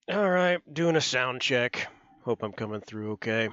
Alright, doing a sound check. Hope I'm coming through okay.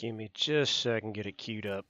Give me just a second, get it queued up.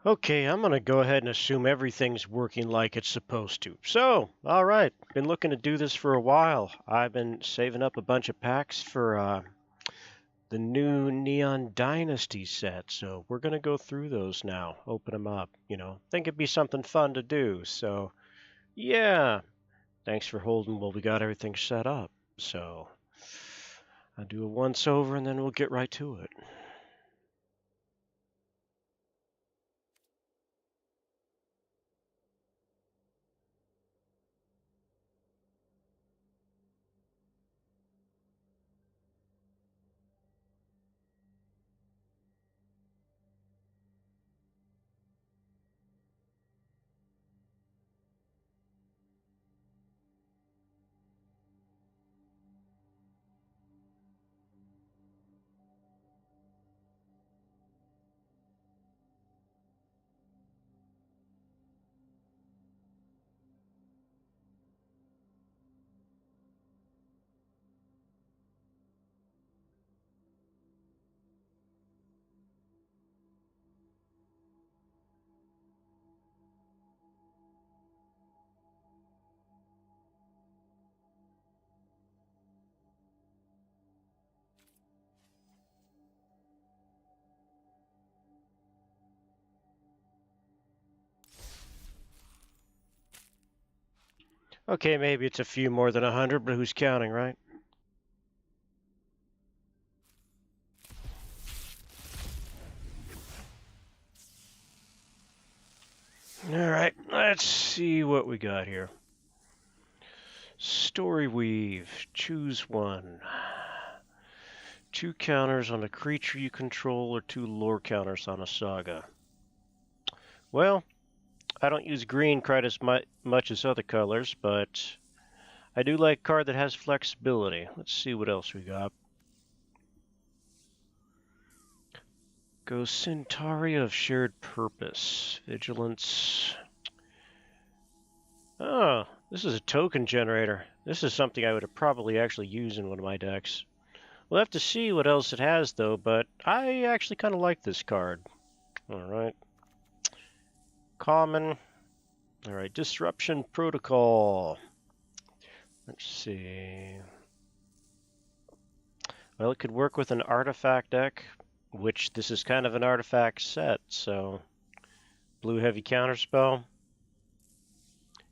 Okay, I'm going to go ahead and assume everything's working like it's supposed to. So, all right, been looking to do this for a while. I've been saving up a bunch of packs for the new Neon Dynasty set, so we're going to go through those now, open them up, you know. Think it'd be something fun to do, so yeah. Thanks for holding while we got everything set up. So, I'll do a once over and then we'll get right to it. Okay, maybe it's a few more than 100, but who's counting, right? All right, let's see what we got here. Story Weave, choose one. 2 counters on a creature you control or 2 lore counters on a saga. Well, I don't use green quite as much as other colors, but I do like a card that has flexibility. Let's see what else we got. Go Centauri of Shared Purpose. Vigilance. Oh, this is a token generator. This is something I would have probably actually used in one of my decks. We'll have to see what else it has, though, but I actually kind of like this card. Alright. Common. Alright, Disruption Protocol. Let's see. Well, it could work with an artifact deck, which this is kind of an artifact set, so blue heavy counterspell.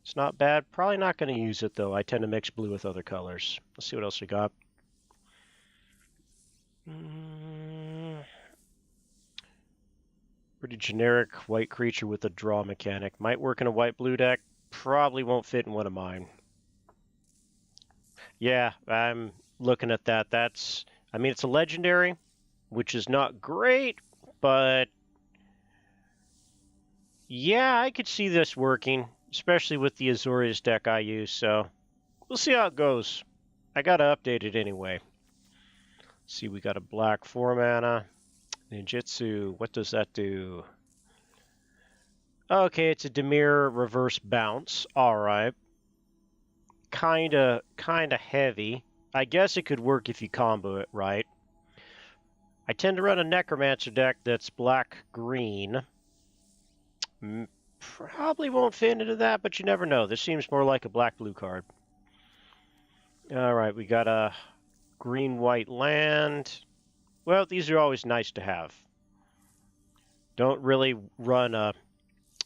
It's not bad. Probably not going to use it, though. I tend to mix blue with other colors. Let's see what else we got. Pretty generic white creature with a draw mechanic. Might work in a white-blue deck. Probably won't fit in one of mine. Yeah, I'm looking at that. That's, I mean, it's a legendary, which is not great, but yeah, I could see this working, especially with the Azorius deck I use, so we'll see how it goes. I gotta update it anyway. Let's see, we got a black 4-mana. Ninjutsu, what does that do? Okay, it's a Dimir reverse bounce. Alright. Kinda heavy. I guess it could work if you combo it right. I tend to run a Necromancer deck that's black-green. Probably won't fit into that, but you never know. This seems more like a black-blue card. Alright, we got a green-white land. Well, these are always nice to have. Don't really run a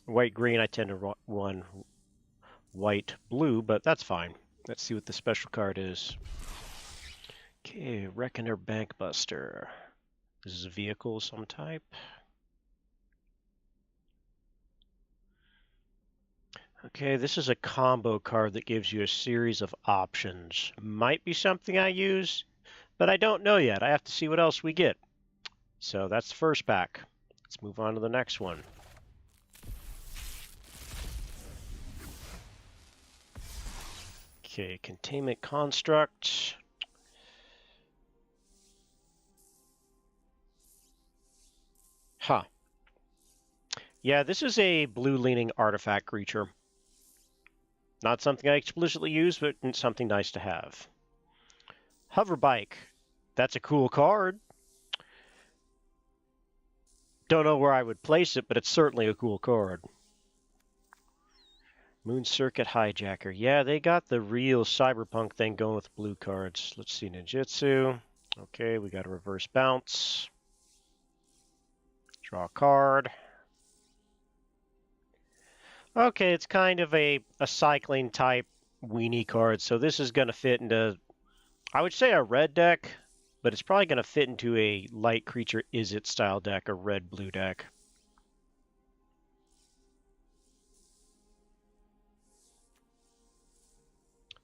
white-green. I tend to run white-blue, but that's fine. Let's see what the special card is. Okay, Reckoner Bankbuster. This is a vehicle of some type. Okay, this is a combo card that gives you a series of options. Might be something I use, but I don't know yet. I have to see what else we get. So that's the first pack. Let's move on to the next one. Okay, Containment Construct. Huh. Yeah, this is a blue-leaning artifact creature. Not something I explicitly use, but something nice to have. Hover Bike. That's a cool card. Don't know where I would place it, but it's certainly a cool card. Moon Circuit Hijacker. Yeah, they got the real cyberpunk thing going with blue cards. Let's see, Ninjutsu. Okay, we got a reverse bounce. Draw a card. Okay, it's kind of a cycling type weenie card, so this is going to fit into, I would say, a red deck, but it's probably going to fit into a light creature Izzet style deck, a red-blue deck.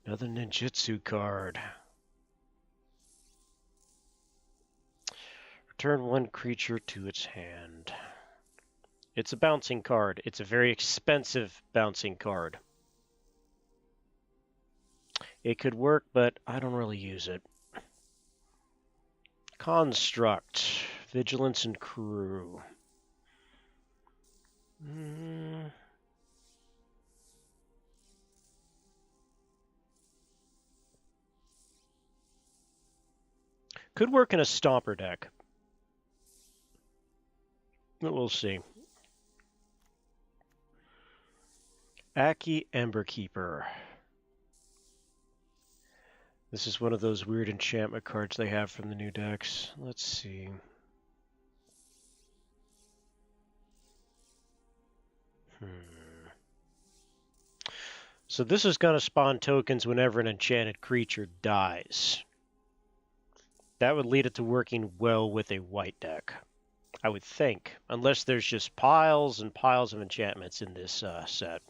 Another ninjutsu card. Return one creature to its hand. It's a bouncing card. It's a very expensive bouncing card. It could work, but I don't really use it. Construct. Vigilance and Crew. Could work in a Stomper deck. But we'll see. Aki Emberkeeper. This is one of those weird enchantment cards they have from the new decks. Let's see. So this is going to spawn tokens whenever an enchanted creature dies. That would lead it to working well with a white deck, I would think, unless there's just piles and piles of enchantments in this set.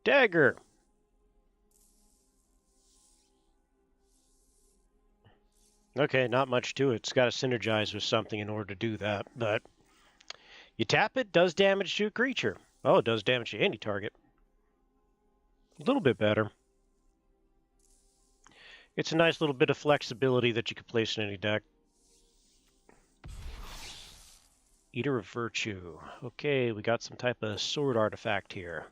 Dagger. Okay, not much to it. It's got to synergize with something in order to do that, but you tap it, does damage to a creature. Oh, it does damage to any target. A little bit better. It's a nice little bit of flexibility that you can place in any deck. Eater of Virtue. Okay, we got some type of sword artifact here.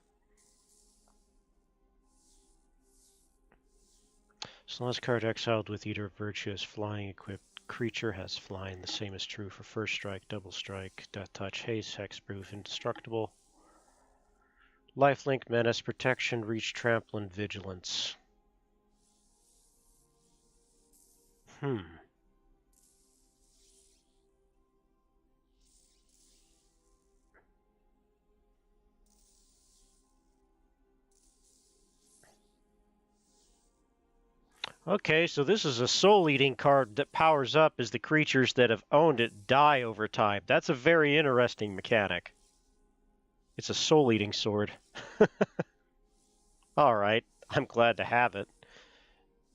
So last card exiled with Eater of Virtue as flying equipped creature has flying. The same is true for first strike, double strike, death touch, haste, hexproof, indestructible. Lifelink, menace, protection, reach, trample, and vigilance. Okay, so this is a soul-eating card that powers up as the creatures that have owned it die over time. That's a very interesting mechanic. It's a soul-eating sword. Alright, I'm glad to have it.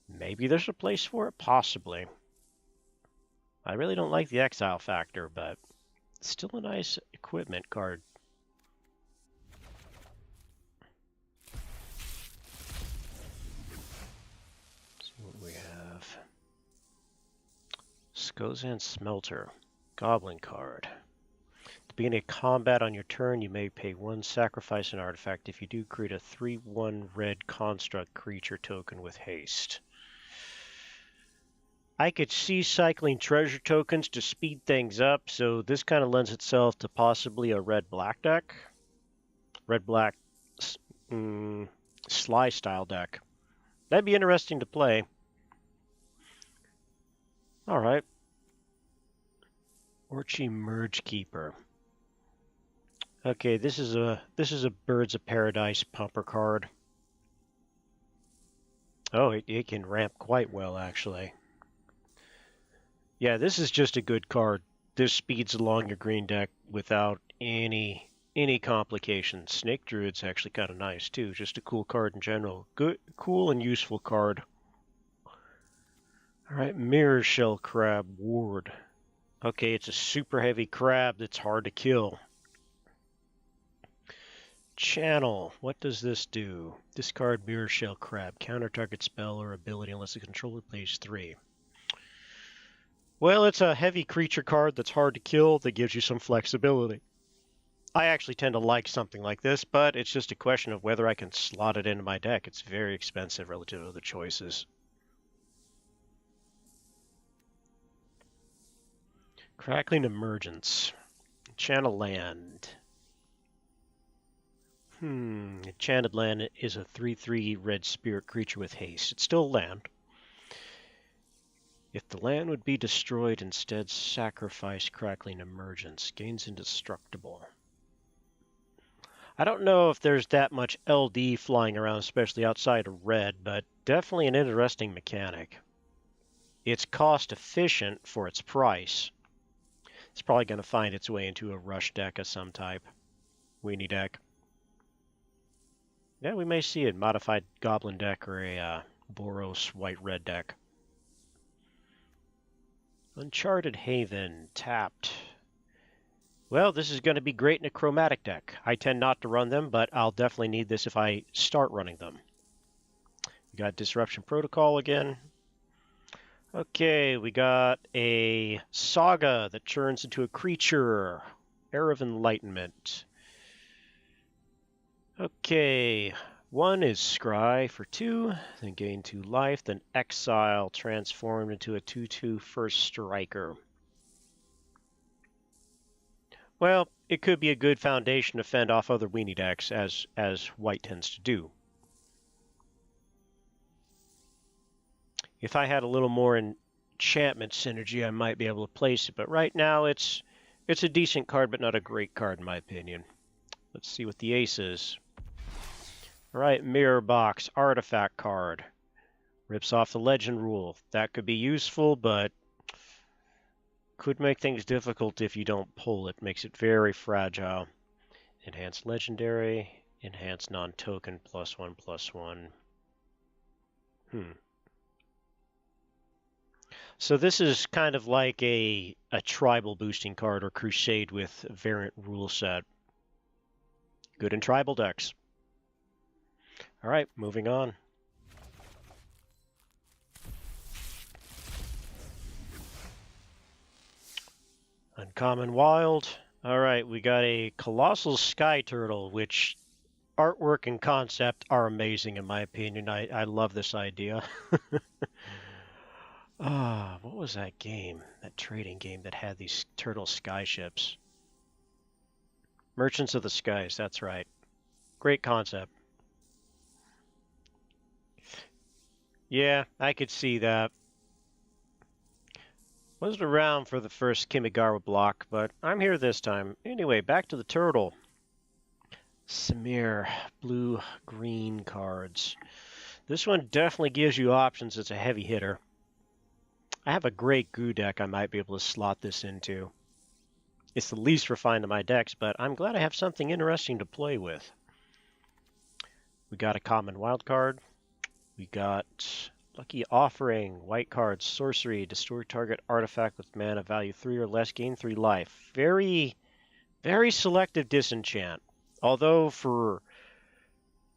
Maybe there's a place for it, possibly. I really don't like the exile factor, but it's still a nice equipment card. Skozan Smelter, Goblin card. At the beginning of combat on your turn, you may pay one, sacrifice an artifact. If you do, create a 3/1 red construct creature token with haste. I could see cycling treasure tokens to speed things up, so this kind of lends itself to possibly a red-black deck. Red-black Sly style deck. That'd be interesting to play. All right. Orchi Merge Keeper. Okay, this is a Birds of Paradise pumper card. Oh, it can ramp quite well, actually. Yeah, this is just a good card. This speeds along your green deck without any complications. Snake Druid's actually kind of nice too. Just a cool card in general. Good, cool and useful card. All right, Mirror Shell Crab Ward. Okay, it's a super heavy crab that's hard to kill. Channel. What does this do? Discard Mirror Shell Crab. Counter target spell or ability unless the controller plays 3. Well, it's a heavy creature card that's hard to kill that gives you some flexibility. I actually tend to like something like this, but it's just a question of whether I can slot it into my deck. It's very expensive relative to the choices. Crackling Emergence. Channel Land. Enchanted Land is a 3/3 red spirit creature with haste. It's still land. If the land would be destroyed, instead sacrifice Crackling Emergence. Gains indestructible. I don't know if there's that much LD flying around, especially outside of red, but definitely an interesting mechanic. It's cost efficient for its price. It's probably going to find its way into a rush deck of some type. Weenie deck. Yeah, we may see it. Modified Goblin deck or a Boros white-red deck. Uncharted Haven, tapped. Well, this is going to be great in a chromatic deck. I tend not to run them, but I'll definitely need this if I start running them. We got Disruption Protocol again. Okay, we got a Saga that turns into a creature. Air of Enlightenment. Okay, one is Scry for 2, then gain 2 life, then Exile, transformed into a 2/2 first striker. Well, it could be a good foundation to fend off other weenie decks, as white tends to do. If I had a little more enchantment synergy, I might be able to place it, but right now it's a decent card, but not a great card in my opinion. Let's see what the ace is. All right, Mirror Box, artifact card. Rips off the legend rule. That could be useful, but could make things difficult if you don't pull it. Makes it very fragile. Enhanced legendary, enhanced non-token, +1/+1. So this is kind of like a tribal boosting card or crusade with a variant rule set. Good in tribal decks. All right, moving on. Uncommon Wild. All right, we got a Colossal Sky Turtle, which artwork and concept are amazing in my opinion. I love this idea. What was that game? That trading game that had these turtle sky ships. Merchants of the Skies, that's right. Great concept. Yeah, I could see that. Wasn't around for the first Kamigawa block, but I'm here this time. Anyway, back to the turtle. Samir, blue-green cards. This one definitely gives you options. It's a heavy hitter. I have a great goo deck I might be able to slot this into. It's the least refined of my decks, but I'm glad I have something interesting to play with. We got a common wild card. We got Lucky Offering, white card, sorcery, destroy target artifact with mana value 3 or less, gain 3 life. Very, very selective disenchant. Although for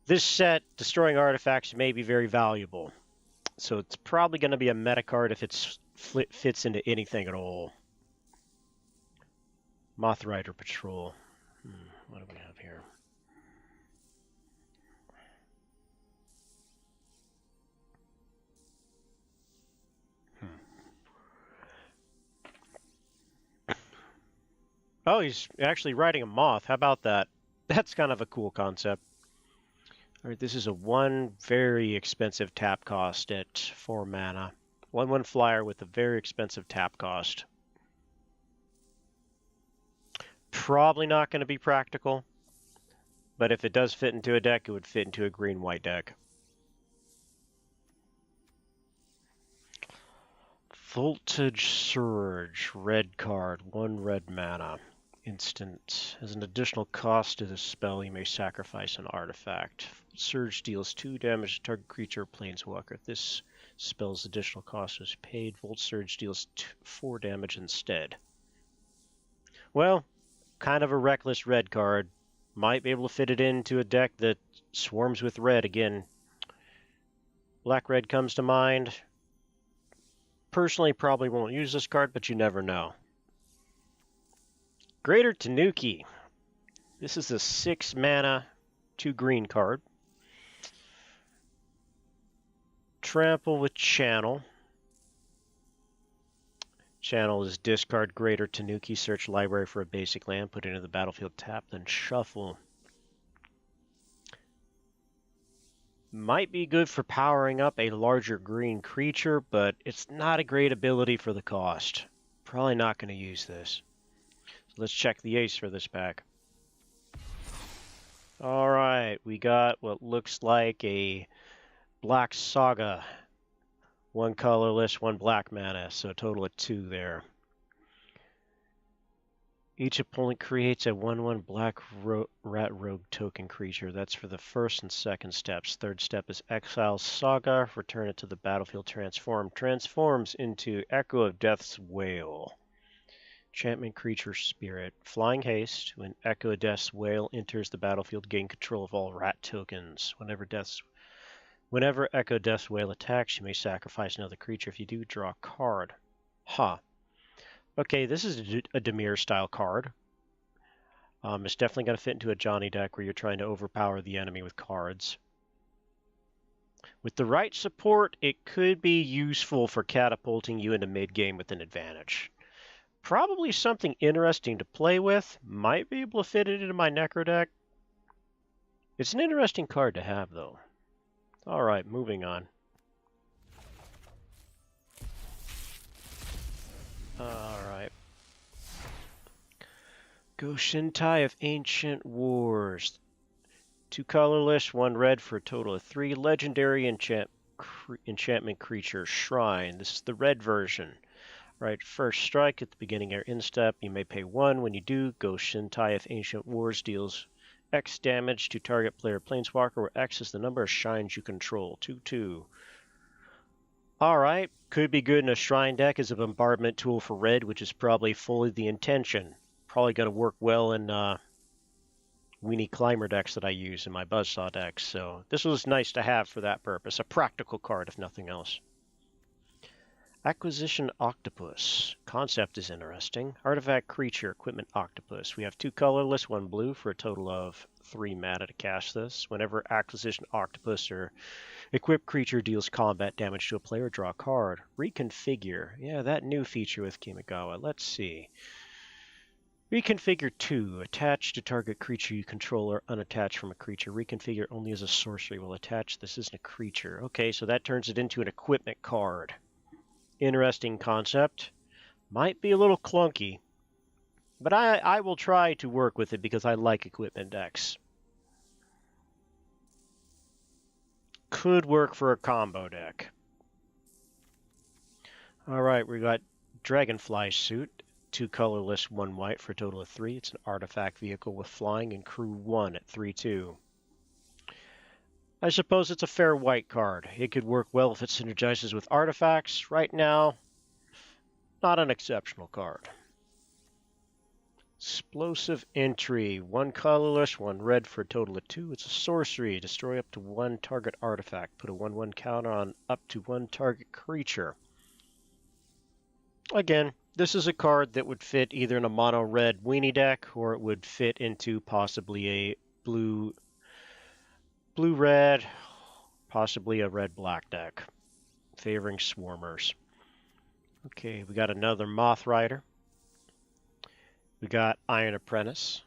this set, destroying artifacts may be very valuable. So it's probably going to be a meta card if it fits into anything at all. Moth Rider Patrol. What do we have here? Oh, he's actually riding a moth. How about that? That's kind of a cool concept. All right, this is a 1 very expensive tap cost at 4 mana. 1/1 flyer with a very expensive tap cost. Probably not going to be practical, but if it does fit into a deck, it would fit into a green-white deck. Voltage Surge, red card, 1 red mana. Instant. As an additional cost to this spell, you may sacrifice an artifact. Surge deals 2 damage to target creature or planeswalker. If this spell's additional cost is paid, Volt Surge deals 4 damage instead. Well, kind of a reckless red card. Might be able to fit it into a deck that swarms with red again. Black-red comes to mind. Personally, probably won't use this card, but you never know. Greater Tanuki. This is a 6 mana, 2 green card. Trample with Channel. Channel is discard Greater Tanuki, search library for a basic land, put it into the battlefield, tap, then shuffle. Might be good for powering up a larger green creature, but it's not a great ability for the cost. Probably not going to use this. So let's check the ace for this pack. Alright, we got what looks like a Black Saga. 1 colorless, 1 black mana, so a total of 2 there. Each opponent creates a 1/1 black rat rogue token creature. That's for the first and second steps. Third step is exile Saga, return it to the battlefield, transform. Transforms into Echo of Death's Wail. Enchantment creature spirit. Flying haste. When Echo of Death's Wail enters the battlefield, gain control of all rat tokens. Whenever Echo of Death's Wail attacks, you may sacrifice another creature. If you do, draw a card. Huh. Okay, this is a Dimir style card. It's definitely going to fit into a Johnny deck where you're trying to overpower the enemy with cards. With the right support, it could be useful for catapulting you into mid-game with an advantage. Probably something interesting to play with. Might be able to fit it into my Necro deck. It's an interesting card to have, though. Alright, moving on. Alright. Goshintai of Ancient Wars. 2 colorless, 1 red for a total of 3. Legendary enchantment creature, Shrine. This is the red version. Right, first strike at the beginning or end step. You may pay 1. When you do, Goshintai of Ancient Wars deals X damage to target player planeswalker, where X is the number of shrines you control. 2/2. Alright, could be good in a Shrine deck as a bombardment tool for red, which is probably fully the intention. Probably going to work well in Weenie Climber decks that I use in my Buzzsaw decks, so this was nice to have for that purpose. A practical card, if nothing else. Acquisition Octopus. Concept is interesting. Artifact creature, equipment Octopus. We have 2 colorless, 1 blue for a total of 3 mana to cast this. Whenever Acquisition Octopus or equipped creature deals combat damage to a player, draw a card. Reconfigure. Yeah, that new feature with Kamigawa. Let's see. Reconfigure 2. Attach to target creature you control or unattach from a creature. Reconfigure only as a sorcery. Will attach. This isn't a creature. Okay, so that turns it into an equipment card. Interesting concept. Might be a little clunky, but I will try to work with it because I like equipment decks. Could work for a combo deck. Alright, we got Dragonfly Suit. 2 colorless, 1 white for a total of 3. It's an artifact vehicle with flying and crew 1 at 3/2. I suppose it's a fair white card. It could work well if it synergizes with artifacts. Right now, not an exceptional card. Explosive Entry. 1 colorless, 1 red for a total of 2. It's a sorcery. Destroy up to 1 target artifact. Put a 1/1 counter on up to 1 target creature. Again, this is a card that would fit either in a mono-red weenie deck, or it would fit into possibly a blue-red, possibly a red-black deck, favoring swarmers. Okay, we got another Moth Rider. We got Iron Apprentice.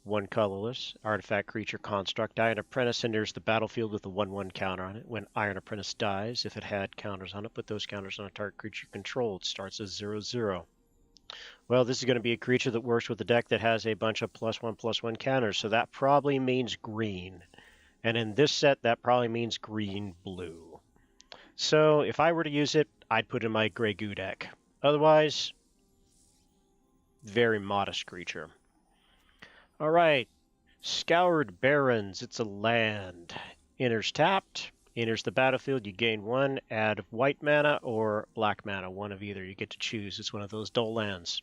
1 colorless, artifact creature construct. Iron Apprentice enters the battlefield with a 1/1 counter on it. When Iron Apprentice dies, if it had counters on it, put those counters on a target creature controlled. Starts as 0/0. Well, this is going to be a creature that works with a deck that has a bunch of +1/+1 counters, so that probably means green. And in this set, that probably means green-blue. So if I were to use it, I'd put it in my Grey Goo deck. Otherwise, very modest creature. Alright, Scoured Barons. It's a land. Enters tapped. Enters the battlefield. You gain 1. Add white mana or black mana. One of either. You get to choose. It's one of those dull lands.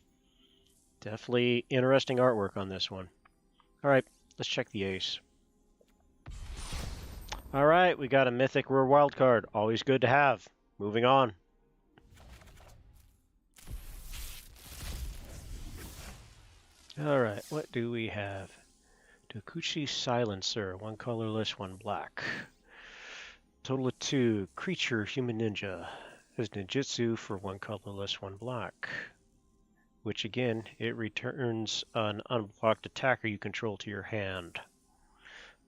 Definitely interesting artwork on this one. Alright, let's check the ace. Alright, we got a Mythic Rare Wild card. Always good to have. Moving on. Alright, what do we have? Dokuchi Silencer. 1 colorless, 1 black. Total of 2. Creature, Human Ninja. Has ninjutsu for 1 colorless, 1 black. Which again, it returns an unblocked attacker you control to your hand.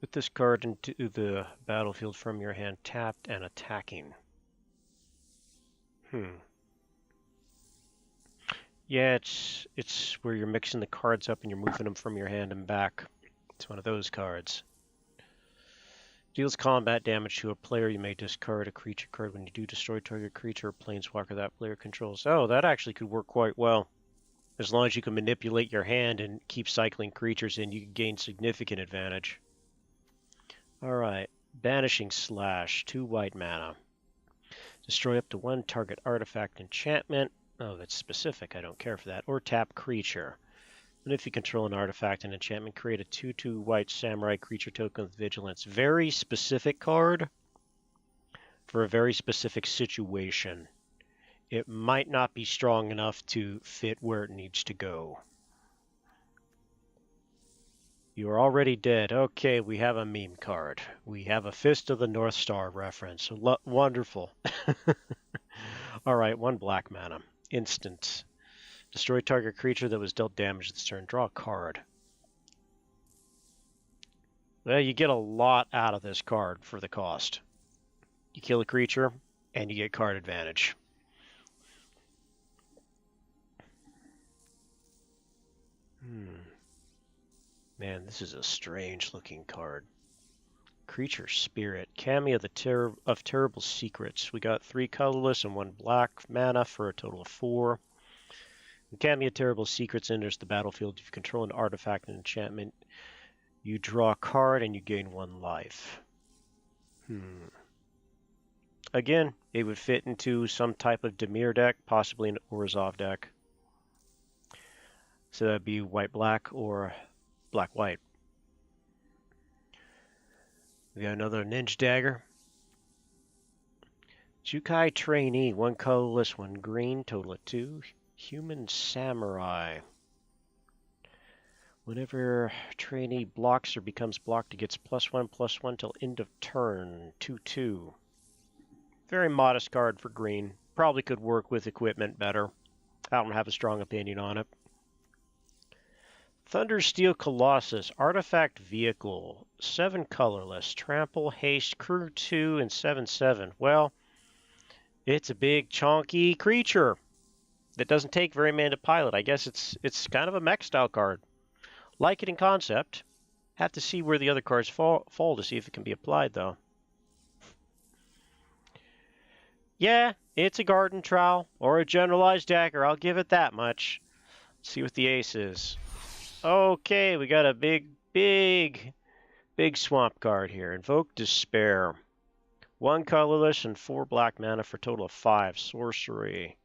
Put this card into the battlefield from your hand tapped and attacking. Yeah, it's where you're mixing the cards up and you're moving them from your hand and back. It's one of those cards. Deals combat damage to a player. You may discard a creature card when you do destroy target creature or planeswalker that player controls. Oh, that actually could work quite well. As long as you can manipulate your hand and keep cycling creatures in, you can gain significant advantage. Alright, Banishing Slash, 2 white mana. Destroy up to 1 target artifact enchantment. Oh, that's specific, I don't care for that. Or tap creature. And if you control an artifact and enchantment, create a 2/2 white samurai creature token with vigilance. Very specific card for a very specific situation. It might not be strong enough to fit where it needs to go. You're already dead. Okay, we have a meme card. We have a Fist of the North Star reference. Wonderful. Alright, 1 black mana. Instant. Destroy target creature that was dealt damage this turn. Draw a card. Well, you get a lot out of this card for the cost. You kill a creature, and you get card advantage. Man, this is a strange looking card. Creature Spirit. Cameo of Terrible Secrets. We got 3 colorless and 1 black mana for a total of 4. When Cameo Terrible Secrets enters the battlefield, if you control an artifact and enchantment, you draw a card and you gain 1 life. Again, it would fit into some type of Dimir deck, possibly an Orzhov deck. So that'd be white-black or black-white. We got another Ninja Dagger. Jukai Trainee, 1 colorless, 1 green, total of 2. Human Samurai. Whenever Trainee blocks or becomes blocked, it gets +1/+1 till end of turn. 2/2. Very modest card for green. Probably could work with equipment better. I don't have a strong opinion on it. Thundersteel Colossus, Artifact Vehicle, 7 colorless, Trample, Haste, Crew 2, and 7/7. Well, it's a big, chunky creature that doesn't take very many to pilot. I guess it's kind of a mech style card. Like it in concept. Have to see where the other cards fall to see if it can be applied, though. Yeah, it's a Garden Trowel or a Generalized Dagger. I'll give it that much. Let's see what the ace is. Okay, we got a big swamp card here. Invoke Despair. 1 colorless and 4 black mana for a total of 5. Sorcery.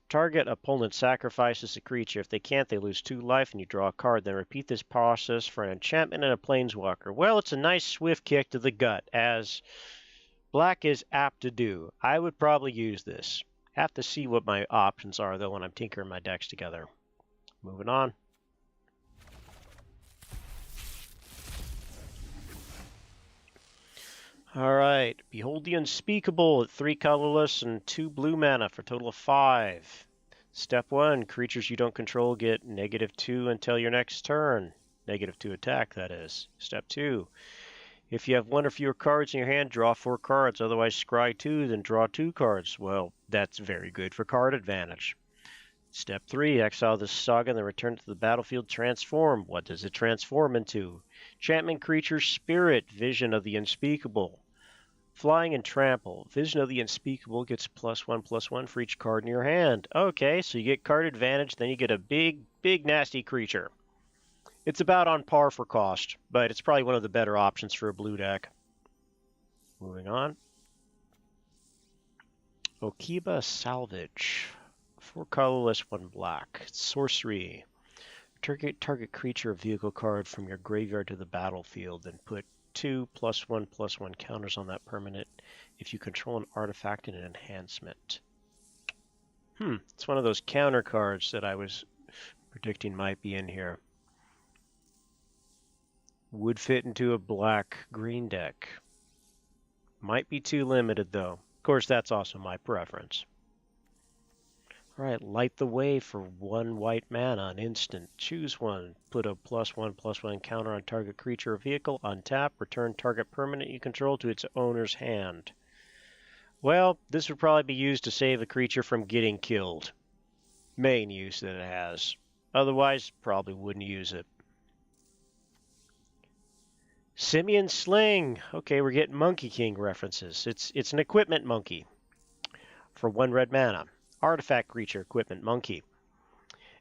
Target opponent sacrifices a creature. If they can't, they lose 2 life and you draw a card. Then repeat this process for an enchantment and a planeswalker. Well, it's a nice swift kick to the gut, as black is apt to do. I would probably use this. Have to see what my options are, though, when I'm tinkering my decks together. Moving on. Alright, Behold the Unspeakable at 3 colorless and 2 blue mana for a total of 5. Step 1, creatures you don't control get -2 until your next turn. -2 attack, that is. Step 2, if you have 1 or fewer cards in your hand, draw 4 cards. Otherwise, scry 2, then draw 2 cards. Well, that's very good for card advantage. Step 3, exile this saga and then return to the battlefield. Transform. What does it transform into? Enchantment creature Spirit, Vision of the Unspeakable. Flying and Trample. Vision of the Unspeakable gets +1/+1 for each card in your hand. Okay, so you get card advantage, then you get a big nasty creature. It's about on par for cost, but it's probably one of the better options for a blue deck. Moving on. Okiba Salvage. 4 colorless, 1 black. Sorcery. Target creature or vehicle card from your graveyard to the battlefield, then put 2 +1/+1 counters on that permanent if you control an artifact and an enhancement. It's one of those counter cards that I was predicting might be in here. Would fit into a black-green deck. Might be too limited, though. Of course, that's also my preference. All right, light the way for 1 white mana, an instant. Choose one. Put a +1/+1 counter on target creature or vehicle. Untap. Return target permanent you control to its owner's hand. Well, this would probably be used to save a creature from getting killed. Main use that it has. Otherwise, probably wouldn't use it. Simian Sling. Okay, we're getting Monkey King references. It's an equipment monkey for 1 red mana. Artifact creature, equipment monkey.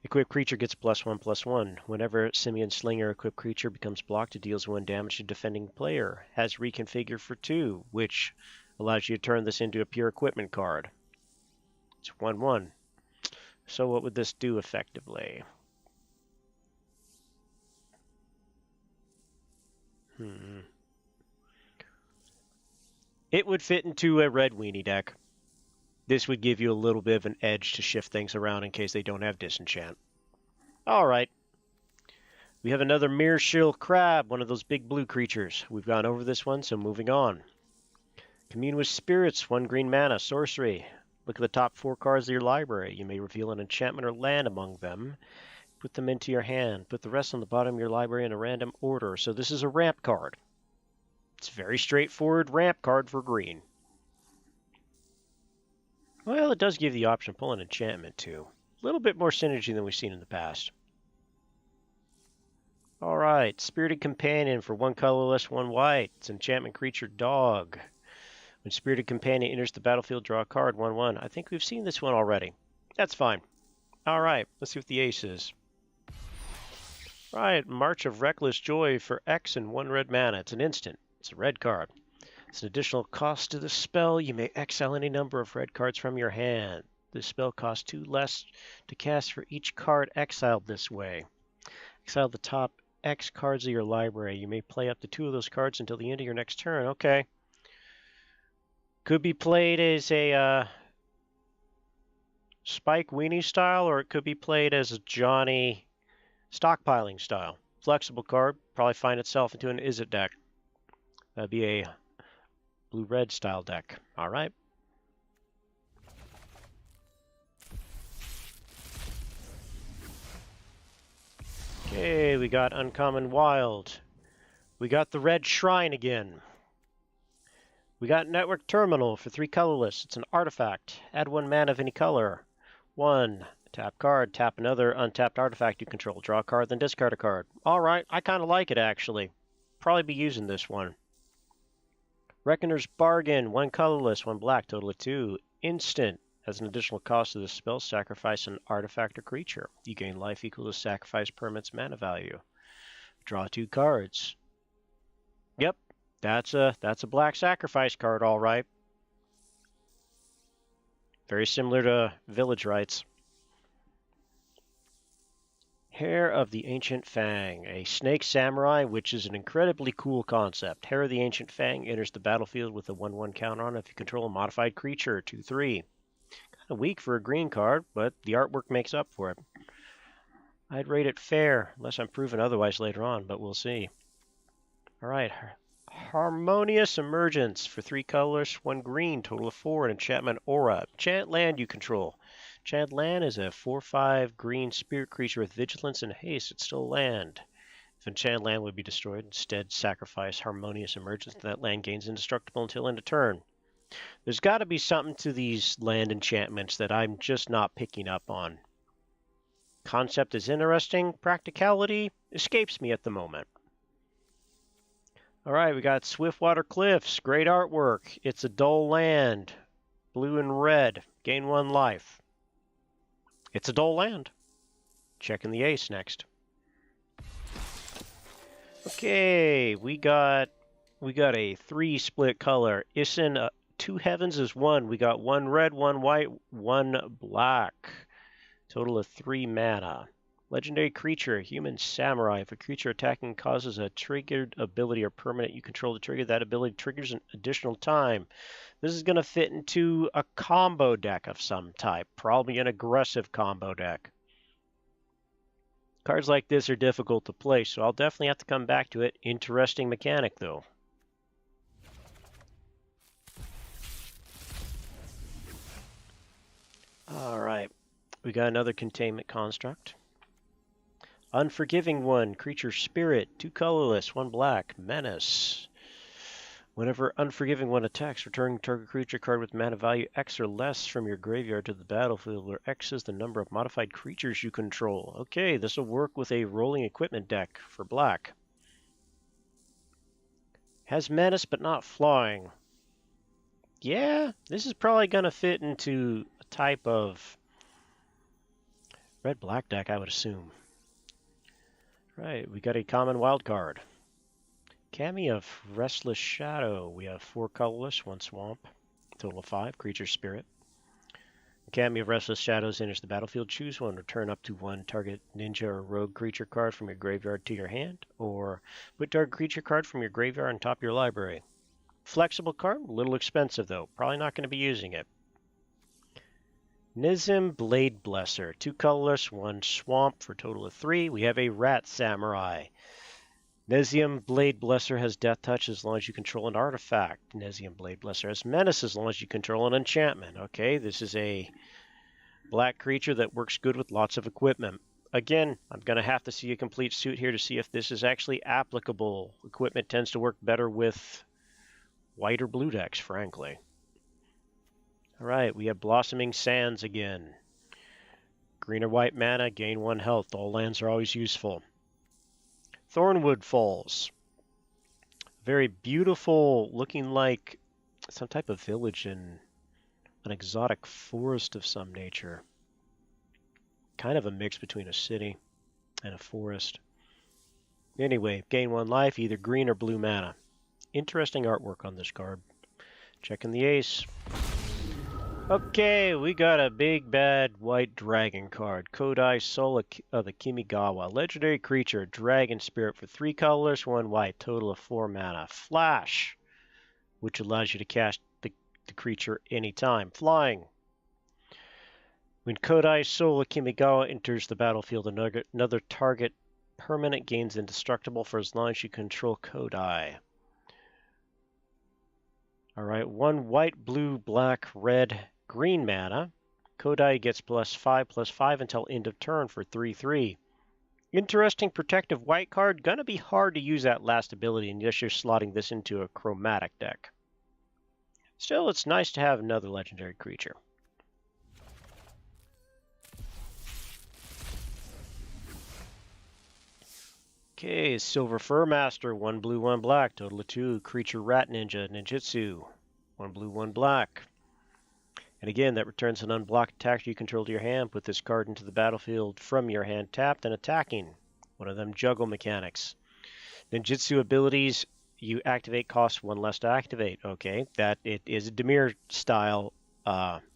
Equipped creature gets +1/+1. Whenever Simian Slinger equipped creature becomes blocked, it deals 1 damage to defending player. Has reconfigure for 2, which allows you to turn this into a pure equipment card. It's 1/1. So what would this do effectively? It would fit into a red weenie deck. This would give you a little bit of an edge to shift things around in case they don't have disenchant. Alright. We have another Mirror Shield Crab, one of those big blue creatures. We've gone over this one, so moving on. Commune with Spirits, 1 green mana, sorcery. Look at the top 4 cards of your library. You may reveal an enchantment or land among them. Put them into your hand. Put the rest on the bottom of your library in a random order. So this is a ramp card. It's a very straightforward ramp card for green. Well, it does give the option to pull an enchantment too. A little bit more synergy than we've seen in the past. Alright, Spirited Companion for 1 colorless, 1 white. It's an enchantment creature dog. When Spirited Companion enters the battlefield, draw a card, 1/1. I think we've seen this one already. That's fine. Alright, let's see what the ace is. Right, March of Reckless Joy for X and 1 red mana. It's an instant. It's a red card. It's an additional cost to the spell. You may exile any number of red cards from your hand. This spell costs 2 less to cast for each card exiled this way. Exile the top X cards of your library. You may play up to 2 of those cards until the end of your next turn. Okay. Could be played as a Spike Weenie style, or it could be played as a Johnny stockpiling style. Flexible card. Probably find itself into an Izzet deck. That'd be a blue-red style deck. All right. Okay, we got Uncommon Wild. We got the Red Shrine again. We got Network Terminal for 3 colorless. It's an artifact. Add 1 mana of any color. 1. Tap card. Tap another untapped artifact you control. Draw a card, then discard a card. All right, I kind of like it actually. Probably be using this one. Reckoner's Bargain, 1 colorless, 1 black, total of 2. Instant. As an additional cost of the spell, sacrifice an artifact or creature. You gain life equal to sacrifice permanent's mana value. Draw 2 cards. Yep, that's a black sacrifice card, all right. Very similar to Village Rites. Hair of the Ancient Fang, a snake samurai, which is an incredibly cool concept. Hair of the Ancient Fang enters the battlefield with a 1/1 counter on if you control a modified creature, 2/3. Kind of weak for a green card, but the artwork makes up for it. I'd rate it fair, unless I'm proven otherwise later on, but we'll see. All right, Harmonious Emergence for 3 colors, 1 green, total of 4, an enchantment aura. Enchant land you control. Enchant land is a 4/5 green spirit creature with vigilance and haste. It's still land. If enchant land would be destroyed, instead sacrifice Harmonious Emergence. That land gains indestructible until end of turn. There's got to be something to these land enchantments that I'm just not picking up on. Concept is interesting. Practicality escapes me at the moment. All right, we got Swiftwater Cliffs. Great artwork. It's a dull land. Blue and red. Gain 1 life. It's a dull land. Checking the ace next. Okay, we got a 3 split color. Isin, 2 heavens is 1. We got 1 red, 1 white, 1 black. Total of 3 mana. Legendary creature, human samurai. If a creature attacking causes a triggered ability or permanent you control to trigger, that ability triggers an additional time. This is going to fit into a combo deck of some type, probably an aggressive combo deck. Cards like this are difficult to play, so I'll definitely have to come back to it. Interesting mechanic, though. Alright, we got another Containment Construct. Unforgiving One, Creature Spirit, 2 colorless, 1 black, Menace. Whenever Unforgiving One attacks, return target creature card with mana value X or less from your graveyard to the battlefield, where X is the number of modified creatures you control. Okay, this will work with a rolling equipment deck for black. Has Menace but not flying. Yeah, this is probably going to fit into a type of red-black deck, I would assume. Right, we got a common wild card. Kami of Restless Shadow. We have 4 colorless, 1 swamp, total of 5, creature spirit. Kami of Restless Shadows enters the battlefield. Choose one. Return up to 1 target ninja or rogue creature card from your graveyard to your hand, or put target creature card from your graveyard on top of your library. Flexible card, a little expensive though. Probably not going to be using it. Nizim Blade Blesser, 2 colorless, 1 swamp for a total of 3. We have a Rat Samurai. Nizim Blade Blesser has Death Touch as long as you control an artifact. Nizim Blade Blesser has Menace as long as you control an enchantment. Okay, this is a black creature that works good with lots of equipment. Again, I'm going to have to see a complete suit here to see if this is actually applicable. Equipment tends to work better with white or blue decks, frankly. Alright, we have Blossoming Sands again. Green or white mana, gain 1 health. All lands are always useful. Thornwood Falls. Very beautiful, looking like some type of village in an exotic forest of some nature. Kind of a mix between a city and a forest. Anyway, gain 1 life, either green or blue mana. Interesting artwork on this card. Checking the ace. Okay, we got a big bad white dragon card. Kodai Soul of the Kimigawa. Legendary creature, dragon spirit for 3 colors, 1 white, total of 4 mana. Flash, which allows you to cast the creature anytime. Flying. When Kodai Soul of Kimigawa enters the battlefield, another target permanent gains indestructible for as long as you control Kodai. Alright, 1 white, blue, black, red, green mana. Kodai gets +5/+5 until end of turn for 3/3. Interesting protective white card. Gonna be hard to use that last ability unless you're slotting this into a chromatic deck. Still, it's nice to have another legendary creature. Okay, Silver Fur Master, 1 blue, 1 black, total of 2. Creature Rat Ninja, Ninjutsu, 1 blue, 1 black. And again, that returns an unblocked attack you control to your hand. Put this card into the battlefield from your hand tapped and attacking. One of them juggle mechanics. Ninjutsu abilities, you activate cost 1 less to activate. Okay, that it is a Dimir style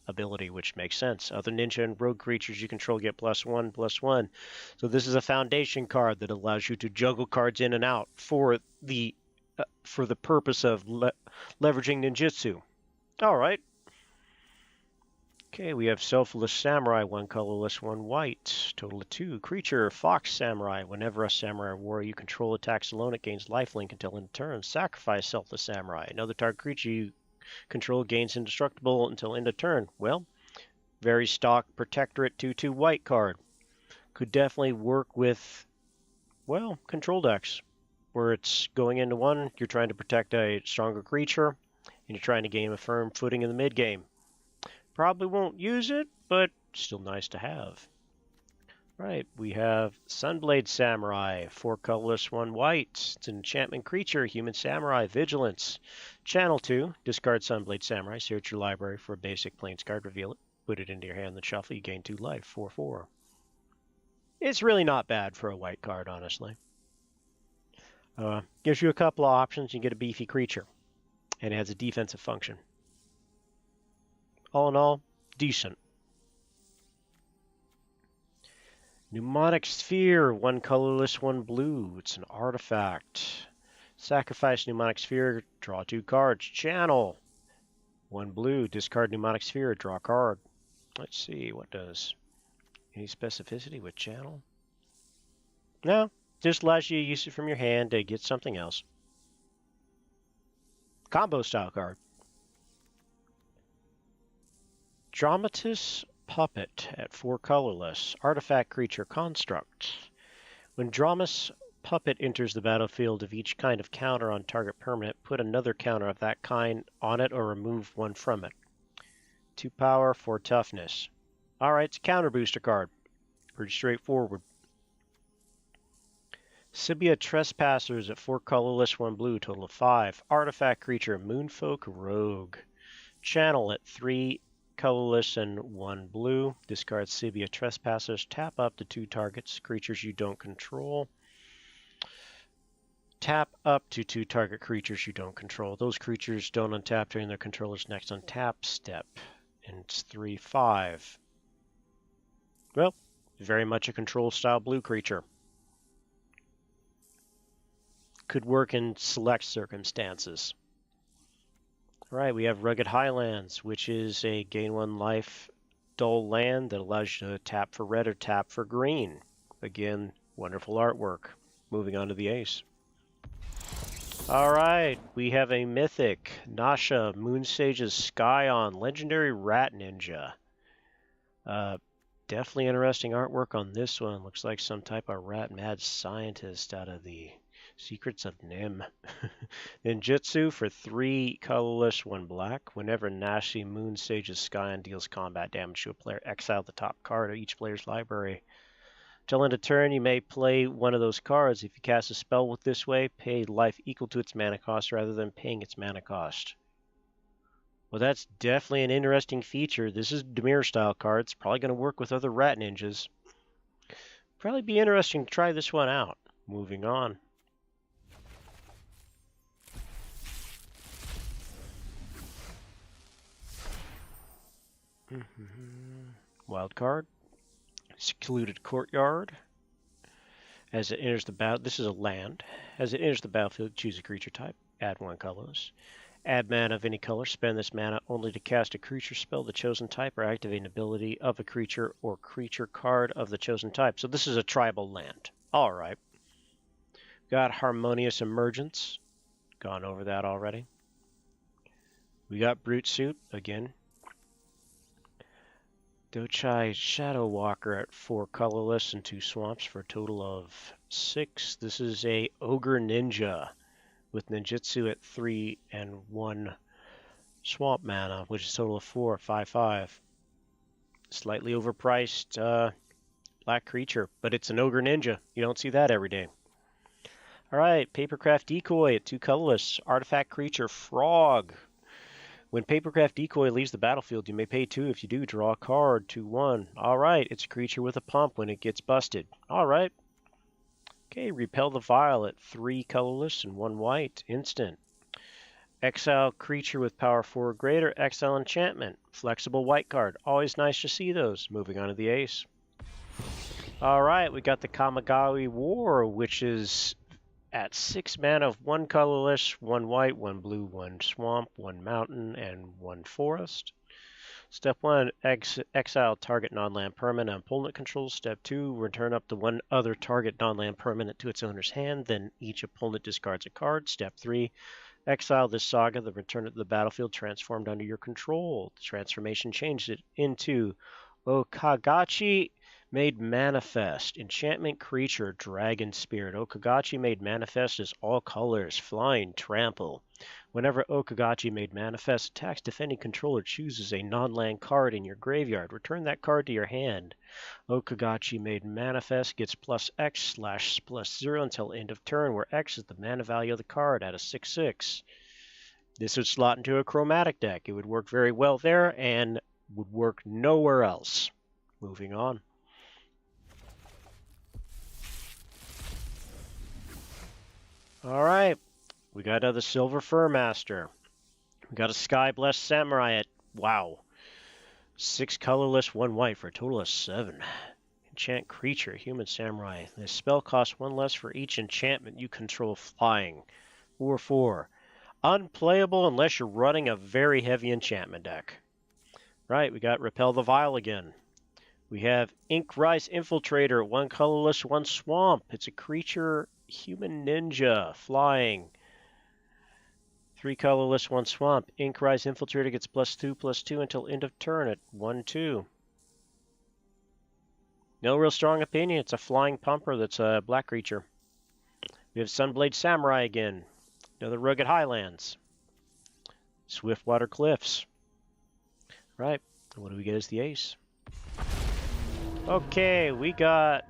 ability, which makes sense. Other ninja and rogue creatures you control get +1/+1. So this is a foundation card that allows you to juggle cards in and out for the purpose of leveraging ninjutsu. All right. Okay, we have Selfless Samurai, 1 colorless, 1 white, total of 2. Creature, Fox Samurai. Whenever a samurai warrior you control attacks alone, it gains lifelink until end of turn. Sacrifice Selfless Samurai. Another target creature you control gains indestructible until end of turn. Well, very stock Protectorate 2/2 white card. Could definitely work with, well, control decks, where it's going into 1, you're trying to protect a stronger creature, and you're trying to gain a firm footing in the mid-game. Probably won't use it, but still nice to have. Right, we have Sunblade Samurai, 4 colorless, 1 white. It's an enchantment creature, human samurai, vigilance. Channel 2, discard Sunblade Samurai, search your library for a basic plains card, reveal it, put it into your hand, then shuffle, you gain 2 life, 4/4. It's really not bad for a white card, honestly. Gives you a couple of options, you get a beefy creature, and it has a defensive function. All in all, decent. Mnemonic Sphere, 1 colorless, 1 blue. It's an artifact. Sacrifice Mnemonic Sphere, draw 2 cards. Channel, 1 blue. Discard Mnemonic Sphere, draw a card. Let's see, what does? Any specificity with channel? No, just allows you to use it from your hand to get something else. Combo style card. Dramatis Puppet at 4 colorless. Artifact creature construct. When Dramas Puppet enters the battlefield of each kind of counter on target permanent, put another counter of that kind on it or remove one from it. 2 power, 4 toughness. Alright, it's a counter booster card. Pretty straightforward. Sibia Trespassers at 4 colorless, 1 blue, total of 5. Artifact creature, Moonfolk Rogue. Channel at 3 colorless and 1 blue. Discard Sibia Trespassers. Tap up to 2 targets, creatures you don't control. Tap up to 2 target creatures you don't control. Those creatures don't untap during their controller's next untap step. And it's 3/5. Well, very much a control style blue creature. Could work in select circumstances. Alright, we have Rugged Highlands, which is a gain 1 life dull land that allows you to tap for red or tap for green. Again, wonderful artwork. Moving on to the ace. Alright, we have a mythic, Nasha, Moonsage's Scion, Legendary Rat Ninja. Definitely interesting artwork on this one. Looks like some type of rat mad scientist out of the Secrets of Nim. Ninjutsu for 3 colorless, 1 black. Whenever Nashi Moonsage's Scion deals combat damage to a player, exile the top card of each player's library. Till end of turn, you may play one of those cards. If you cast a spell with this way, pay life equal to its mana cost rather than paying its mana cost. Well, that's definitely an interesting feature. This is Dimir style card. It's probably going to work with other rat ninjas. Probably be interesting to try this one out. Moving on. Wild card. Secluded Courtyard. As it enters the battle, this is a land. As it enters the battlefield, choose a creature type. Add 1 colorless. Add mana of any color. Spend this mana only to cast a creature spell of the chosen type or activate an ability of a creature or creature card of the chosen type. So this is a tribal land. Alright. Got Harmonious Emergence. Gone over that already. We got Brute Suit again. Dochai Shadow Walker at 4 colorless and 2 swamps for a total of 6. This is a Ogre Ninja with Ninjutsu at 3 and 1 swamp mana, which is a total of 4, 5/5. Slightly overpriced black creature, but it's an Ogre Ninja. You don't see that every day. Alright, Papercraft Decoy at 2 colorless. Artifact creature Frog. When Papercraft Decoy leaves the battlefield, you may pay 2. If you do, draw a card, 2/1. Alright, it's a creature with a pump when it gets busted. Alright. Okay, Repel the Vial at 3 colorless and 1 white. Instant. Exile creature with power 4 or greater. Exile enchantment. Flexible white card. Always nice to see those. Moving on to the ace. Alright, we got the Kamigawa War, which is at 6 mana of 1 colorless, 1 white, 1 blue, 1 swamp, 1 mountain, and 1 forest. Step 1, exile target non-land permanent opponent controls. Step 2, return up to 1 other target non-land permanent to its owner's hand, then each opponent discards a card. Step 3, exile this saga, then return it to the battlefield transformed under your control. The transformation changed it into Okagachi Made Manifest, enchantment creature, dragon spirit. Okagachi Made Manifest is all colors, flying, trample. Whenever Okagachi Made Manifest attacks defending controller, chooses a non-land card in your graveyard. Return that card to your hand. Okagachi Made Manifest gets +X/+0 until end of turn, where X is the mana value of the card at a 6/6. This would slot into a chromatic deck. It would work very well there and would work nowhere else. Moving on. Alright, we got another Silver Fur Master. We got a Sky Blessed Samurai at, wow, 6 colorless, 1 white for a total of 7. Enchant creature, human samurai. This spell costs 1 less for each enchantment you control flying. 4/4. Unplayable unless you're running a very heavy enchantment deck. Right, we got Repel the Vial again. We have Ink Rise Infiltrator, 1 colorless, 1 swamp. It's a creature, human ninja, flying. 3 colorless, 1 swamp. Ink Rise Infiltrator gets +2/+2 until end of turn at 1/2. No real strong opinion. It's a flying pumper that's a black creature. We have Sunblade Samurai again. Another rugged Highlands. Swiftwater Cliffs. Right. What do we get as the ace? Okay, we got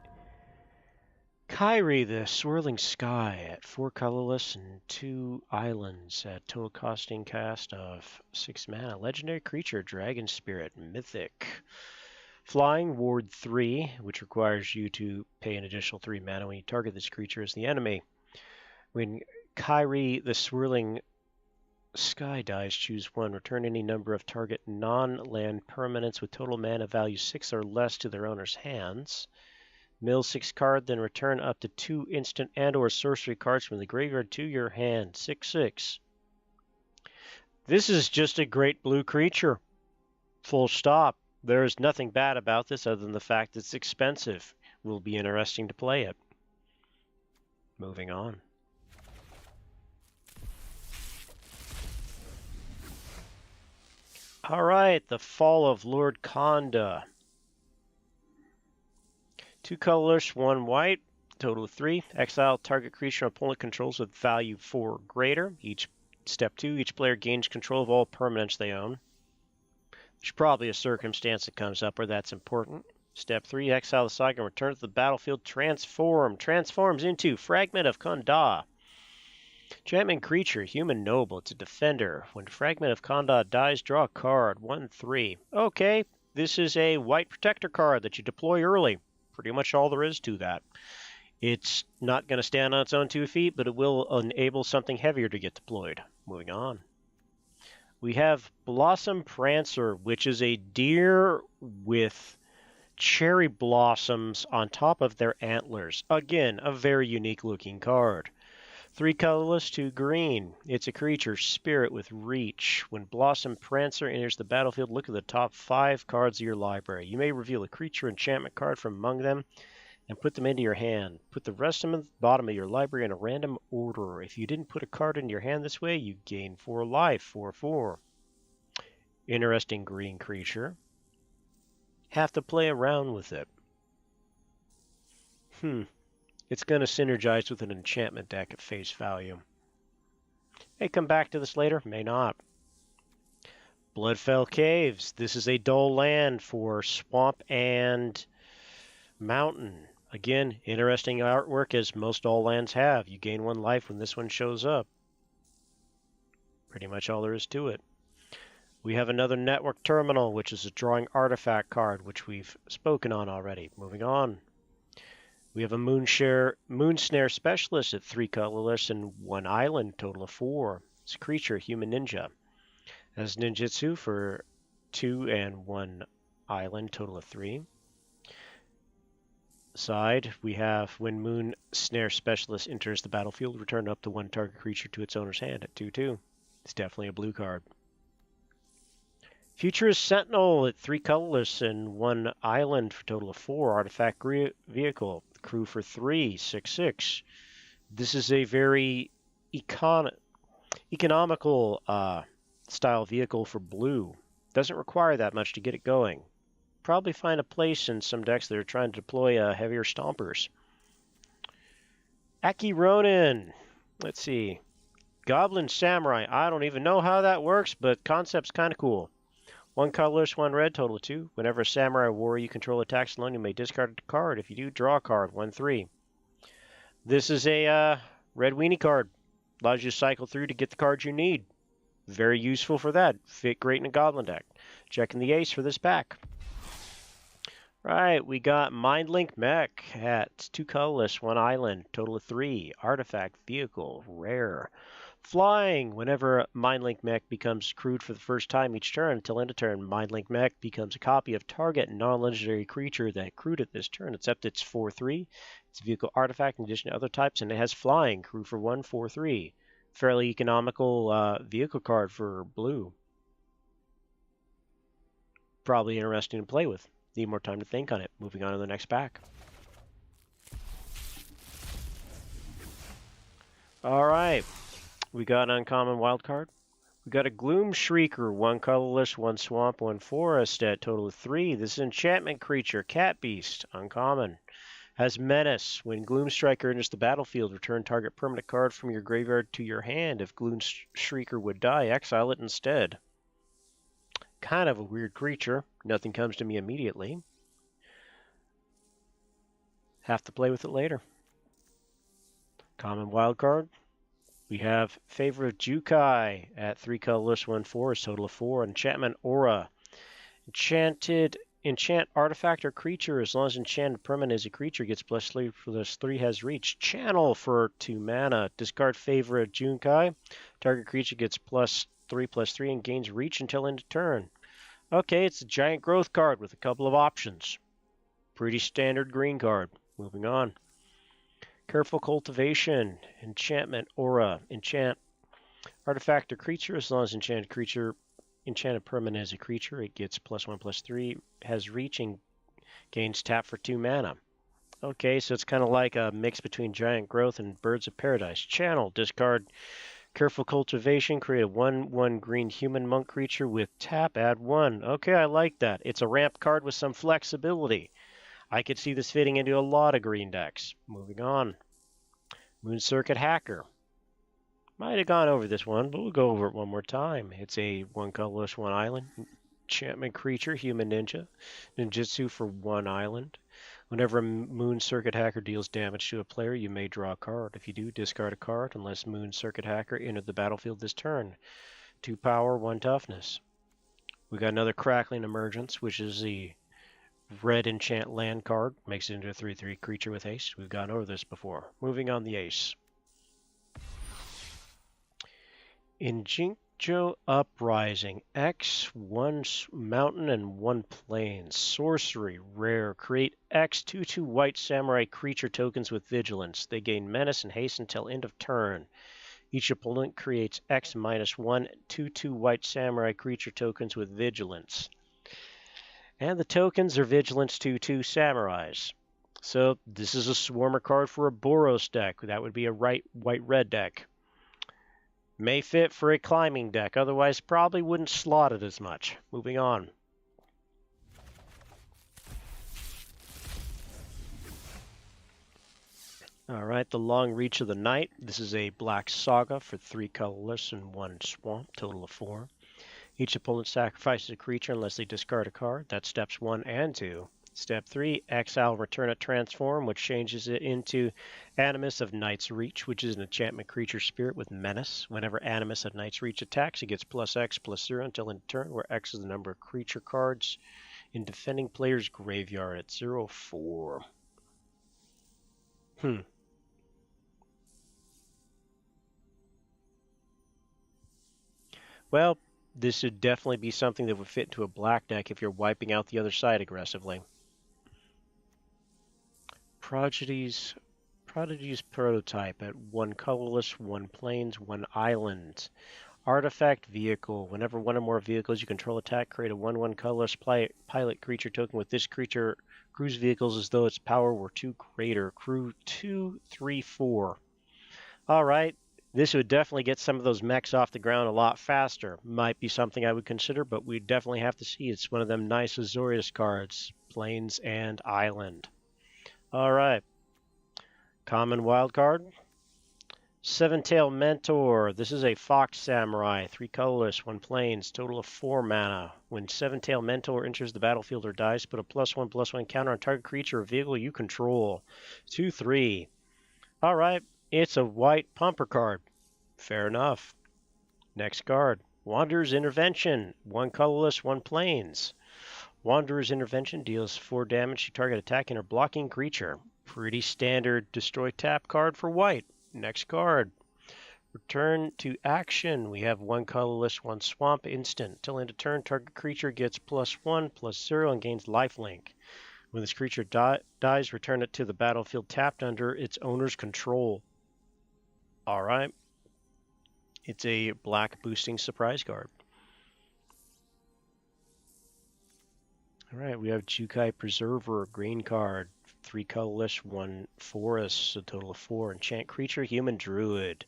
Kyrie, the Swirling Sky, at 4 colorless and 2 islands at total costing cast of 6 mana. Legendary creature, Dragon Spirit, Mythic. Flying, Ward 3, which requires you to pay an additional 3 mana when you target this creature as the enemy. When Kyrie, the Swirling Sky dies, choose 1. Return any number of target non-land permanents with total mana value 6 or less to their owner's hands. Mill 6 card, then return up to 2 instant and or sorcery cards from the graveyard to your hand. 6/6. This is just a great blue creature. Full stop. There is nothing bad about this other than the fact it's expensive. Will be interesting to play it. Moving on. Alright, the Fall of Lord Konda. 2 colorless, 1 white, total of 3. Exile target creature opponent controls with value 4 or greater. Step 2, each player gains control of all permanents they own. There's probably a circumstance that comes up where that's important. Step 3, exile the saga and return to the battlefield. Transforms into Fragment of Konda. Enchantment creature, human noble, it's a defender. When Fragment of Konda dies, draw a card. 1/3. Okay, this is a white protector card that you deploy early. Pretty much all there is to that. It's not going to stand on its own 2 feet, but it will enable something heavier to get deployed. Moving on. We have Blossom Prancer, which is a deer with cherry blossoms on top of their antlers. Again, a very unique looking card. 3 colorless, 2 green. It's a creature, spirit with reach. When Blossom Prancer enters the battlefield, look at the top 5 cards of your library. You may reveal a creature enchantment card from among them and put them into your hand. Put the rest of them at the bottom of your library in a random order. If you didn't put a card in your hand this way, you gain 4 life. 4/4. Interesting green creature. Have to play around with it. It's going to synergize with an enchantment deck at face value. May come back to this later, may not. Bloodfell Caves. This is a dull land for swamp and mountain. Again, interesting artwork as most all lands have. You gain 1 life when this one shows up. Pretty much all there is to it. We have another Network Terminal, which is a drawing artifact card, which we've spoken on already. Moving on. We have a Moonsnare Specialist at 3 colorless and 1 island, total of 4. It's a creature, human ninja. It has ninjutsu for 2 and 1 island, total of 3. Side, we have when Moonsnare Specialist enters the battlefield, return up to 1 target creature to its owner's hand at 2/2. It's definitely a blue card. Futurist Sentinel at 3 colorless and 1 island for a total of 4. Artifact vehicle. Crew for 3. 6/6. This is a very economical style vehicle for blue. Doesn't require that much to get it going. Probably find a place in some decks that are trying to deploy heavier stompers. Aki Ronin. Let's see. Goblin Samurai. I don't even know how that works, but concept's kind of cool. 1 colorless, 1 red, total of 2. Whenever a samurai warrior you control attacks alone, you may discard a card. If you do, draw a card. 1/3. This is a red weenie card. Allows you to cycle through to get the cards you need. Very useful for that. Fit great in a goblin deck. Checking the ace for this pack. Right, we got Mindlink Mech at 2 colorless, 1 island, total of 3. Artifact vehicle, rare. Flying, whenever Mindlink Mech becomes crewed for the first time each turn until end of turn, Mindlink Mech becomes a copy of target non-legendary creature that crewed at this turn, except it's 4/3. It's a vehicle artifact in addition to other types, and it has flying, crew for 1, 4/3. Fairly economical vehicle card for blue. Probably interesting to play with. Need more time to think on it. Moving on to the next pack. All right. We got an uncommon wild card. We got a Gloom Shrieker, 1 colorless, 1 swamp, 1 forest at total of 3. This is an enchantment creature, Cat Beast, uncommon. Has Menace. When Gloom Striker enters the battlefield, return target permanent card from your graveyard to your hand. If Gloom Shrieker would die, exile it instead. Kind of a weird creature. Nothing comes to me immediately. Have to play with it later. Common wild card. We have Favor of Jukai at 3 colorless, 1 forest, total of 4. Enchantment Aura. Enchant artifact or creature as long as enchanted permanent is a creature gets +3/+3 has reach. Channel for 2 mana. Discard Favor of Jukai. Target creature gets +3/+3 and gains reach until end of turn. Okay, it's a giant growth card with a couple of options. Pretty standard green card. Moving on. Careful Cultivation. Enchantment Aura. Enchant artifact or creature as long as enchanted permanent is a creature, it gets +1/+3, has reach, and gains tap for 2 mana. Okay, so it's kind of like a mix between Giant Growth and Birds of Paradise. Channel, discard Careful Cultivation, create a 1/1 green human monk creature with tap, add 1. Okay, I like that. It's a ramp card with some flexibility. I could see this fitting into a lot of green decks. Moving on. Moon Circuit Hacker. Might have gone over this one, but we'll go over it one more time. It's a 1 colorless, 1 island. Enchantment creature, human ninja. Ninjutsu for 1 island. Whenever a Moon Circuit Hacker deals damage to a player, you may draw a card. If you do, discard a card unless Moon Circuit Hacker entered the battlefield this turn. 2 power, 1 toughness. We got another Crackling Emergence, which is the red enchant land card. Makes it into a 3/3 creature with haste. We've gone over this before. Moving on the ace. In Jinkjo Uprising, X, 1 mountain and 1 plain. Sorcery, rare. Create X 2/2 white samurai creature tokens with vigilance. They gain menace and haste until end of turn. Each opponent creates X -1 2/2 white samurai creature tokens with vigilance. And the tokens are vigilance 2/2 samurais. So this is a Swarmer card for a Boros deck. That would be a white-red deck. May fit for a climbing deck, otherwise probably wouldn't slot it as much. Moving on. Alright, the Long Reach of the Night. This is a black saga for 3 colorless and 1 swamp, total of 4. Each opponent sacrifices a creature unless they discard a card. That's steps 1 and 2. Step 3, exile, return it, transform, which changes it into Animus of Night's Reach, which is an enchantment creature spirit with menace. Whenever Animus of Night's Reach attacks, it gets +X/+0 until end of turn, where X is the number of creature cards in defending player's graveyard at 0/4. Well, this would definitely be something that would fit into a black deck if you're wiping out the other side aggressively. Prodigy's Prototype at 1 colorless, 1 plains, 1 island. Artifact Vehicle. Whenever one or more vehicles you control attack, create a 1/1 colorless pilot creature token with this creature. Cruise vehicles as though its power were 2 greater. Crew 2, 3, 4. Alright, this would definitely get some of those mechs off the ground a lot faster. Might be something I would consider, but we definitely have to see. It's one of them nice Azorius cards. Plains and Island. Alright. Common wildcard. Seven-Tail Mentor. This is a Fox Samurai. 3 colorless, 1 plains, total of 4 mana. When Seven-Tail Mentor enters the battlefield or dies, put a +1/+1 counter on target creature or vehicle you control. 2/3. Alright, it's a white pumper card. Fair enough. Next card. Wanderer's Intervention. 1 colorless, 1 plains. Wanderer's Intervention deals 4 damage to target attacking or blocking creature. Pretty standard destroy tap card for white. Next card. Return to action. We have 1 colorless, 1 swamp instant. Till end of turn, target creature gets +1/+0 and gains lifelink. When this creature dies, return it to the battlefield tapped under its owner's control. Alright. It's a black boosting surprise card. Alright, we have Jukai Preserver, green card. 3 colorless, 1 forest, a total of 4. Enchant creature, human druid.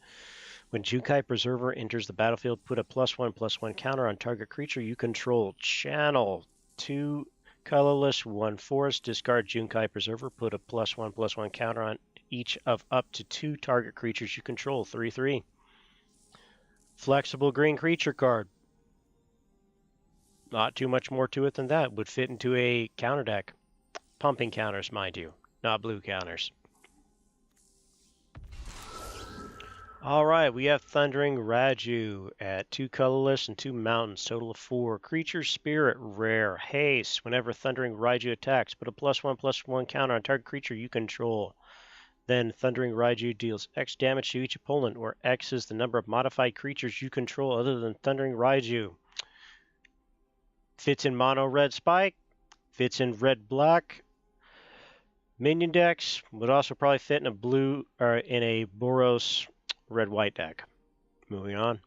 When Jukai Preserver enters the battlefield, put a +1/+1 counter on target creature you control. Channel 2 colorless, 1 forest. Discard Jukai Preserver. Put a +1/+1 counter on each of up to 2 target creatures you control. 3/3. Flexible green creature card. Not too much more to it than that. Would fit into a counter deck. Pumping counters, mind you, not blue counters. All right, we have Thundering Raju at 2 colorless and 2 mountains, total of 4. Creature Spirit rare, haste. Whenever Thundering Raju attacks, put a +1/+1 counter on target creature you control. Then Thundering Raju deals X damage to each opponent, where X is the number of modified creatures you control other than Thundering Raju. Fits in mono red spike, fits in red black. Minion decks would also probably fit in a blue or in a Boros red-white deck. Moving on.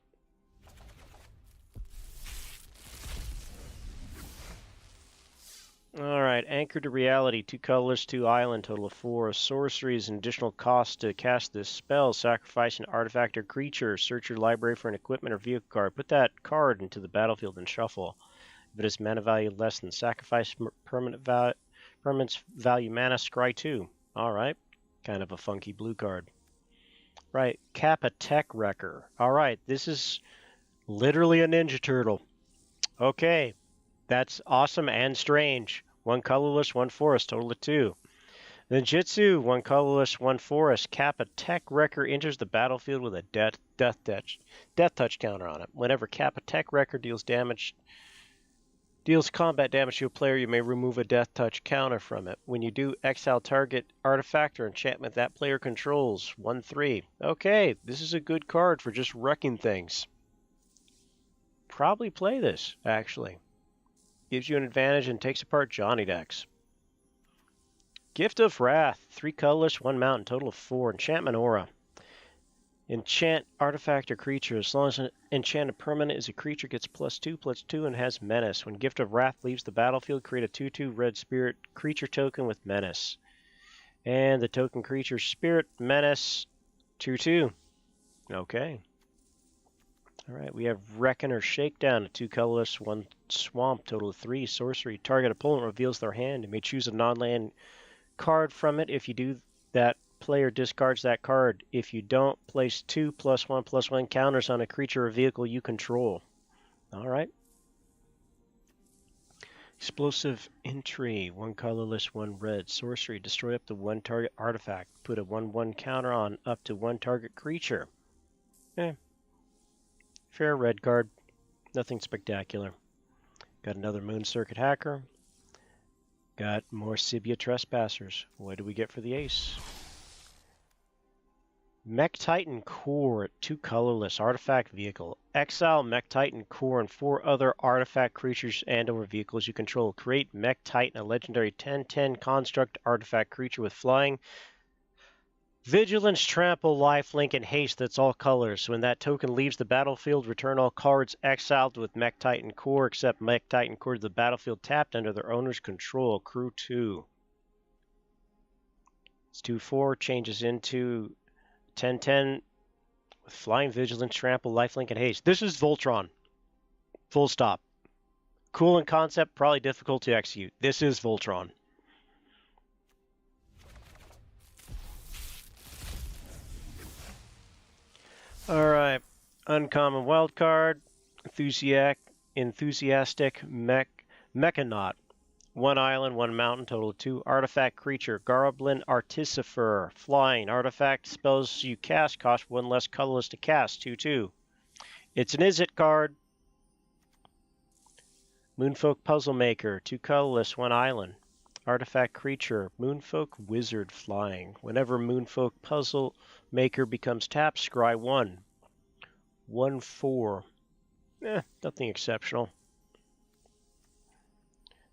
Alright, Anchor to Reality, 2 colorless, 2 island, total of 4. Sorcery is an additional cost to cast this spell. Sacrifice an artifact or creature. Search your library for an equipment or vehicle card. Put that card into the battlefield and shuffle. If it has mana value less than sacrifice permanent's value mana, scry 2. Alright, kind of a funky blue card. Right, Kappa Tech Wrecker. Alright, this is literally a Ninja Turtle. Okay, that's awesome and strange. 1 colorless, 1 forest, total of 2. Ninjutsu, 1 colorless, 1 forest. Kappa Tech Wrecker enters the battlefield with a death touch counter on it. Whenever Kappa Tech Wrecker deals combat damage to a player, you may remove a death touch counter from it. When you do, exile target artifact or enchantment that player controls. 1/3. Okay, this is a good card for just wrecking things. Probably play this, actually. Gives you an advantage and takes apart Johnny decks. Gift of Wrath, 3 colorless, 1 mountain, total of 4. Enchantment Aura. Enchant artifact or creature. As long as an enchanted permanent is a creature, gets +2/+2 and has menace. When Gift of Wrath leaves the battlefield, create a 2/2 red spirit creature token with menace. And the token creature spirit menace 2/2. Okay. Alright, we have Reckoner Shakedown, a 2 colorless, 1 swamp, total of 3. Sorcery. Target opponent reveals their hand. You may choose a non-land card from it. If you do, that player discards that card. If you don't, place 2 +1/+1 counters on a creature or vehicle you control. Alright. Explosive Entry, 1 colorless, 1 red. Sorcery, destroy up to 1 target artifact. Put a 1/1 counter on up to 1 target creature. Fair red card. Nothing spectacular. Got another Moon Circuit Hacker. Got more Sibia Trespassers. What do we get for the ace? Mech Titan Core, 2 colorless, artifact vehicle. Exile Mech Titan Core and 4 other artifact creatures and/or vehicles you control. Create Mech Titan, a legendary 10/10 construct artifact creature with flying, vigilance, trample, lifelink, and haste that's all colors. When that token leaves the battlefield, return all cards exiled with Mech Titan Core except Mech Titan Core to the battlefield tapped under their owner's control. Crew 2. It's 2/4, changes into 10/10 with flying, vigilance, trample, lifelink, and haste. This is Voltron. Full stop. Cool in concept, probably difficult to execute. This is Voltron. Alright, uncommon wildcard, enthusiastic mechanaut. 1 island, 1 mountain, total of 2. Artifact creature, Goblin Artificer. Flying, artifact spells you cast cost 1 less colorless to cast, 2/2. It's an Izzet card. Moonfolk Puzzle Maker, 2 colorless, 1 island. Artifact creature, Moonfolk Wizard. Flying. Whenever Moonfolk Puzzle Maker becomes tapped, scry 1. 1/4. Nothing exceptional.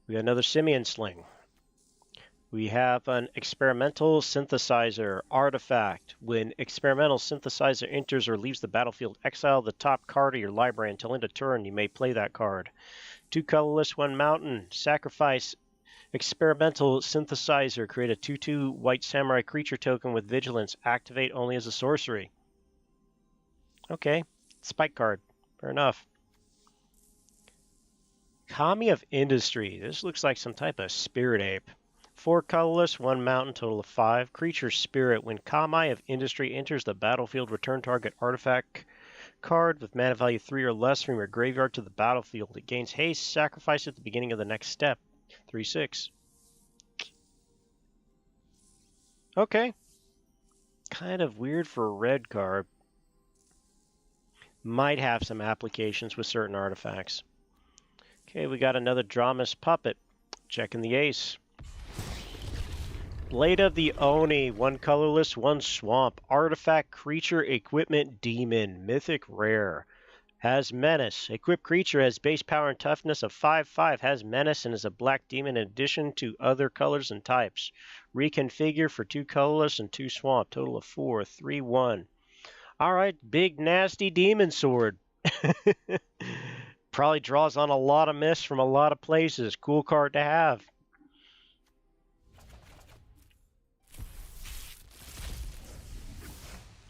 We got another Simian Sling. We have an Experimental Synthesizer artifact. When Experimental Synthesizer enters or leaves the battlefield, exile the top card of your library until end of turn. You may play that card. 2 colorless, 1 mountain. Sacrifice Experimental Synthesizer. Create a 2/2 white samurai creature token with vigilance. Activate only as a sorcery. Okay, spike card. Fair enough. Kami of Industry. This looks like some type of spirit ape. 4 colorless, 1 mountain, total of 5. Creature spirit. When Kami of Industry enters the battlefield, return target artifact card with mana value 3 or less from your graveyard to the battlefield. It gains haste, sacrifice at the beginning of the next step. 3/6. Okay. Kind of weird for a red card. Might have some applications with certain artifacts. Okay, we got another Dramas Puppet. Checking the ace. Blade of the Oni. 1 colorless, 1 swamp. Artifact, creature, equipment, demon. Mythic rare. Has menace. Equipped creature has base power and toughness of 5/5. Has menace and is a black demon in addition to other colors and types. Reconfigure for 2 colorless and 2 swamp. Total of 4. 3/1. Alright, big nasty demon sword. Probably draws on a lot of mist from a lot of places. Cool card to have.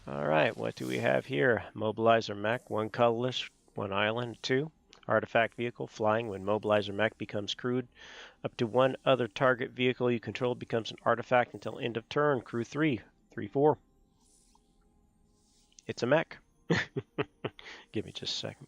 Alright, what do we have here? Mobilizer mech, 1 colorless, 1 island, 2. Artifact vehicle, flying. When Mobilizer mech becomes crewed, up to 1 other target vehicle you control becomes an artifact until end of turn. Crew 3. 3/4. It's a mech. Give me just a second.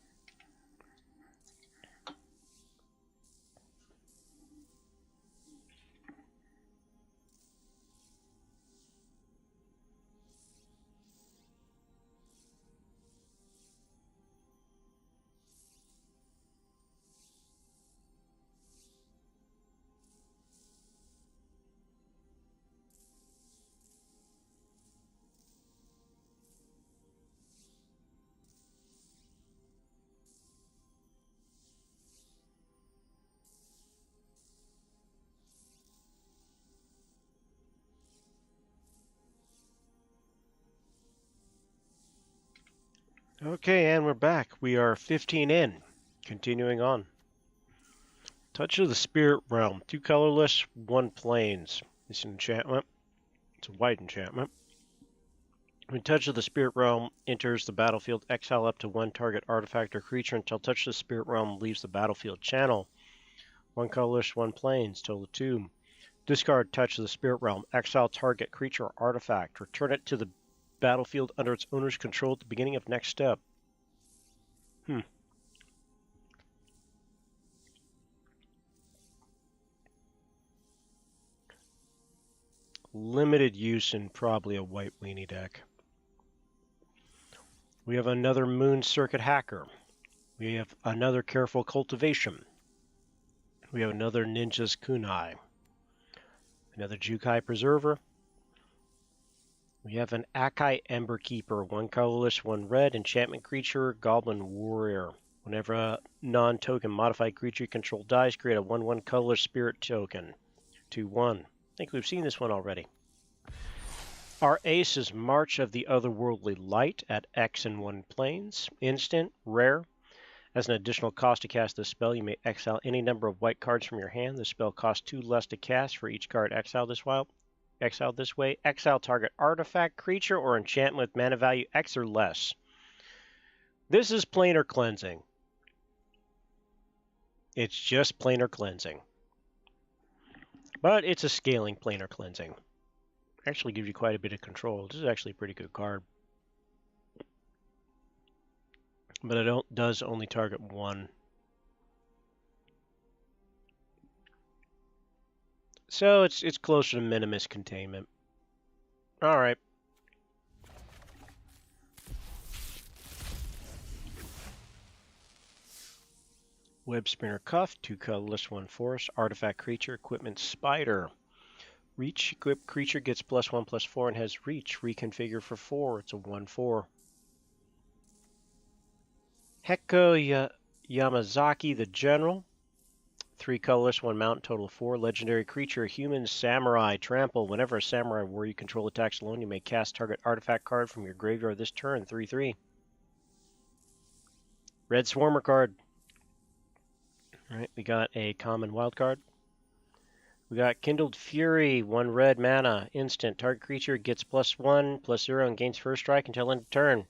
Okay, and we're back. We are 15 in. Continuing on. Touch of the Spirit Realm. 2 colorless, 1 plains. It's an enchantment. It's a white enchantment. When Touch of the Spirit Realm enters the battlefield, exile up to 1 target artifact or creature until Touch of the Spirit Realm leaves the battlefield channel. 1 colorless, 1 plains. Total of 2. Discard Touch of the Spirit Realm. Exile target creature or artifact. Return it to the battlefield under its owner's control at the beginning of next step. Limited use in probably a white weenie deck. We have another Moon Circuit Hacker. We have another Careful Cultivation. We have another Ninja's Kunai. Another Jukai Preserver. We have an Akai Ember Keeper, 1 colorless, 1 red, enchantment creature, Goblin Warrior. Whenever a non-token modified creature you control dies, create a 1/1 colorless spirit token. 2/1. I think we've seen this one already. Our ace is March of the Otherworldly Light at X and 1 planes. Instant, rare. As an additional cost to cast this spell, you may exile any number of white cards from your hand. The spell costs 2 less to cast for each card exiled this way. Exile target artifact, creature, or enchantment with mana value X or less. This is planar cleansing. It's just planar cleansing. But it's a scaling planar cleansing. Actually gives you quite a bit of control. This is actually a pretty good card. But it does only target 1. So it's closer to Minimus Containment. Alright. Web Spinner Cuff, 2 colorless, 1 forest, artifact creature, equipment spider. Reach, equipped creature gets +1/+4 and has reach. Reconfigure for 4. It's a 1/4. Heko Yamazaki the General. 3 colorless, 1 mountain, total of 4. Legendary creature, human samurai. Trample. Whenever a samurai warrior you control attacks alone, you may cast target artifact card from your graveyard this turn. 3/3. Red Swarmer card. Alright, we got a common wild card. We got Kindled Fury, 1 red mana, instant. Target creature gets +1/+0 and gains first strike until end of turn.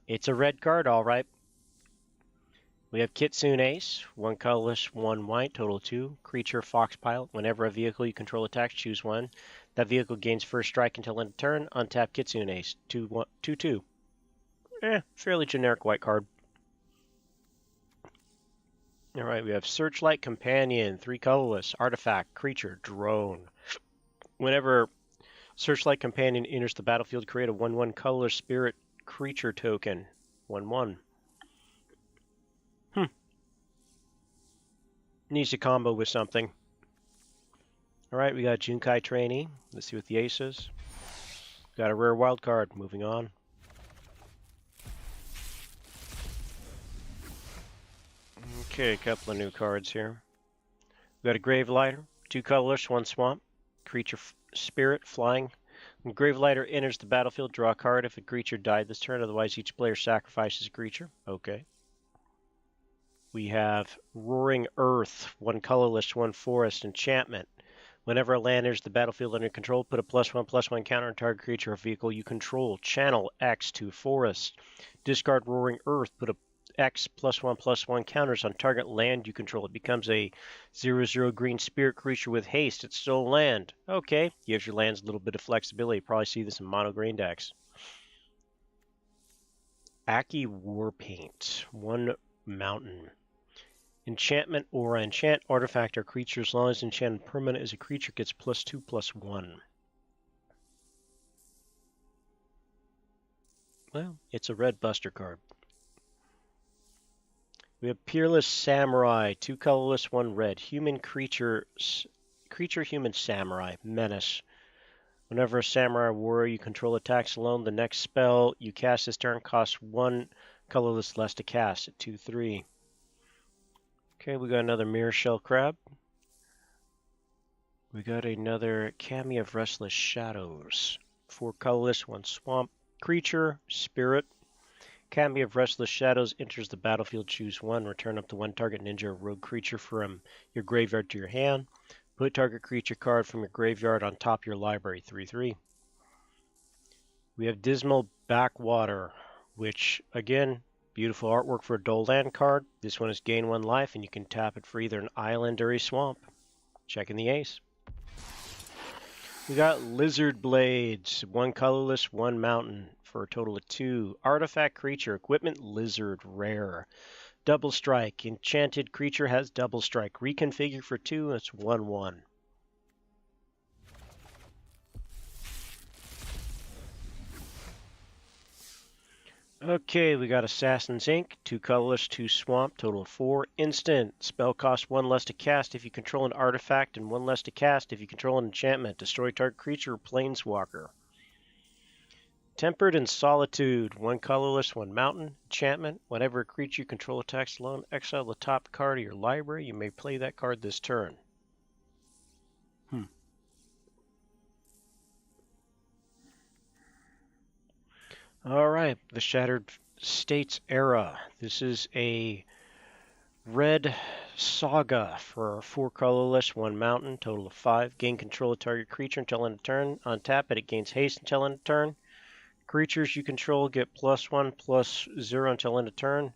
It's a red card, all right. We have Kitsune Ace, 1 colorless, 1 white, total 2. Creature, Fox Pilot. Whenever a vehicle you control attacks, choose 1. That vehicle gains first strike until end of turn. Untap Kitsune Ace, 2/2. Fairly generic white card. Alright, we have Searchlight Companion, 3 colorless, artifact, creature, drone. Whenever Searchlight Companion enters the battlefield, create a 1/1 colorless spirit creature token. 1/1. Needs to combo with something. Alright, we got Junkai Trainee. Let's see what the ace is. Got a rare wild card. Moving on. Okay, a couple of new cards here. We got a Gravelighter, 2 colorless, 1 swamp. Creature spirit, flying. When Gravelighter enters the battlefield, draw a card if a creature died this turn. Otherwise, each player sacrifices a creature. Okay. We have Roaring Earth, 1 colorless, 1 forest, enchantment. Whenever a land enters the battlefield under control, put a +1/+1 counter on target creature or vehicle you control. Channel X to forest. Discard Roaring Earth, put a X +1/+1 counters on target land you control. It becomes a 0/0 green spirit creature with haste. It's still a land. Okay, gives your lands a little bit of flexibility. You probably see this in mono green decks. Aki Warpaint, 1 mountain. Enchantment Aura. Enchant artifact or creature as long as enchanted permanent as a creature gets +2/+1. Well, it's a red buster card. We have Peerless Samurai, 2 colorless, 1 red. Human creature human samurai. Menace. Whenever a samurai warrior you control attacks alone, the next spell you cast this turn costs 1 colorless less to cast at 2/3. Okay, we got another Mirror Shell Crab. We got another Kami of Restless Shadows. 4 colorless, 1 swamp. Creature, spirit. Kami of Restless Shadows enters the battlefield, choose 1. Return up to 1 target ninja or rogue creature from your graveyard to your hand. Put target creature card from your graveyard on top of your library, 3/3. We have Dismal Backwater, which, again, beautiful artwork for a dual land card. This one is gain 1 life, and you can tap it for either an island or a swamp. Checking the ace. We got Lizard Blades, 1 colorless, 1 mountain, for a total of 2. Artifact creature, equipment lizard, rare. Double strike, enchanted creature has double strike. Reconfigure for 2, it's 1/1. Okay, we got Assassin's Ink, 2 colorless, 2 swamp, total of 4. Instant, spell costs 1 less to cast if you control an artifact and 1 less to cast if you control an enchantment. Destroy target creature or planeswalker. Tempered in Solitude, 1 colorless, 1 mountain, enchantment. Whenever a creature you control attacks alone, exile the top card of your library. You may play that card this turn. Alright, the Shattered States Era. This is a red saga for 4 colorless, 1 mountain, total of 5. Gain control of target creature until end of turn. Untap it, it gains haste until end of turn. Creatures you control get +1/+0 until end of turn.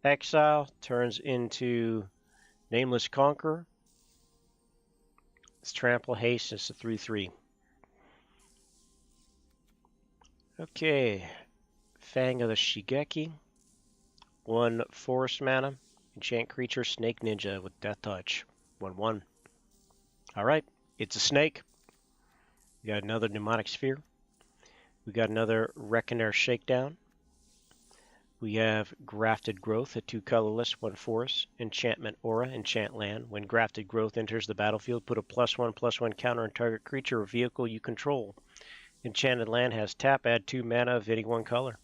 Exile turns into Nameless Conqueror. It's trample haste, it's a 3/3. Okay, Fang of the Shigeki, 1 forest mana, enchant creature, snake ninja with death touch, 1/1. Alright, it's a snake. We got another Mnemonic Sphere. We got another Reckoner Shakedown. We have Grafted Growth, a 2 colorless, 1 forest, enchantment aura, enchant land. When Grafted Growth enters the battlefield, put a +1/+1 counter on target creature or vehicle you control. Enchanted land has tap, add 2 mana of any 1 color.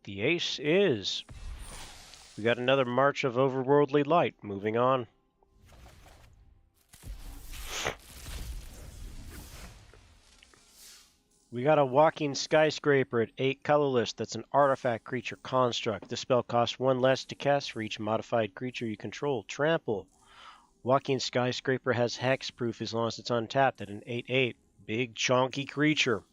The ace is... We got another March of Overworldly Light. Moving on. We got a Walking Skyscraper at 8 colorless. That's an artifact creature construct. The spell costs 1 less to cast for each modified creature you control. Trample. Walking Skyscraper has hexproof as long as it's untapped at an 8/8. Big chonky creature.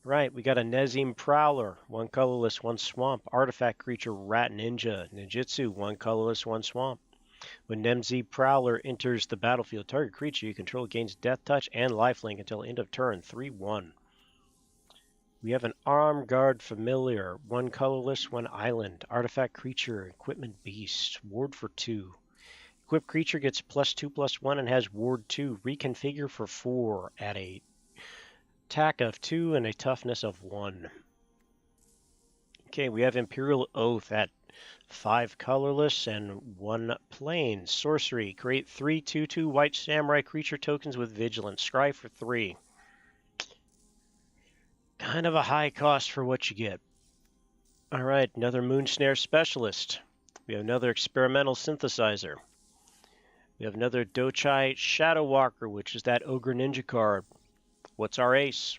Right, we got a Nezim Prowler, 1 colorless, 1 swamp. Artifact creature Rat Ninja. Ninjutsu, 1 colorless, 1 swamp. When Nemzi Prowler enters the battlefield, target creature you control gains Death Touch and Lifelink until end of turn, 3/1. We have an Arm Guard Familiar, 1 colorless, 1 island. Artifact creature, Equipment Beast, Ward for 2. Equipped creature gets +2/+1 and has Ward 2. Reconfigure for 4 at a attack of 2 and a toughness of 1. Okay, we have Imperial Oath at 5 colorless and 1 plain. Sorcery. Create 3 2/2 white samurai creature tokens with vigilance. Scry for 3. Kind of a high cost for what you get. Alright, another Moonsnare Specialist. We have another Experimental Synthesizer. We have another Dochai Shadow Walker, which is that Ogre Ninja card. What's our ace?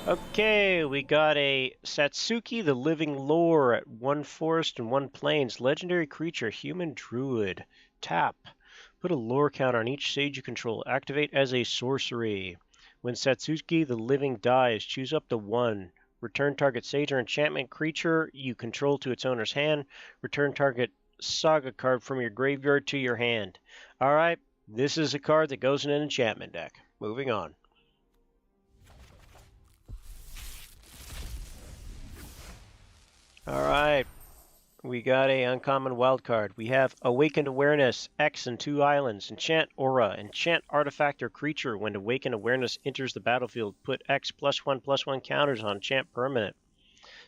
Okay, we got a Satsuki the Living Lore at 1 forest and 1 plains. Legendary creature, Human Druid. Tap. Put a lore counter on each sage you control. Activate as a sorcery. When Satsuki the Living dies, choose up to 1. Return target sage or enchantment creature you control to its owner's hand. Return target saga card from your graveyard to your hand. Alright, this is a card that goes in an enchantment deck. Moving on. Alright, we got a uncommon wild card. We have Awakened Awareness, X and 2 islands. Enchant Aura, enchant artifact or creature. When Awakened Awareness enters the battlefield, put X +1/+1 counters on enchant permanent.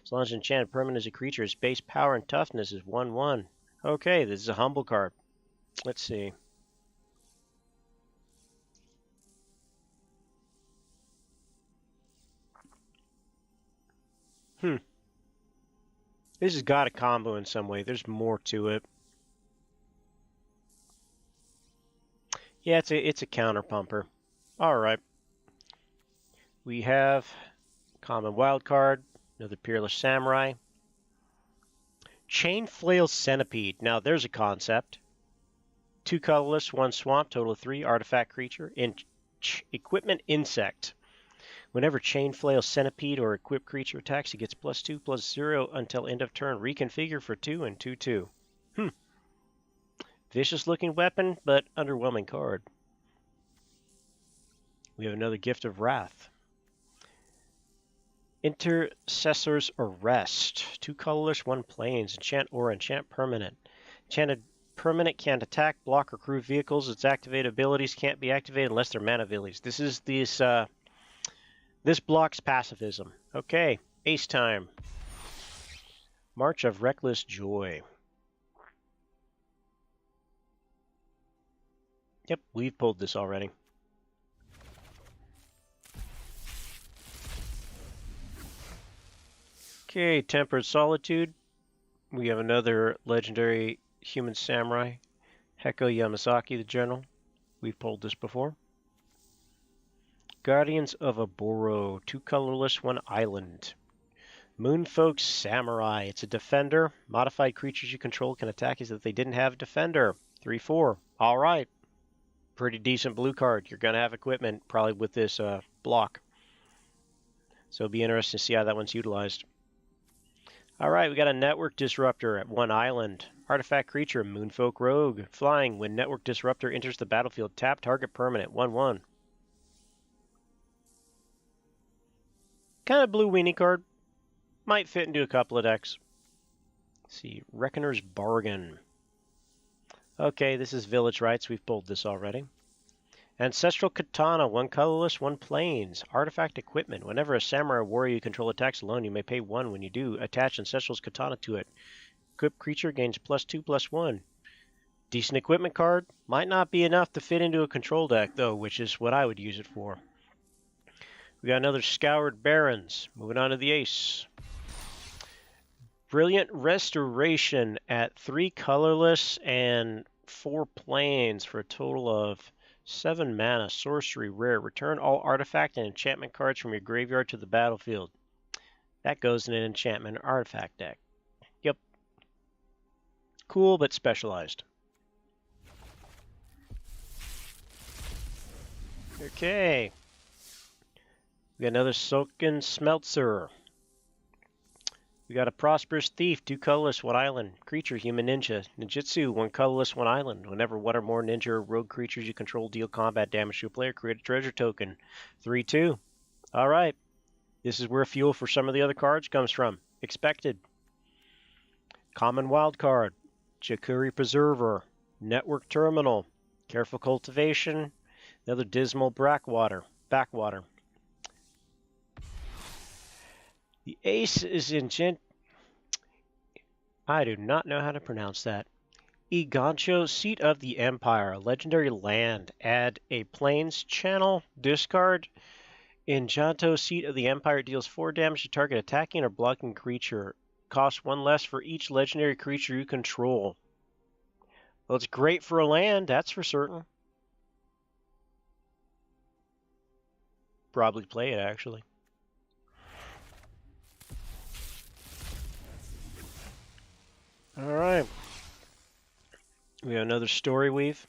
As long as enchanted permanent is a creature, its base power and toughness is 1/1. Okay, this is a humble card. Let's see. This has got a combo in some way. There's more to it. Yeah, it's a counter pumper. Alright. We have common wild card, another Peerless Samurai. Chain Flail Centipede. Now there's a concept. 2 colorless, 1 swamp, total of 3, artifact creature. Equipment Insect. Whenever Chain Flail Centipede or equipped creature attacks, it gets +2/+0 until end of turn. Reconfigure for 2 and 2/2. Vicious looking weapon, but underwhelming card. We have another Gift of Wrath. Intercessor's Arrest. 2 colorless, 1 plains. Enchant Aura, enchant permanent. Enchanted permanent can't attack, block, or crew vehicles. Its activated abilities can't be activated unless they're mana abilities. This blocks pacifism. Okay, ace time. March of Reckless Joy. Yep, we've pulled this already. Okay, Tempered Solitude. We have another legendary human samurai, Heko Yamazaki the General. We've pulled this before. Guardians of Aboro, 2 colorless, 1 island. Moonfolk Samurai, it's a defender. Modified creatures you control can attack as if they didn't have a defender. 3/4. Alright. Pretty decent blue card. You're going to have equipment, probably with this block. So it'll be interesting to see how that one's utilized. Alright, we got a Network Disruptor at 1 island. Artifact creature, Moonfolk Rogue. Flying, when Network Disruptor enters the battlefield, tap target permanent, 1/1. Kind of blue weenie card. Might fit into a couple of decks. Let's see, Reckoner's Bargain. Okay, this is Village Rites. We've pulled this already. Ancestral Katana, 1 colorless, 1 plains. Artifact equipment. Whenever a samurai warrior you control attacks alone, you may pay 1. When you do, attach Ancestral's Katana to it. Equipped creature gains +2/+1. Decent equipment card. Might not be enough to fit into a control deck, though, which is what I would use it for. We got another Scoured Barons. Moving on to the ace. Brilliant Restoration at 3 colorless and 4 plains for a total of 7 mana. Sorcery rare. Return all artifact and enchantment cards from your graveyard to the battlefield. That goes in an enchantment artifact deck. Yep. Cool, but specialized. Okay. We We got another Silken Smelter. We got a Prosperous Thief, 2 colorless, 1 island. Creature, human ninja. Ninjutsu, 1 colorless, 1 island. Whenever 1 or more ninja or rogue creatures you control deal combat damage to a player, create a treasure token. 3/2. Alright. This is where fuel for some of the other cards comes from. Expected. Common Wild Card. Chakuri Preserver. Network Terminal. Careful Cultivation. Another Dismal Backwater. The ace is in I do not know how to pronounce that. Igancho, Seat of the Empire, a legendary land. Add a Plains Channel, discard. Injanto, Seat of the Empire, deals 4 damage to target attacking or blocking creature. Costs 1 less for each legendary creature you control. Well, it's great for a land, that's for certain. Probably play it, actually. Alright. We have another Story Weave.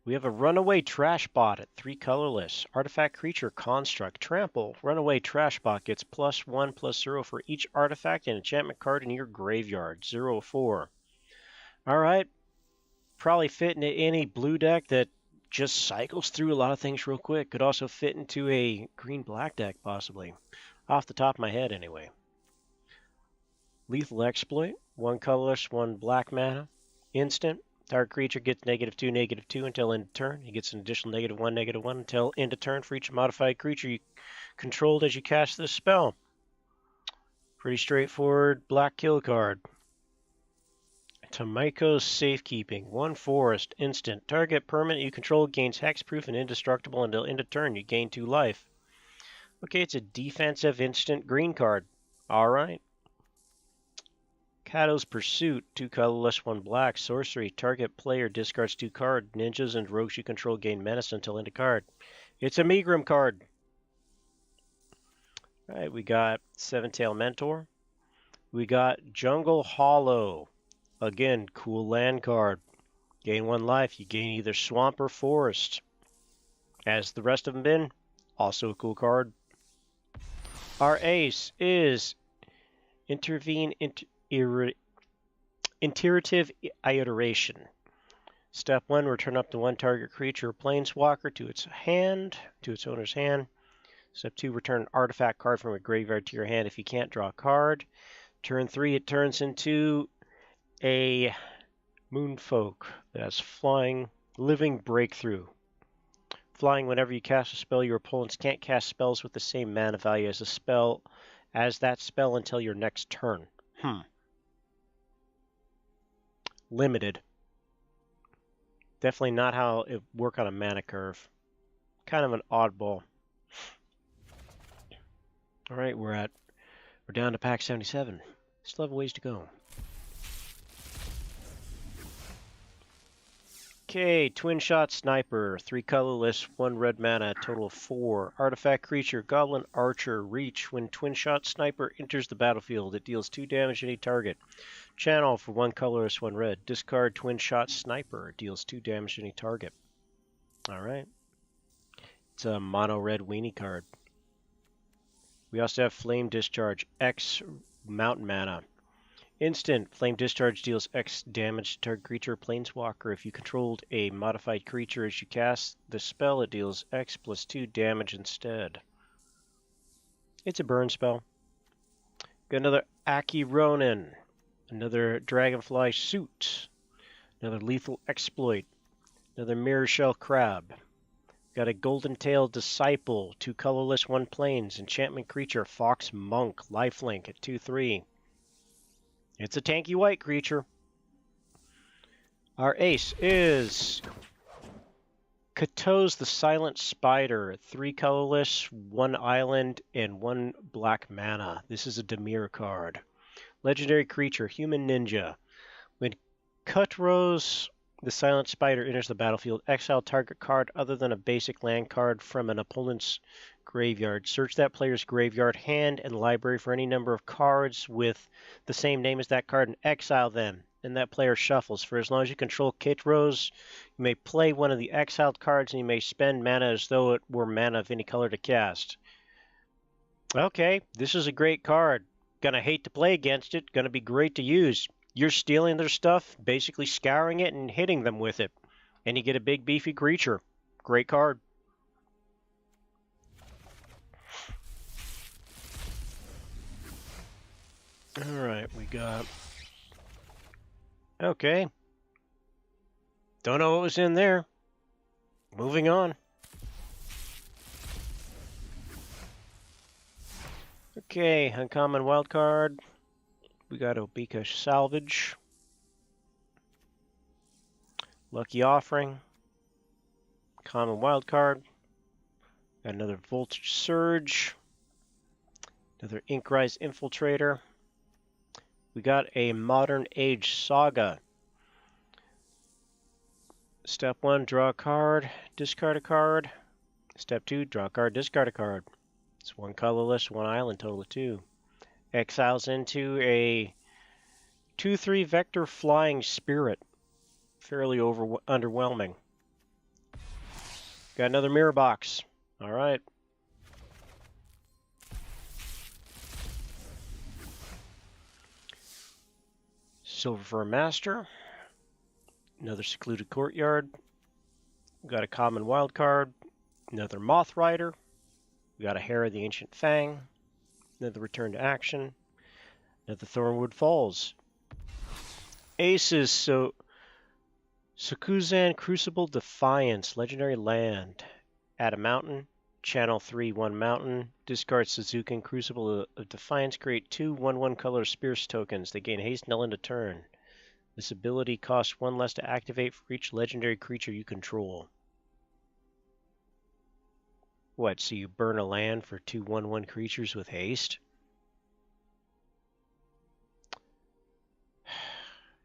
We have a Runaway Trash Bot at 3 colorless. Artifact Creature Construct. Trample. Runaway Trash Bot gets +1/+0 for each artifact and enchantment card in your graveyard. 0/4. Alright. Probably fit into any blue deck that just cycles through a lot of things real quick. Could also fit into a green-black deck, possibly. Off the top of my head, anyway. Lethal Exploit. 1 colorless, 1 black mana. Instant. Target creature gets -2/-2 until end of turn. He gets an additional -1/-1 until end of turn for each modified creature you controlled as you cast this spell. Pretty straightforward black kill card. Tomiko's Safekeeping. 1 forest. Instant. Target permanent you control gains hexproof and indestructible until end of turn. You gain 2 life. Okay, it's a defensive instant green card. Alright. Kato's Pursuit, 2 colorless, 1 black. Sorcery. Target player discards 2 cards. Ninjas and rogues you control gain menace until end of card. It's a Megrim card. Alright, we got Seven-Tail Mentor. We got Jungle Hollow. Again, cool land card. Gain 1 life. You gain either swamp or forest. As the rest of them been, also a cool card. Our ace is Iterative Iteration. Step 1, return up to 1 target creature or planeswalker to its owner's hand. Step 2, return an artifact card from a graveyard to your hand if you can't draw a card. Turn 3, it turns into a Moonfolk that has flying, living breakthrough. Flying, whenever you cast a spell, your opponents can't cast spells with the same mana value as that spell until your next turn. Limited. Definitely not how it work on a mana curve. Kind of an oddball. Alright, we're down to pack 77. Still have a ways to go. Okay, Twin Shot Sniper, 3 colorless, 1 red mana, total of 4. Artifact Creature, Goblin Archer, Reach. When Twin Shot Sniper enters the battlefield, it deals 2 damage to any target. Channel for 1 colorless, 1 red. Discard Twin Shot Sniper, it deals 2 damage to any target. Alright. It's a mono red weenie card. We also have Flame Discharge, X Mountain Mana. Instant. Flame Discharge deals X damage to target creature or planeswalker. If you controlled a modified creature as you cast the spell, it deals X +2 damage instead. It's a burn spell. Got another Aki Ronin. Another Dragonfly Suit. Another Lethal Exploit. Another Mirror Shell Crab. Got a Golden Tail Disciple. 2 colorless, 1 plains. Enchantment creature, Fox Monk. Lifelink at 2/3. It's a tanky white creature. Our ace is Kato's the Silent Spider. 3 colorless, 1 island, and 1 black mana. This is a Dimir card. Legendary creature, Human Ninja. When Kato's the Silent Spider enters the battlefield, exile target card other than a basic land card from an opponent's graveyard. Search that player's graveyard, hand, and library for any number of cards with the same name as that card and exile them. And that player shuffles. For as long as you control Kitros, you may play one of the exiled cards and you may spend mana as though it were mana of any color to cast. Okay, this is a great card. Gonna hate to play against it. Gonna be great to use. You're stealing their stuff, basically scouring it and hitting them with it. And you get a big beefy creature. Great card. Alright, we got... Okay. Don't know what was in there. Moving on. Okay, uncommon wild card. We got Obika Salvage. Lucky Offering. Common wild card. Got another Voltage Surge. Another Inkrise Infiltrator. We got a Modern Age Saga. Step 1, draw a card, discard a card. Step 2, draw a card, discard a card. It's 1 colorless, 1 island, total of 2. Exiles into a 2/3 Vector Flying Spirit. Fairly underwhelming. Got another Mirror Box. Alright. Silver for a Master. Another Secluded Courtyard. We got a common wild card. Another Moth Rider. We got a Hair of the Ancient Fang. Another Return to Action. Another Thornwood Falls. Aces, so Skozan Crucible Defiance, Legendary Land. Add a mountain. Channel 3, 1 mountain. Discard Suzuki Crucible of Defiance. Create 2 1/1 color Spears tokens. They gain haste and end of turn. This ability costs 1 less to activate for each legendary creature you control. What, so you burn a land for 2 1/1 creatures with haste?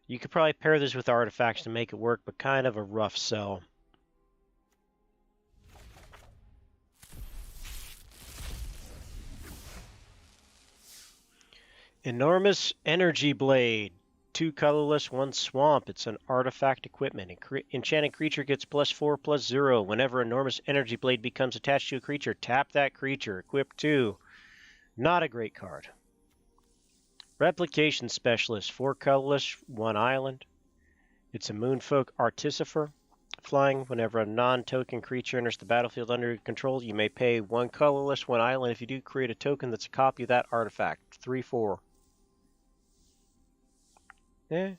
You could probably pair this with artifacts to make it work, but kind of a rough sell. Enormous Energy Blade. 2 colorless, 1 swamp. It's an artifact equipment. Enchanted creature gets +4/+0. Whenever Enormous Energy Blade becomes attached to a creature, tap that creature. Equip 2. Not a great card. Replication Specialist. 4 colorless, 1 island. It's a Moonfolk Artificer. Flying. Whenever a non-token creature enters the battlefield under your control, you may pay 1 colorless, 1 island. If you do, create a token that's a copy of that artifact. 3/4. Eh.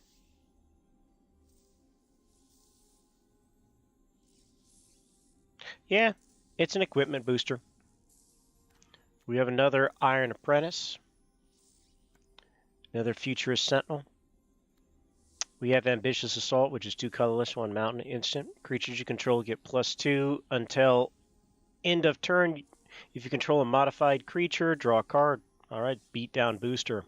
Yeah, it's an equipment booster. We have another Iron Apprentice. Another Futurist Sentinel. We have Ambitious Assault, which is 2 colorless, 1 mountain instant. Creatures you control get +2 until end of turn. If you control a modified creature, draw a card. Alright, beatdown booster.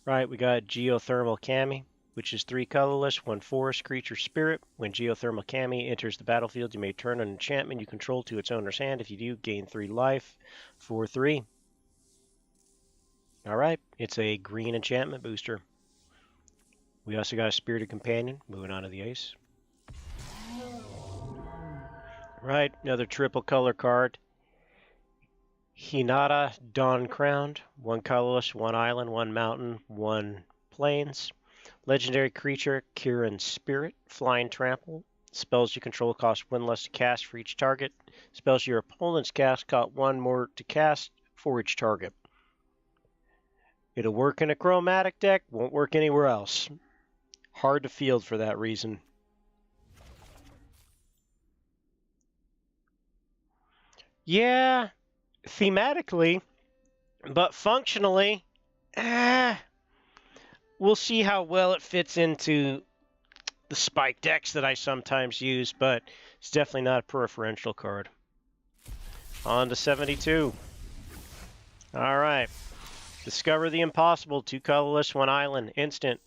Right, we got Geothermal Kami, which is 3 colorless, 1 forest creature spirit. When Geothermal Kami enters the battlefield, you may turn an enchantment you control to its owner's hand. If you do, gain 3 life. 4/3. Alright, it's a green enchantment booster. We also got a Spirited Companion. Moving on to the ace. Right, another triple color card. Hinata Dawn Crowned. 1 colorless, 1 island, 1 mountain, 1 plains. Legendary creature, Kirin Spirit. Flying Trample. Spells you control cost 1 less to cast for each target. Spells your opponents cast cost 1 more to cast for each target. It'll work in a chromatic deck, won't work anywhere else. Hard to field for that reason. Yeah, thematically, but functionally, we'll see how well it fits into the spike decks that I sometimes use, but it's definitely not a preferential card. On to 72. Alright. Discover the Impossible. 2 colorless, 1 island. Instant.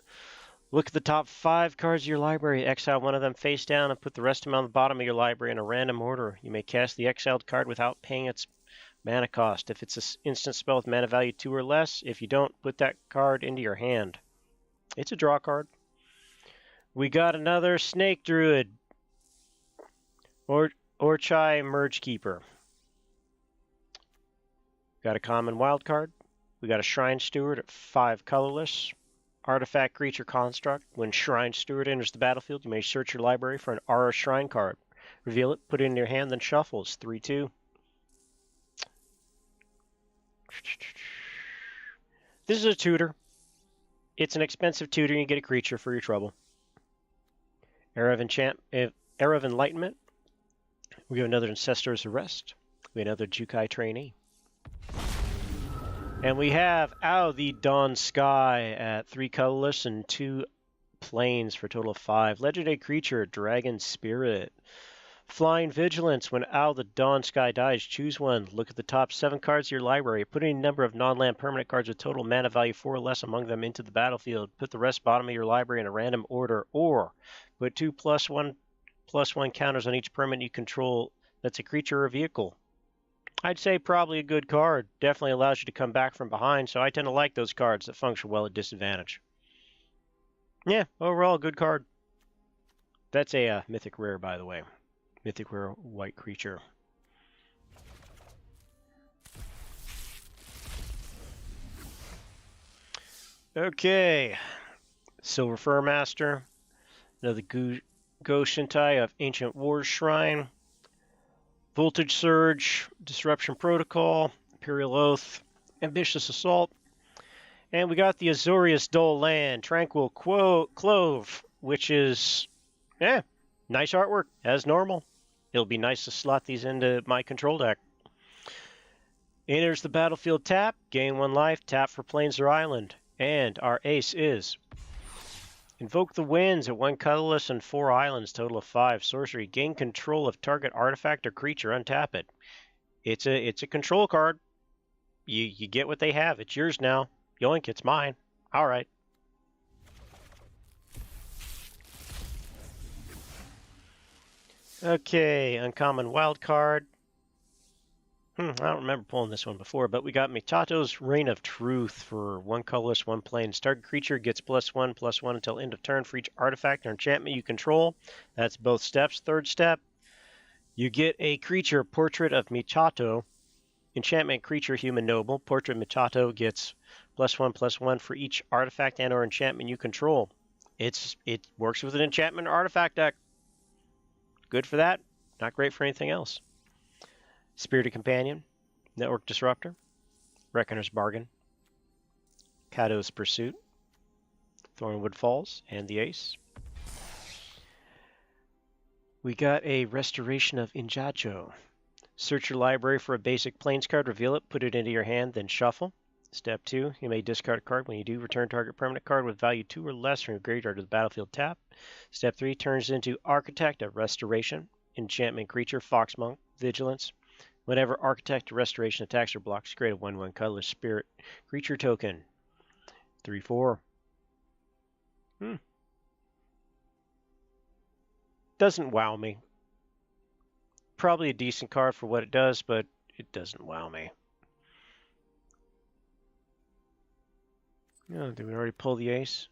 Look at the top 5 cards of your library. Exile one of them face down and put the rest of them on the bottom of your library in a random order. You may cast the exiled card without paying its mana cost. If it's an instant spell with mana value 2 or less, if you don't, put that card into your hand. It's a draw card. We got another Snake Druid. Orchai Merge Keeper. Got a common wild card. We got a Shrine Steward at 5 colorless. Artifact Creature Construct. When Shrine Steward enters the battlefield, you may search your library for an Aura Shrine card. Reveal it, put it in your hand, then shuffle. It's 3/2. This is a tutor. It's an expensive tutor, and you get a creature for your trouble. Era of Enlightenment. We have another Ancestor's Arrest. We have another Jukai Trainee. And we have the Dawn Sky at 3 colorless and 2 planes for a total of 5. Legendary creature, Dragon Spirit. Flying Vigilance. When the Dawn Sky dies, choose one. Look at the top 7 cards of your library. Put any number of non-land permanent cards with total mana value 4 or less among them into the battlefield. Put the rest bottom of your library in a random order. Or put 2 +1/+1 counters on each permanent you control that's a creature or vehicle. I'd say probably a good card. Definitely allows you to come back from behind, so I tend to like those cards that function well at disadvantage. Yeah, overall, good card. That's a mythic rare, by the way. Mythic rare white creature. Okay. Silver Fur Master. Another Go Shintai of Ancient Wars Shrine. Voltage Surge, Disruption Protocol, Imperial Oath, Ambitious Assault. And we got the Azorius Dull Land, Tranquil Clove, which is, nice artwork, as normal. It'll be nice to slot these into my control deck. Enters the battlefield tap, gain 1 life, tap for plains or island. And our ace is Invoke the Winds at 1 colorless and 4 islands, total of 5. Sorcery. Gain control of target artifact or creature. Untap it. It's a control card. You get what they have. It's yours now. Yoink, it's mine. All right. Okay, uncommon wild card. I don't remember pulling this one before, but we got Mitato's Reign of Truth for 1 colorless, 1 plain. Target creature gets +1/+1 until end of turn for each artifact or enchantment you control. That's both steps. Third step, you get a creature, Portrait of Mitato. Enchantment creature, Human Noble. Portrait of Mitato gets +1/+1 for each artifact and or enchantment you control. It works with an enchantment or artifact deck. Good for that. Not great for anything else. Spirited Companion, Network Disruptor, Reckoner's Bargain, Kato's Pursuit, Thornwood Falls, and the Ace. We got a Restoration of Injacho. Search your library for a basic plains card, reveal it, put it into your hand, then shuffle. Step 2, you may discard a card. When you do, return target permanent card with value 2 or less from your graveyard to the battlefield tap. Step 3 turns into Architect of Restoration, Enchantment creature, Foxmonk, Vigilance. Whenever Architect or Restoration attacks or blocks, create a 1/1 colorless spirit creature token. 3/4. Doesn't wow me. Probably a decent card for what it does, but it doesn't wow me. Oh, did we already pull the ace?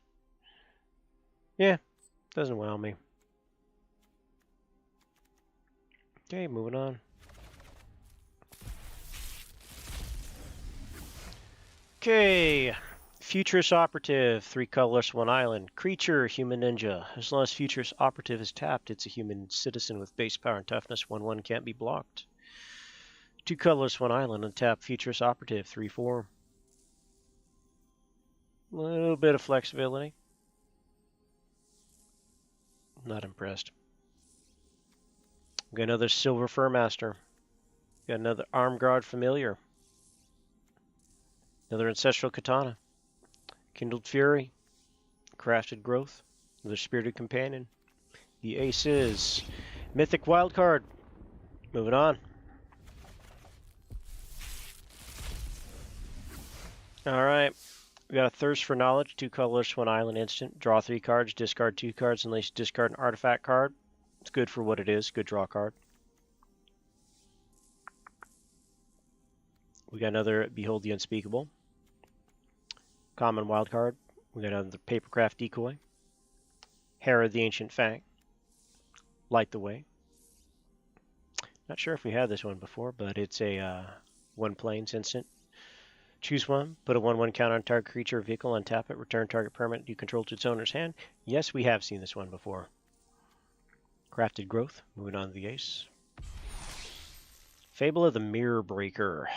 Yeah, doesn't wow me. Okay, moving on. Okay, Futurist Operative, 3 colorless, 1 island. Creature, Human Ninja. As long as Futurist Operative is tapped, it's a human citizen with base power and toughness. 1/1 can't be blocked. 2 colorless, 1 island. Untap Futurist Operative, 3/4. A little bit of flexibility. Not impressed. Got another Silver Fur Master. Got another Armguard Familiar. Another Ancestral Katana. Kindled Fury. Crafted Growth. Another Spirited Companion. The ace is Mythic Wildcard. Moving on. Alright. We got a Thirst for Knowledge. 2 colorless, 1 island instant. Draw 3 cards. Discard 2 cards unless you discard an artifact card. It's good for what it is. Good draw card. We got another Behold the Unspeakable. Common wild card. We got another Papercraft Decoy. Hera the Ancient Fang. Light the Way. Not sure if we had this one before, but it's a 1 plains instant. Choose one, put a 1/1 counter on target creature or vehicle, untap it, return target permanent you control to its owner's hand. Yes, we have seen this one before. Crafted Growth, moving on to the ace. Fable of the Mirror Breaker.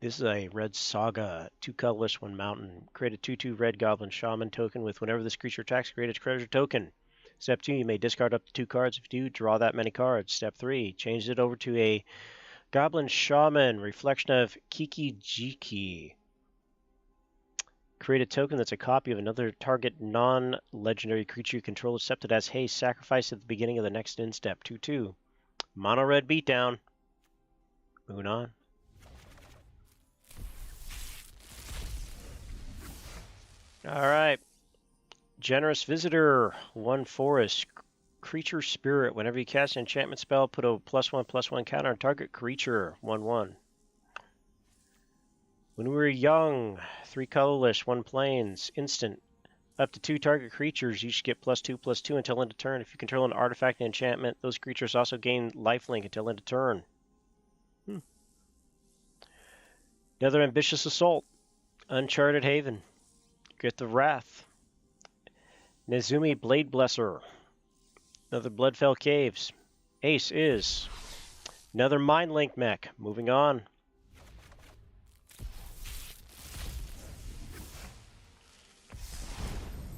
This is a red saga, 2 colorless, 1 mountain. Create a 2/2 red goblin shaman token with whenever this creature attacks, create a treasure token. Step 2, you may discard up to 2 cards. If you do, draw that many cards. Step 3, change it over to a goblin shaman, reflection of Kiki Jiki. Create a token that's a copy of another target non-legendary creature you control, except it has haste. Sacrifice at the beginning of the next end step. 2/2. Mono red beatdown. Moving on. Alright. Generous Visitor. 1 forest. Creature Spirit. Whenever you cast an enchantment spell, put a +1/+1 counter on target creature. 1/1. When we were young, 3 colorless, 1 plains, instant. Up to 2 target creatures, you should get +2/+2 until end of turn. If you control an artifact and enchantment, those creatures also gain lifelink until end of turn. Another Ambitious Assault. Uncharted Haven. Get the Wrath. Nezumi Blade Blesser. Another Bloodfell Caves. Ace is another Mind Link mech. Moving on.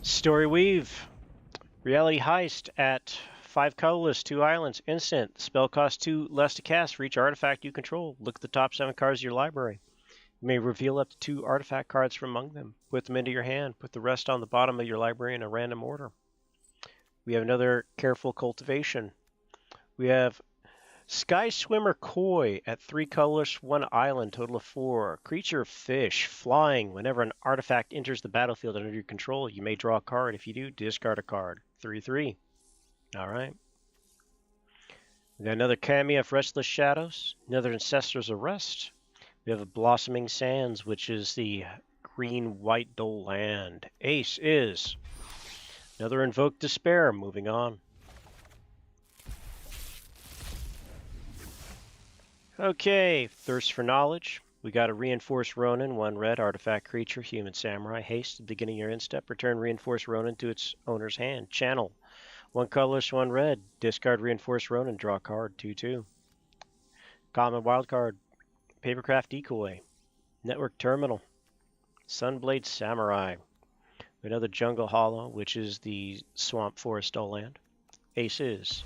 Story Weave. Reality Heist at 5 colorless, 2 islands, instant. The spell costs 2 less to cast for each artifact you control. Look at the top 7 cards of your library. You may reveal up to 2 artifact cards from among them. Put them into your hand. Put the rest on the bottom of your library in a random order. We have another Careful Cultivation. We have Sky Swimmer Koi at 3 colorless, 1 island, total of 4. Creature Fish, flying. Whenever an artifact enters the battlefield under your control, you may draw a card. If you do, discard a card. 3/3. Alright. We got another Cameo of Restless Shadows. Another Ancestor's Arrest. We have a Blossoming Sands, which is the green-white dull land. Ace is another Invoke Despair. Moving on. Okay, Thirst for Knowledge. We got a Reinforced Ronin, 1 red, artifact creature, human samurai. Haste, at the beginning of your end step, return Reinforced Ronin to its owner's hand. Channel, 1 colorless, 1 red, discard Reinforced Ronin, draw a card, 2/2. Common Wildcard, Papercraft Decoy, Network Terminal, Sunblade Samurai. Another Jungle Hollow, which is the Swamp Forest Dull Land. Ace is.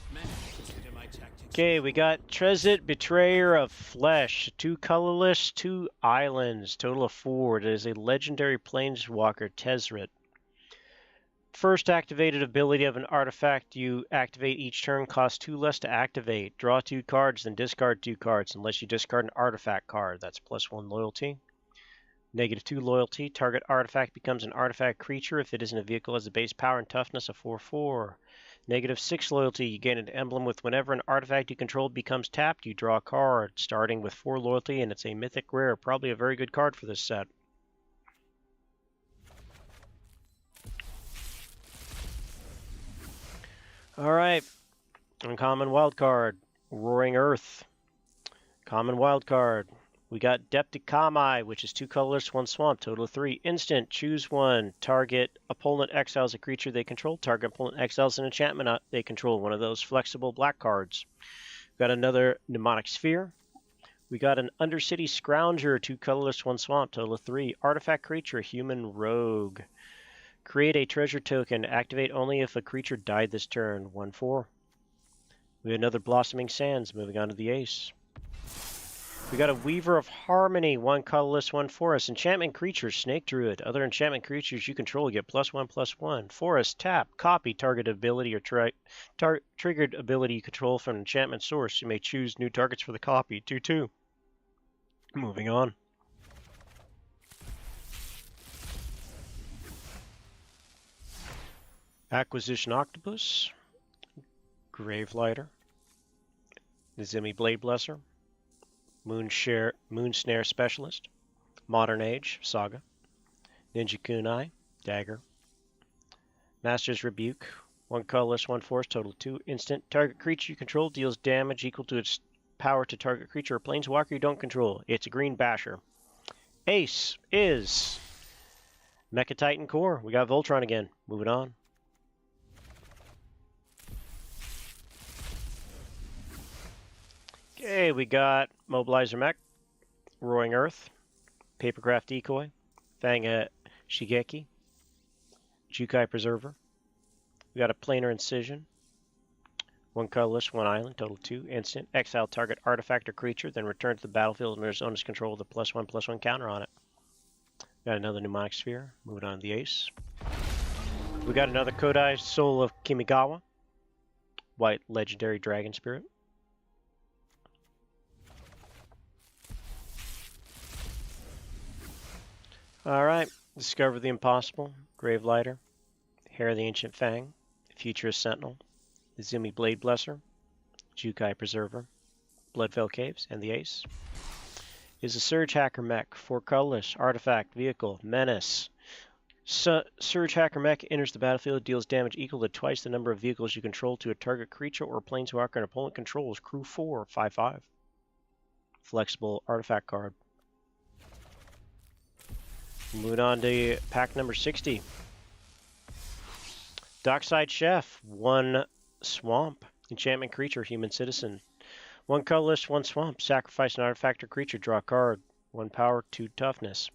Okay, we got Trezzit Betrayer of Flesh, 2 colorless, 2 islands, total of 4. It is a legendary planeswalker, Trezzit. First activated ability of an artifact you activate each turn costs 2 less to activate. Draw 2 cards, then discard 2 cards, unless you discard an artifact card. That's +1 loyalty. -2 loyalty. Target artifact becomes an artifact creature if it isn't a vehicle as a base power and toughness of 4/4. -6 loyalty. You gain an emblem with whenever an artifact you control becomes tapped, you draw a card, starting with 4 loyalty, and it's a mythic rare. Probably a very good card for this set. Alright. Uncommon Wildcard. Roaring Earth. Common Wildcard. We got Depticami, which is 2 colorless, 1 swamp, total of 3. Instant, choose 1. Target opponent exiles a creature they control. Target opponent exiles an enchantment they control. One of those flexible black cards. We got another Mnemonic Sphere. We got an Undercity Scrounger, 2 colorless, 1 swamp, total of 3. Artifact creature, human rogue. Create a treasure token. Activate only if a creature died this turn. 1/4. We have another Blossoming Sands. Moving on to the ace. We got a Weaver of Harmony, 1 colorless, 1 forest. Enchantment creatures, Snake Druid. Other enchantment creatures you control get +1/+1. Forest, tap, copy target ability or triggered ability you control from an enchantment source. You may choose new targets for the copy. 2/2. Moving on. Acquisition Octopus. Gravelighter. Nezumi Blade Blesser. Moon Snare Specialist, Modern Age, Saga, Ninja Kunai, Dagger, Master's Rebuke, 1 colorless, 1 force, total 2. Instant, target creature you control deals damage equal to its power to target creature or planeswalker you don't control. It's a green basher. Ace is Mecha Titan Core. We got Voltron again. Moving on. Okay, we got Mobilizer Mech, Roaring Earth, Papercraft Decoy, Fang Shigeki, Jukai Preserver. We got a Planar Incision, 1 colorless, 1 island, total 2. Instant. Exile target artifact or creature, then return to the battlefield under its owner's control with a +1/+1 counter on it. Got another Mnemonic Sphere. Moving on to the Ace. We got another Kodai Soul of Kimigawa, White Legendary Dragon Spirit. Alright, Discover the Impossible, Gravelighter, Hair of the Ancient Fang, Futurist Sentinel, Izumi Blade Blesser, Jukai Preserver, Bloodfell Caves, and the Ace. Is a Surge Hacker Mech, 4 colorless, Artifact, Vehicle, Menace. Surge Hacker Mech enters the battlefield, deals damage equal to twice the number of vehicles you control to a target creature or planeswalker an opponent controls. Crew 4, 5/5. Flexible Artifact card. Moving on to pack number 60. Dockside Chef, 1 swamp, enchantment creature, human citizen. 1 colorless, 1 swamp, sacrifice an artifact or creature, draw a card. 1 power, 2 toughness.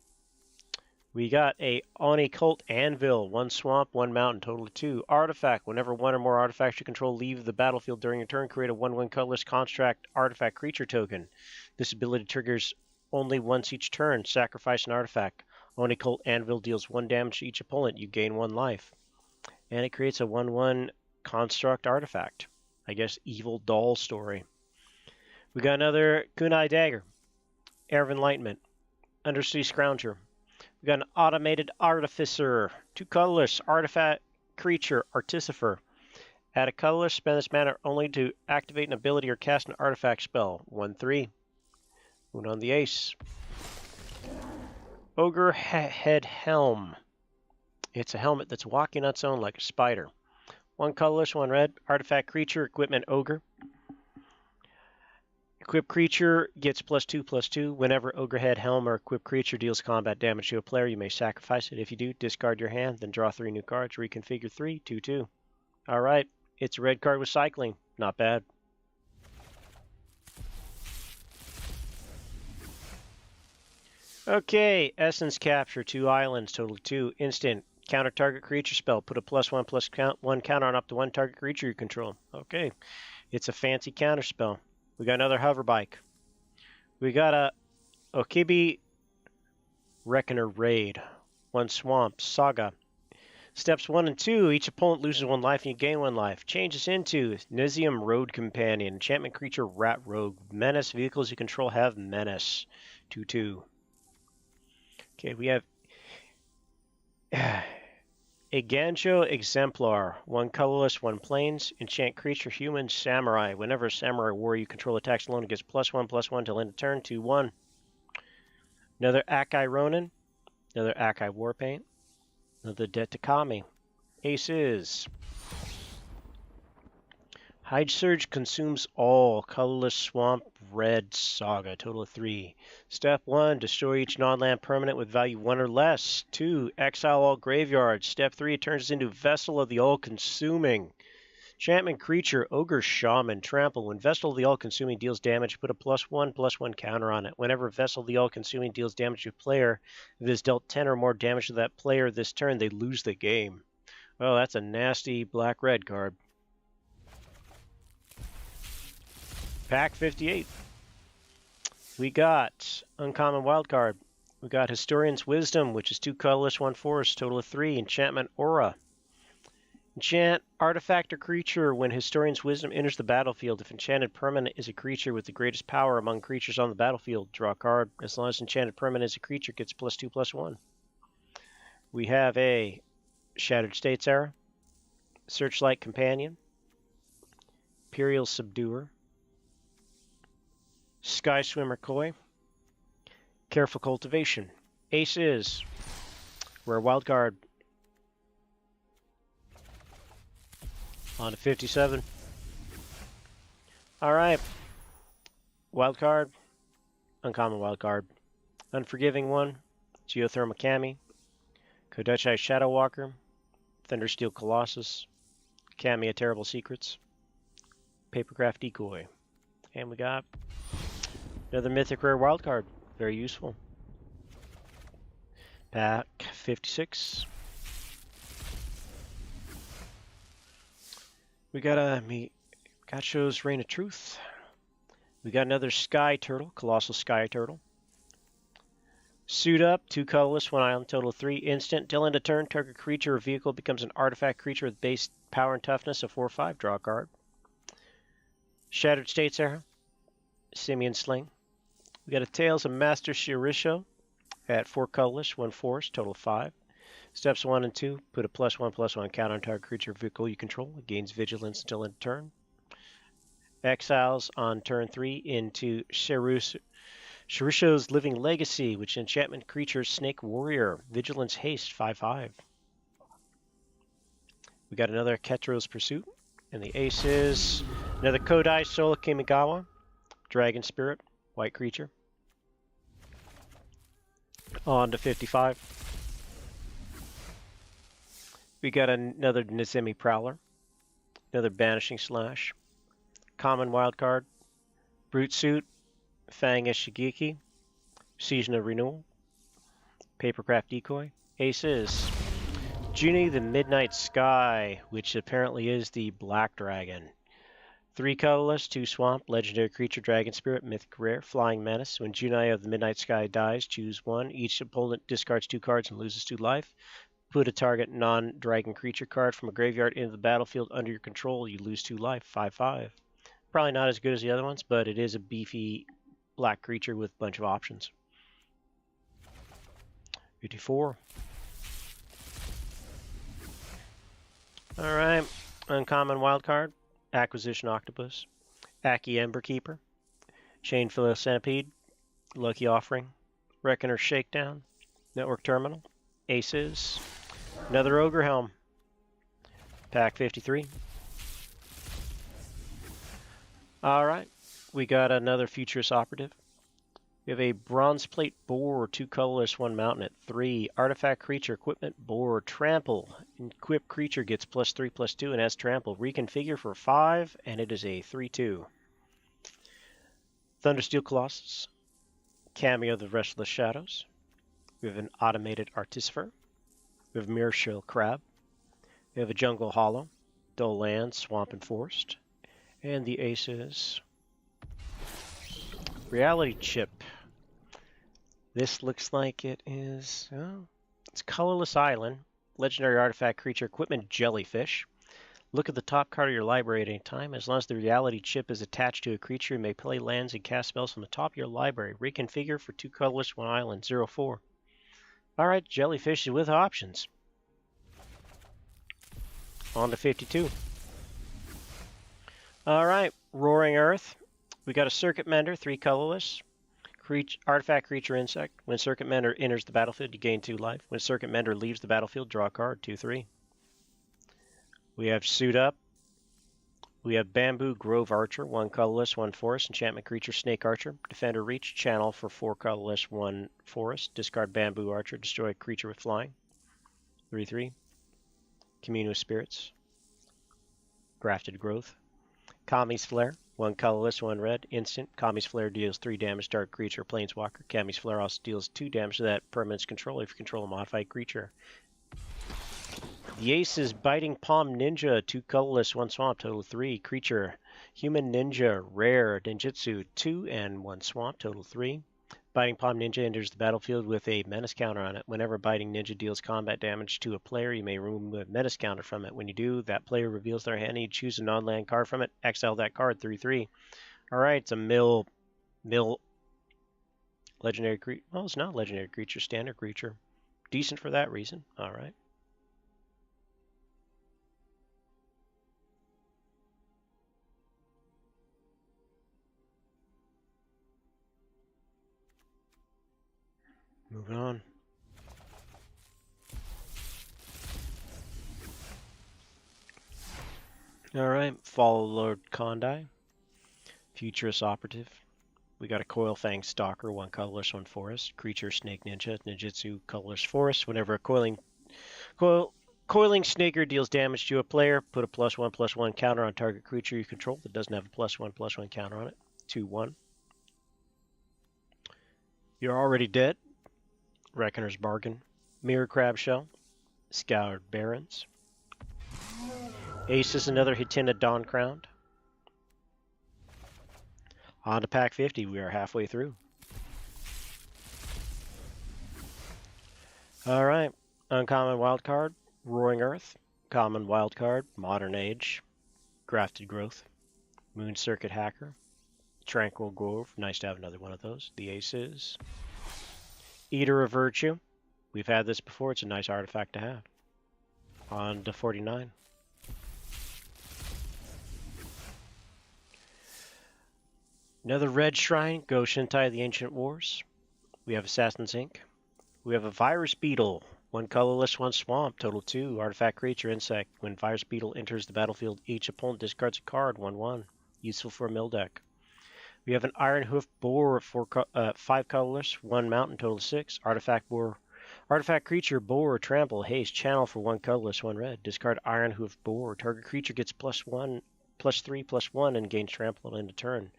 We got a Oni Cult Anvil, 1 swamp, 1 mountain, total of 2. Artifact, whenever 1 or more artifacts you control leave the battlefield during your turn, create a 1/1 colorless construct artifact creature token. This ability triggers only once each turn, sacrifice an artifact. Oni Cult Anvil deals 1 damage to each opponent. You gain 1 life. And it creates a 1/1 construct artifact. I guess Evil Doll story. We got another Kunai Dagger. Air of Enlightenment. Undersea Scrounger. We got an Automated Artificer. 2 colorless. Artifact creature. Artificer. Add a colorless. Spend this mana only to activate an ability or cast an artifact spell. 1/3. Moving on the Ace. Ogre Head Helm. It's a helmet that's walking on its own like a spider. 1 colorless, 1 red. Artifact creature, equipment ogre. Equipped creature gets +2/+2. Whenever Ogre Head Helm or equipped creature deals combat damage to a player, you may sacrifice it. If you do, discard your hand, then draw 3 new cards. Reconfigure 3, 2/2. Alright, it's a red card with cycling. Not bad. Okay, Essence Capture, 2 islands, total 2. Instant. Counter target creature spell. Put a +1/+1 counter on up to 1 target creature you control. Okay. It's a fancy counter spell. We got another hover bike. We got a Okibi Reckoner Raid. 1 swamp. Saga. Steps 1 and 2. Each opponent loses 1 life and you gain 1 life. Changes into Nizium Road Companion. Enchantment creature Rat Rogue. Menace. Vehicles you control have Menace. 2/2. Okay, we have a Gancho Exemplar, 1 colorless, 1 plains, enchant creature, human, samurai. Whenever a samurai warrior you control attacks alone, it gets +1/+1 till end of turn, 2/1. Another Akai Ronin, another Akai Warpaint, another Detakami. Aces. Hide Surge consumes all colorless swamp red saga, total of 3. Step 1, destroy each non-land permanent with value 1 or less. 2, exile all graveyards. Step 3, it turns into Vessel of the All-Consuming. Enchantment creature, Ogre Shaman, trample. When Vessel of the All-Consuming deals damage, put a +1/+1 counter on it. Whenever Vessel of the All-Consuming deals damage to a player, if it has dealt 10 or more damage to that player this turn, they lose the game. Well, that's a nasty black-red card. Pack 58. We got Uncommon Wildcard. We got Historian's Wisdom, which is 2 colorless, 1 forest, total of 3. Enchantment Aura. Enchant artifact or creature when Historian's Wisdom enters the battlefield. If enchanted permanent is a creature with the greatest power among creatures on the battlefield, draw a card. As long as enchanted permanent is a creature, it gets +2/+1. We have a Shattered States Era, Searchlight Companion, Imperial Subduer, Sky Swimmer Koi, Careful Cultivation. Ace is rare wildcard. On to 57. Alright. Wildcard. Uncommon wildcard. Unforgiving 1, Geothermal Kami, Kodachi Shadow Walker, Thundersteel Colossus, Kami of Terrible Secrets, Papercraft Decoy. And we got another Mythic Rare Wildcard. Very useful. Pack 56. We got a Gacho's Reign of Truth. We got another Sky Turtle, Colossal Sky Turtle. Suit up, 2 colorless, 1 island, total 3. Instant, till end of turn, target creature or vehicle becomes an artifact creature with base power and toughness of 4/5. Draw a card. Shattered States Arrow, Simian Sling. We got a Tales of Master Shirisho at 4 colorless, 1 forest, total 5. Steps 1 and 2, put a +1/+1 counter on target creature or vehicle you control. It gains vigilance until end of turn. Exiles on turn 3 into Shirisho's Living Legacy, which enchantment creature Snake Warrior, Vigilance Haste 5/5. We got another Ketro's Pursuit, and the ace is another Kodai Soul Kamigawa, Dragon Spirit, white creature. On to 55. We got another Nezemi Prowler, another Banishing Slash, Common Wildcard, Brute Suit, Fang Shigeki, Season of Renewal, Papercraft Decoy. Aces, Junie the Midnight Sky, which apparently is the Black Dragon. 3 colorless, 2 swamp, legendary creature, dragon spirit, mythic rare, flying menace. When Junie of the Midnight Sky dies, choose 1. Each opponent discards 2 cards and loses 2 life. Put a target non-dragon creature card from a graveyard into the battlefield under your control. You lose 2 life, 5/5. Probably not as good as the other ones, but it is a beefy black creature with a bunch of options. 54. Alright, uncommon wildcard, Acquisition Octopus, Aki Emberkeeper, Chain Filial Centipede, Lucky Offering, Reckoner Shakedown, Network Terminal, Aces, another Ogre Helm, Pack 53. Alright, we got another Futurist Operative. We have a Bronze Plate Boar, 2 colorless, 1 mountain at 3. Artifact Creature, Equipment, Boar, Trample. Equipped creature gets +3/+2 and has Trample. Reconfigure for 5, and it is a 3/2. Thundersteel Colossus, Cameo of the Restless Shadows. We have an Automated Artificer. We have Mirror Shell Crab. We have a Jungle Hollow, Dull Land, Swamp, and Forest. And the aces, Reality Chip. This looks like it is, it's Colorless Island, legendary artifact creature, equipment Jellyfish. Look at the top card of your library at any time. As long as the reality chip is attached to a creature, you may play lands and cast spells from the top of your library. Reconfigure for 2 colorless, 1 island, 0/4. Alright, Jellyfish is with options. On to 52. Alright, Roaring Earth. We got a Circuit Mender, 3 colorless. Artifact creature insect. When Circuit Mender enters the battlefield, you gain 2 life. When Circuit Mender leaves the battlefield, draw a card, 2/3. We have Suit Up. We have Bamboo Grove Archer, 1 colorless, 1 forest. Enchantment creature, Snake Archer. Defender Reach, channel for 4 colorless, 1 forest. Discard Bamboo Archer, destroy a creature with flying. 3/3. Commune with Spirits. Grafted Growth. Kami's Flare, 1 colorless, 1 red. Instant. Kami's Flare deals 3 damage to target creature or planeswalker. Kami's Flare also deals 2 damage to that permanent's control if you control a modified creature. The ace is Biting Palm Ninja, 2 colorless, 1 swamp, total 3. Creature, Human Ninja, rare, Ninjutsu, 2 and 1 swamp, total 3. Biting Palm Ninja enters the battlefield with a menace counter on it. Whenever Biting Ninja deals combat damage to a player, you may remove a menace counter from it. When you do, that player reveals their hand and you choose a non-land card from it. Exile that card, 3/3. Alright, it's a mill legendary creature. Well, it's not legendary creature, standard creature. Decent for that reason. Alright. Moving on. Alright, Follow Lord Kondai, Futurist Operative. We got a Coil Fang Stalker, 1 colorless, 1 forest. Creature, Snake Ninja, Ninjutsu, colorless forest. Whenever a coiling snaker deals damage to a player, put a +1/+1 counter on target creature you control that doesn't have a +1/+1 counter on it. 2/1. You're already dead. Reckoner's Bargain. Mirror Crab Shell. Scoured Barons. Ace is another Hitina Dawn Crowned. On to pack 50, we are halfway through. Alright, uncommon wildcard, Roaring Earth. Common wildcard, Modern Age. Grafted Growth. Moon Circuit Hacker. Tranquil Grove, nice to have another one of those. The aces. Eater of Virtue. We've had this before, it's a nice artifact to have. On to 49. Another red shrine, Go Shintai the Ancient Wars. We have Assassin's Ink. We have a Virus Beetle, 1 colorless, 1 swamp, total 2, artifact creature, insect. When Virus Beetle enters the battlefield, each opponent discards a card, 1/1. Useful for a mill deck. We have an Iron Hoof Boar, 5 colorless, 1 mountain, total 6, artifact boar. Artifact creature, Boar, Trample, Haste, channel for 1 colorless, 1 red. Discard Iron Hoof Boar. Target creature gets +3/+1 and gains trample into turn.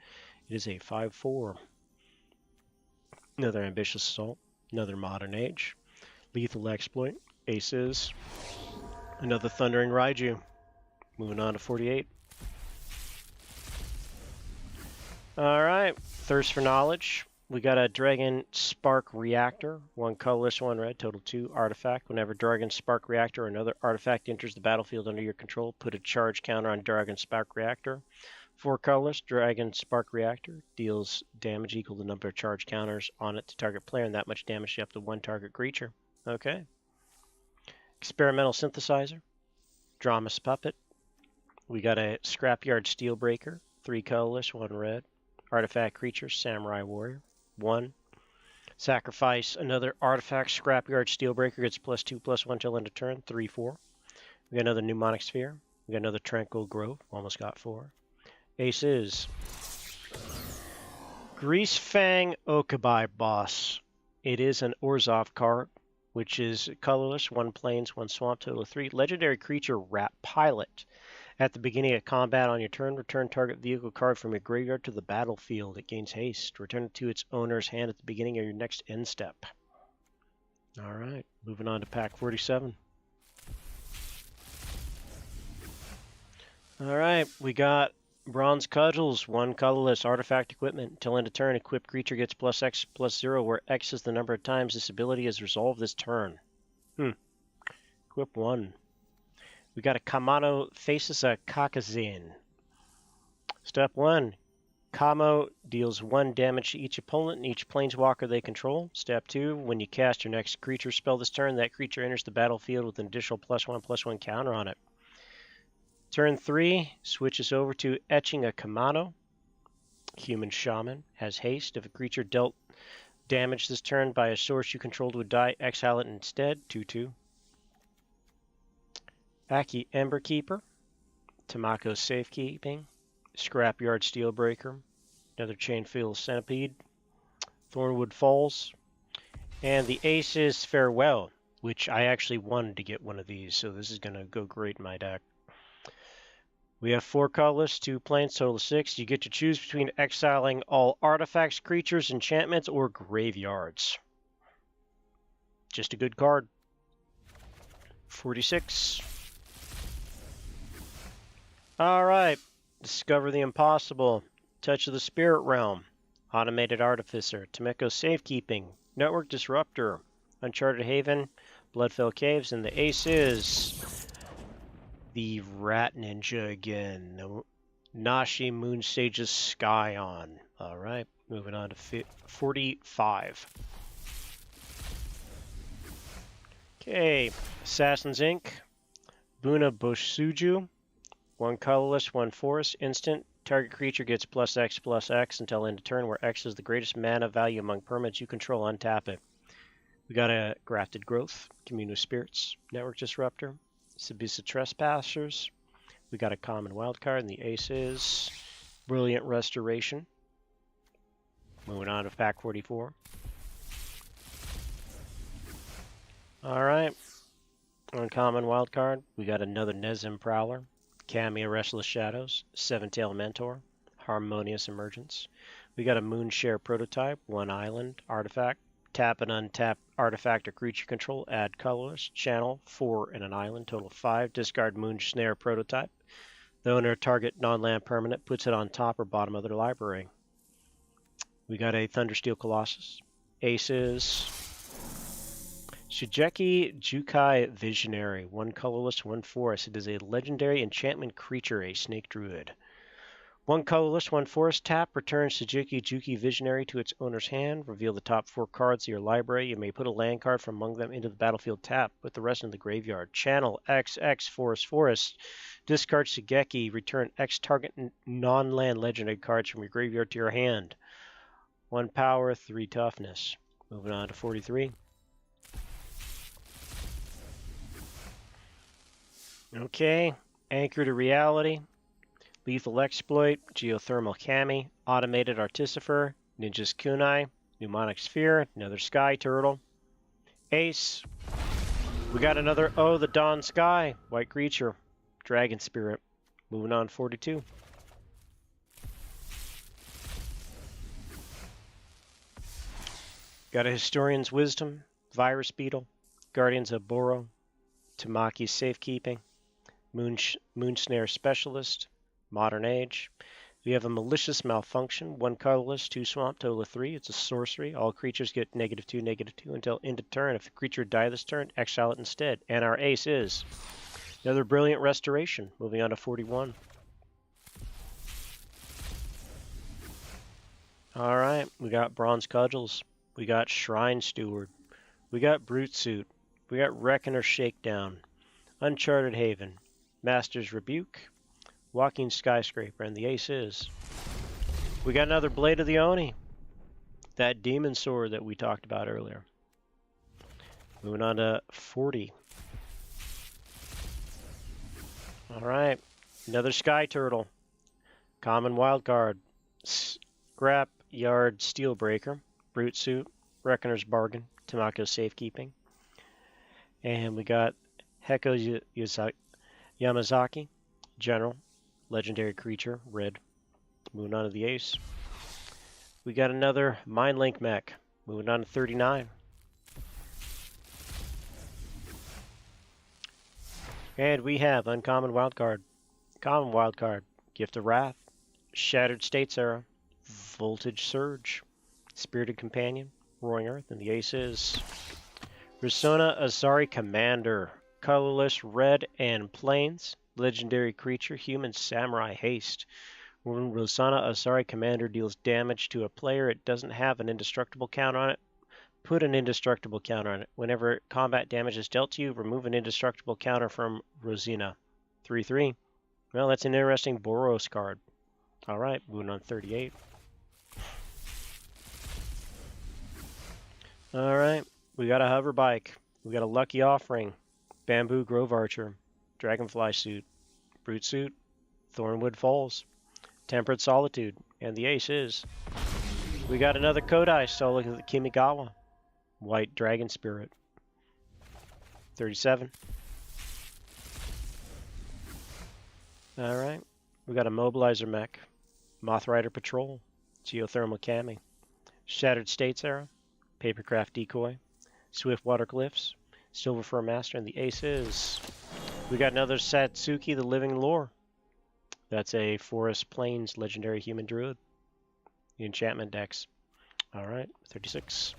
It is a 5/4. Another Ambitious Assault. Another Modern Age. Lethal Exploit. Aces. Another Thundering Raiju. Moving on to 48. Alright. Thirst for Knowledge. We got a Dragon Spark Reactor. 1 colorless, 1 red. Total 2. Artifact. Whenever Dragon Spark Reactor or another artifact enters the battlefield under your control, put a charge counter on Dragon Spark Reactor. 4 colorless, Dragon Spark Reactor deals damage equal to the number of charge counters on it to target player, and that much damage to up to 1 target creature. Okay. Experimental Synthesizer. Dramas Puppet. We got a Scrapyard Steelbreaker. 3 colorless, 1 red. Artifact creature, Samurai Warrior. 1. Sacrifice another artifact, Scrapyard Steelbreaker gets +2/+1 till end of turn. 3/4. We got another Mnemonic Sphere. We got another Tranquil Grove. Almost got 4. Aces. Grease Fang Okabai Boss. It is an Orzhov card, which is colorless, 1 plains, 1 swamp, total 3. Legendary creature, Rat Pilot. At the beginning of combat on your turn, return target vehicle card from your graveyard to the battlefield. It gains haste. Return it to its owner's hand at the beginning of your next end step. Alright, moving on to pack 47. Alright, we got Bronze Cudgels, 1 colorless, artifact equipment. Until end of turn, equipped creature gets +X/+0, where X is the number of times this ability is resolved this turn. Equip 1. We got a Kamano faces a Kakazin. Step 1. Kamo deals 1 damage to each opponent and each planeswalker they control. Step 2. When you cast your next creature spell this turn, that creature enters the battlefield with an additional +1/+1 counter on it. Turn 3, switches over to Etching a Kamano. Human Shaman has haste. If a creature dealt damage this turn by a source you controlled would die, exile it instead. 2/2. Aki Emberkeeper. Tamako Safekeeping. Scrapyard Steelbreaker. Another Chainfield Centipede. Thornwood Falls. And the Aces Farewell, which I actually wanted to get one of these, so this is going to go great in my deck. We have 4 colorless, 2 plains, total 6. You get to choose between exiling all artifacts, creatures, enchantments, or graveyards. Just a good card. 46. Alright. Discover the Impossible. Touch of the Spirit Realm. Automated Artificer. Tameko Safekeeping. Network Disruptor. Uncharted Haven. Bloodfell Caves. And the ace is the Rat Ninja again. Nashi Moon Sage's Scion. Alright, moving on to 45. Okay, Assassin's Ink. Buna Boshuju. 1 colorless, 1 forest. Instant. Target creature gets +X/+X until end of turn, where X is the greatest mana value among permanents you control. Untap it. We got a Grafted Growth. Commune with Spirits. Network Disruptor. Sabisa Trespassers. We got a common wildcard, and the ace is Brilliant Restoration. Moving on to pack 44. Alright. Uncommon wildcard. We got another Nezim Prowler. Cameo Restless Shadows. Seven-Tail Mentor. Harmonious Emergence. We got a Moonshare Prototype. 1 island. Artifact. Tap and untap artifact or creature control. Add colorless. Channel 4 and an island. Total 5. Discard Moonsnare Prototype. The owner target non-land permanent puts it on top or bottom of their library. We got a Thundersteel Colossus. Aces. Shigeki Jukai Visionary. 1 colorless, 1 forest. It is a legendary enchantment creature, a snake druid. 1 colorless, 1 forest. Tap. Return Shigeki Jukai Visionary to its owner's hand. Reveal the top 4 cards of your library. You may put a land card from among them into the battlefield tap. Put the rest in the graveyard. Channel XX Forest. Discard Shigeki. Return X target non-land legendary cards from your graveyard to your hand. 1 power, 3 toughness. Moving on to 43. Okay, Anchor to Reality, Lethal Exploit, Geothermal Kami, Automated Artificer, Ninja's Kunai, Mnemonic Sphere, another Sky Turtle. Ace, we got another the Dawn Sky, white creature, Dragon Spirit. Moving on to 42. Got a Historian's Wisdom, Virus Beetle, Guardians of Boro, Tamaki's Safekeeping, Moonsnare Specialist, Modern Age. We have a Malicious Malfunction, 1 colorless, 2 swamp, total of 3. It's a sorcery. All creatures get -2/-2 until end of turn. If a creature dies this turn, exile it instead. And our ace is another Brilliant Restoration. Moving on to 41. Alright, we got Bronze Cudgels. We got Shrine Steward. We got Brute Suit. We got Reckoner Shakedown. Uncharted Haven. Master's Rebuke. Walking Skyscraper. And the ace is. We got another Blade of the Oni. That demon sword that we talked about earlier. Moving on to 40. Alright. Another Sky Turtle. Common Wildcard. Scrap Yard Steelbreaker. Brute Suit, Reckoner's Bargain, Tamako's Safekeeping. And we got Heko Yamazaki, General, Legendary Creature, red. Moving on to the ace. We got another Mindlink Mech. Moving on to 39. And we have Uncommon Wildcard, Common Wildcard, Gift of Wrath, Shattered States Era, Voltage Surge, Spirited Companion, Roaring Earth, and the ace is Risona Azari Commander, colorless, red, and plains, legendary creature, human samurai haste. When Risona Azari Commander deals damage to a player, it doesn't have an indestructible counter on it. Put an indestructible counter on it. Whenever combat damage is dealt to you, remove an indestructible counter from Rosina. 3/3. Well, that's an interesting Boros card. Alright, moving on 38. Alright, we got a hover bike. We got a Lucky Offering, Bamboo Grove Archer, Dragonfly Suit, Brute Suit, Thornwood Falls, Temperate Solitude, and the ace is. We got another Kodai, Solo Kimigawa, White Dragon Spirit. 37. Alright, we got a Mobilizer Mech, Moth Rider Patrol, Geothermal Kami, Shattered States Era, Papercraft Decoy, Swiftwater Glyphs, Silver Fur Master, and the ace is. We got another Satsuki the Living Lore. That's a Forest Plains Legendary Human Druid. The enchantment decks. Alright, 36.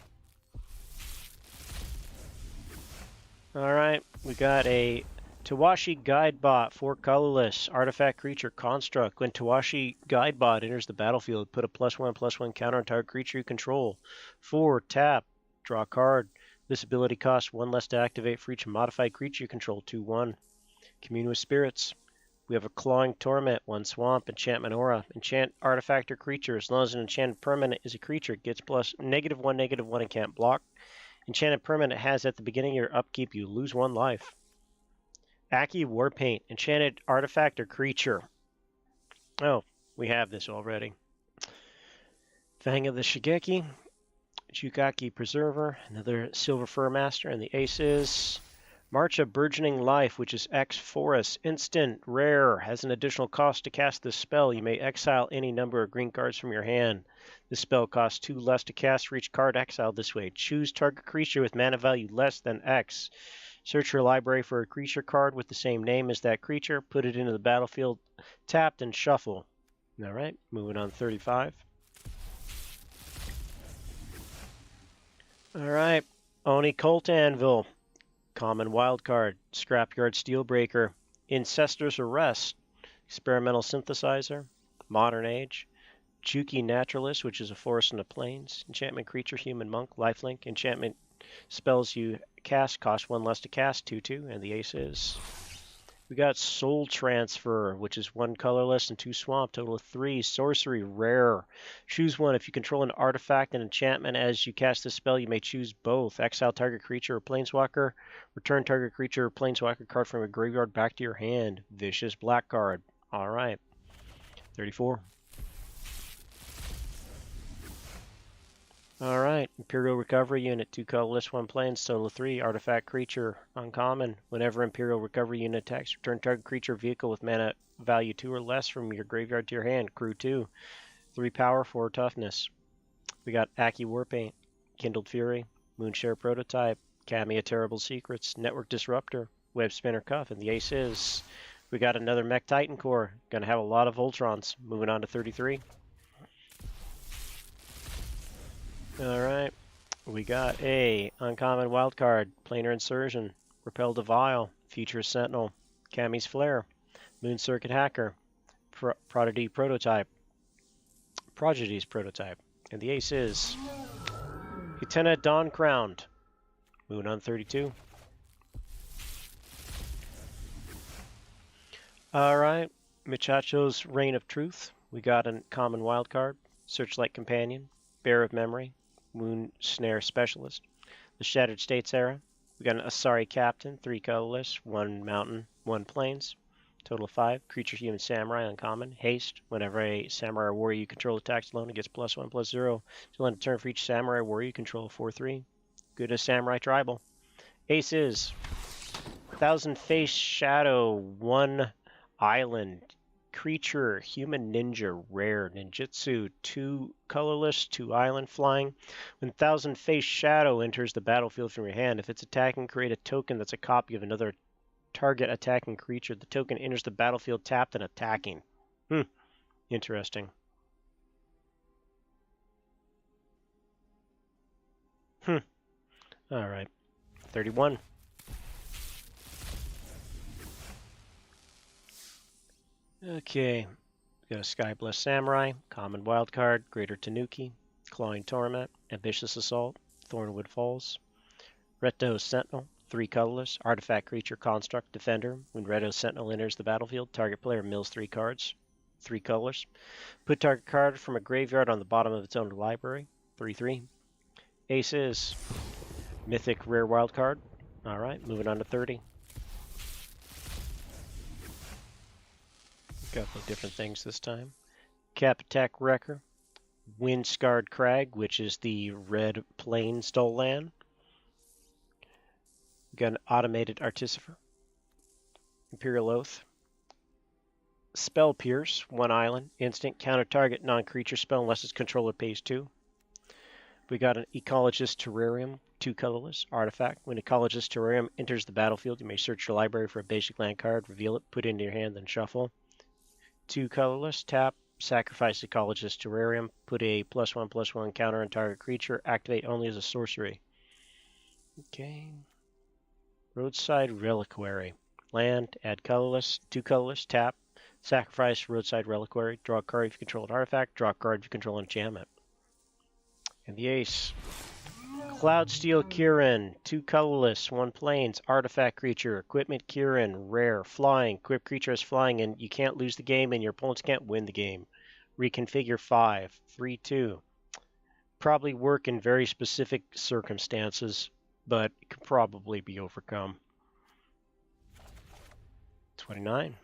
Alright, we got a Tawashi Guidebot, 4 colorless, artifact creature construct. When Tawashi Guidebot enters the battlefield, put a +1/+1 counter on target creature you control. 4, tap, draw a card. This ability costs 1 less to activate for each modified creature you control, 2/1. Commune with Spirits. We have a Clawing Torment, 1 swamp, enchantment aura. Enchant artifact or creature. As long as an enchanted permanent is a creature, it gets +(-1/-1) and can't block. Enchanted permanent has at the beginning of your upkeep, you lose 1 life. Aki Warpaint, enchanted artifact or creature. Oh, we have this already. Fang of the Shigeki, Jukaki Preserver, another Silver Fur Master, and the ace is March of Burgeoning Life, which is X Forest. Instant, rare, has an additional cost to cast this spell. You may exile any number of green cards from your hand. This spell costs 2 less to cast for each card exiled this way. Choose target creature with mana value less than X. Search your library for a creature card with the same name as that creature. Put it into the battlefield tapped and shuffle. Alright, moving on 35. Alright, Oni Colt Anvil. Common Wildcard, Scrapyard Steelbreaker, Incester's Arrest, Experimental Synthesizer, Modern Age, Juki Naturalist, which is a forest in the plains, Enchantment Creature, Human Monk, Lifelink, Enchantment spells you cast cost 1 less to cast, 2/2, and the ace is. We got Soul Transfer, which is 1 colorless and 2 swamp, total of 3. Sorcery, rare. Choose one. If you control an artifact and enchantment as you cast this spell, you may choose both. Exile target creature or planeswalker. Return target creature or planeswalker card from a graveyard back to your hand. Vicious black card. Alright. 34. Alright, Imperial Recovery Unit, 2 colorless, 1 plains, total of 3, artifact creature, uncommon. Whenever Imperial Recovery Unit attacks, return target creature vehicle with mana value 2 or less from your graveyard to your hand, crew 2, 3 power, 4 toughness. We got Aki Warpaint, Kindled Fury, Moonshare Prototype, Cameo Terrible Secrets, Network Disruptor, Web Spinner Cuff, and the ace is. We got another Mech Titan Core, gonna have a lot of Voltrons. Moving on to 33. Alright, we got a uncommon wildcard, Planar Insertion, Repel Devile, Future Sentinel, Cammy's Flare, Moon Circuit Hacker, Prodigy's Prototype, and the ace is Lieutenant Dawn Crowned. Moving on 32. Alright, Michacho's Reign of Truth, we got a common wildcard, Searchlight Companion, Bear of Memory, Moon Snare Specialist. The Shattered States Era. We got an Asari Captain, 3 colorless, 1 mountain, 1 plains. Total of 5. Creature Human Samurai, uncommon. Haste. Whenever a Samurai or Warrior you control attacks alone, it gets +1/+0. Till end of turn for each Samurai or Warrior you control, 4/3. Good as Samurai Tribal. Ace is 1000-Face Shadow, 1 island. Creature, Human Ninja, rare, Ninjutsu, 2 colorless, 2 island flying. When 1000-Face Shadow enters the battlefield from your hand, if it's attacking, create a token that's a copy of another target attacking creature. The token enters the battlefield tapped and attacking. Interesting. Alright. 31. Okay, we got a Skyblessed Samurai, Common Wildcard, Greater Tanuki, Clawing Torment, Ambitious Assault, Thornwood Falls, Reto Sentinel, 3 colorless, Artifact Creature Construct Defender. When Reto Sentinel enters the battlefield, target player mills 3 cards, 3 colors. Put target card from a graveyard on the bottom of its own library, 3/3. Ace is Mythic Rare Wildcard. Alright, moving on to 30. Couple of different things this time. Cap Attack Wrecker, Wind Scarred Crag, which is the red plain stole land. We got an Automated Artificer, Imperial Oath, Spell Pierce, 1 island, instant, counter target non-creature spell unless its controller pays 2. We got an Ecologist Terrarium, 2 colorless, artifact. When Ecologist Terrarium enters the battlefield, you may search your library for a basic land card, reveal it, put it into your hand, then shuffle. 2 colorless, tap, sacrifice Ecologist Terrarium, put a +1/+1 counter on target creature, activate only as a sorcery. Okay. Roadside Reliquary. Land, add colorless, 2 colorless, tap, sacrifice Roadside Reliquary, draw a card if you control an artifact, draw a card if you control an enchantment. And the ace. Cloudsteel Kirin, 2 colorless, 1 plains, artifact creature, equipment Kirin, rare, flying, equipped creature has flying, and you can't lose the game and your opponents can't win the game. Reconfigure 5, 3/2. Probably work in very specific circumstances, but it can probably be overcome. 29.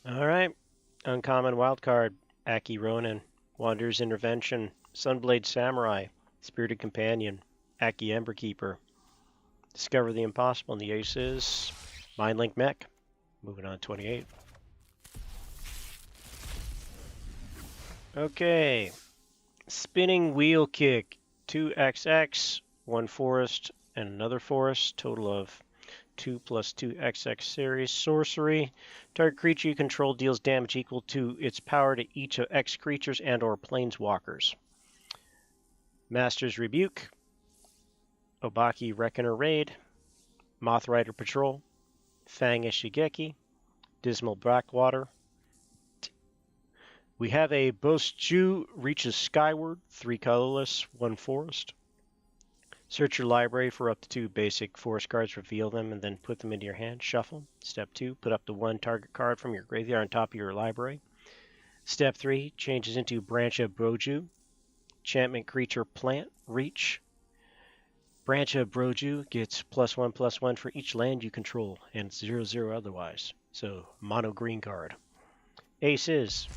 Alright, Uncommon wildcard, Aki Ronin, Wanderer's Intervention, Sunblade Samurai, Spirited Companion, Aki Emberkeeper. Discover the Impossible, and the ace is Mindlink Mech. Moving on, 28. Okay. Spinning Wheel Kick, 2XX, 1 forest, and another forest, total of 2 plus 2 XX series. Sorcery. Target creature you control deals damage equal to its power to each of X creatures and or planeswalkers. Master's Rebuke. Obaki Reckoner Raid. Moth Rider Patrol. Fang Ishigeki. Dismal Backwater. We have a Bosju Reaches Skyward, 3 colorless, 1 forest. Search your library for up to 2 basic forest cards, reveal them, and then put them into your hand. Shuffle. Step 2, put up to 1 target card from your graveyard on top of your library. Step 3, changes into Branch of Broju. Enchantment creature plant, reach. Branch of Broju gets +1/+1 for each land you control, and 0/0 otherwise. So, mono green card. Ace is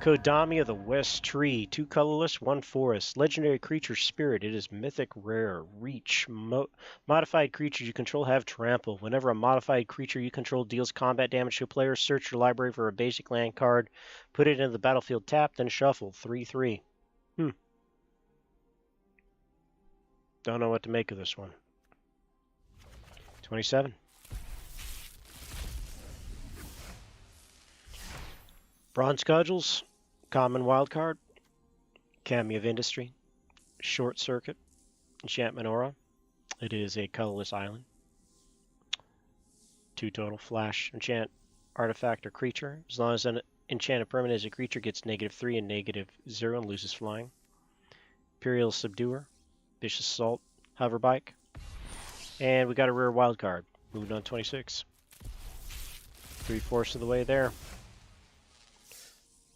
Kodami of the West Tree, 2 colorless, 1 forest. Legendary creature spirit. It is mythic rare. Reach. Modified creatures you control have trample. Whenever a modified creature you control deals combat damage to a player, search your library for a basic land card, put it into the battlefield tapped, then shuffle. 3/3. Don't know what to make of this one. 27. Bronze Cudgels. Common Wildcard, Cameo of Industry, Short Circuit, Enchantment Aura. It is a colorless island. 2 total. Flash, enchant artifact or creature. As long as an enchanted permanent as a creature gets -3 and -0 and loses flying. Imperial Subduer, Vicious Assault, Hoverbike. And we got a rare wildcard. Moving on, 26. 3/4 of the way there.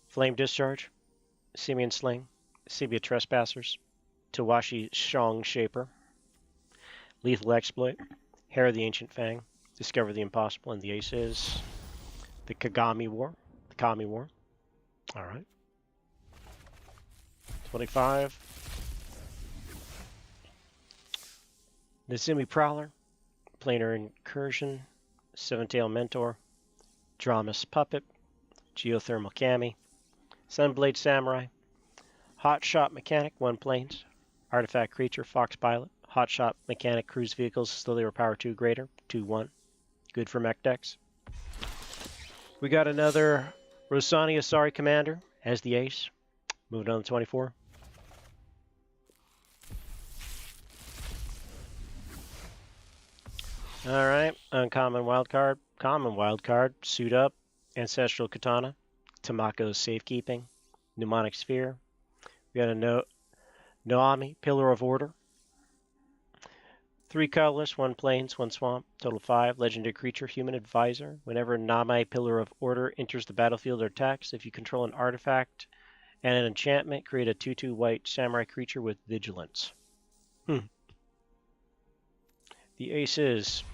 Flame Discharge, Simian Sling, Sibia Trespassers, Tawashi Shong Shaper, Lethal Exploit, Hair of the Ancient Fang, Discover the Impossible, and the ace is the Kagami War, the Kami War. Alright. 25. Nezumi Prowler, Planar Incursion, Seven-Tail Mentor, Dramas Puppet, Geothermal Kami, Sunblade Samurai, Hotshot Mechanic, 1 planes, Artifact Creature, Fox Pilot, Hotshot Mechanic Cruise Vehicles, Slowly or Power 2 greater, 2/1. Good for mech decks. We got another Rosani Asari Commander as the ace. Moving on to 24. Alright, uncommon wildcard, common wildcard, Suit Up, Ancestral Katana, Tamako's Safekeeping, Mnemonic Sphere. We got a Noami, Pillar of Order. 3 colorless, 1 plains, 1 swamp, total 5. Legendary creature, Human Advisor. Whenever Namai, Pillar of Order, enters the battlefield or attacks, if you control an artifact and an enchantment, create a 2/2 white samurai creature with vigilance. The ace is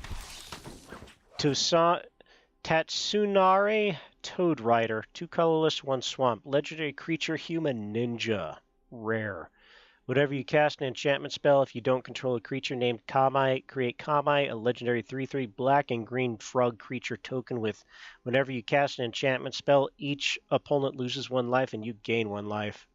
Tatsunari Toad Rider, 2 colorless, 1 swamp. Legendary creature, Human Ninja. Rare. Whenever you cast an enchantment spell, if you don't control a creature named Kamai, create Kamai, a legendary 3/3 black and green frog creature token with whenever you cast an enchantment spell, each opponent loses 1 life and you gain 1 life.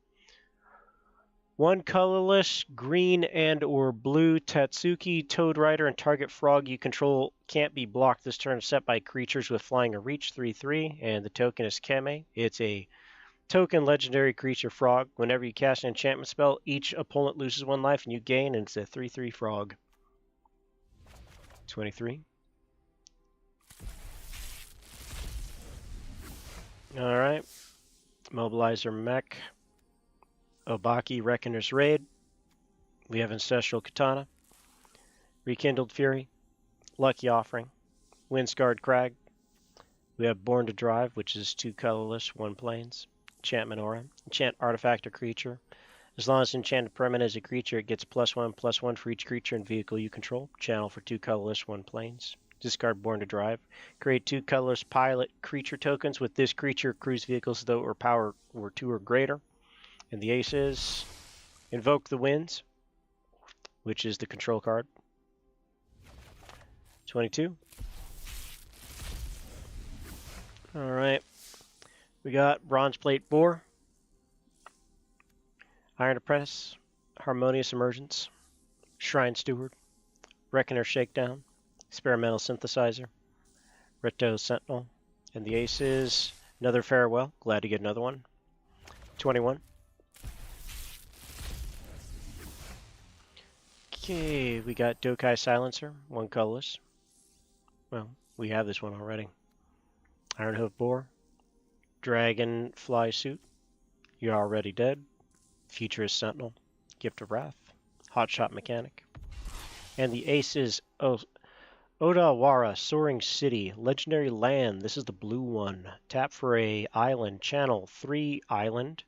1 colorless, green and or blue Tatsuki Toad Rider, and target frog you control can't be blocked this turn except by creatures with flying or reach, 3/3, and the token is Keme. It's a token legendary creature frog. Whenever you cast an enchantment spell, each opponent loses 1 life and you gain, and it's a 3/3 frog. 23. Alright. Mobilizer Mech. Obaki Reckoner's Raid. We have Ancestral Katana. Rekindled Fury. Lucky Offering. Windscarred Crag. We have Born to Drive, which is 2 colorless, 1 plains. Enchantment Aura. Enchant artifact or creature. As long as enchanted permanent is a creature, it gets +1/+1 for each creature and vehicle you control. Channel for 2 colorless, 1 plains. Discard Born to Drive. Create 2 colorless pilot creature tokens with this creature, cruise vehicles though or power were 2 or greater. And the ace is Invoke the Winds, which is the control card. 22. Alright. We got Bronze Plate Boar, Iron Apprentice, Harmonious Emergence, Shrine Steward, Reckoner Shakedown, Experimental Synthesizer, Reto Sentinel, and the ace is another Farewell. Glad to get another one. 21. Okay, we got Dokai Silencer, 1 colorless. Well, we have this one already. Ironhoof Boar, Dragonfly Suit, You're Already Dead, Futurist Sentinel, Gift of Wrath, Hotshot Mechanic. And the ace is Odawara, Soaring City, Legendary Land. This is the blue one. Tap for a island, channel 3 island.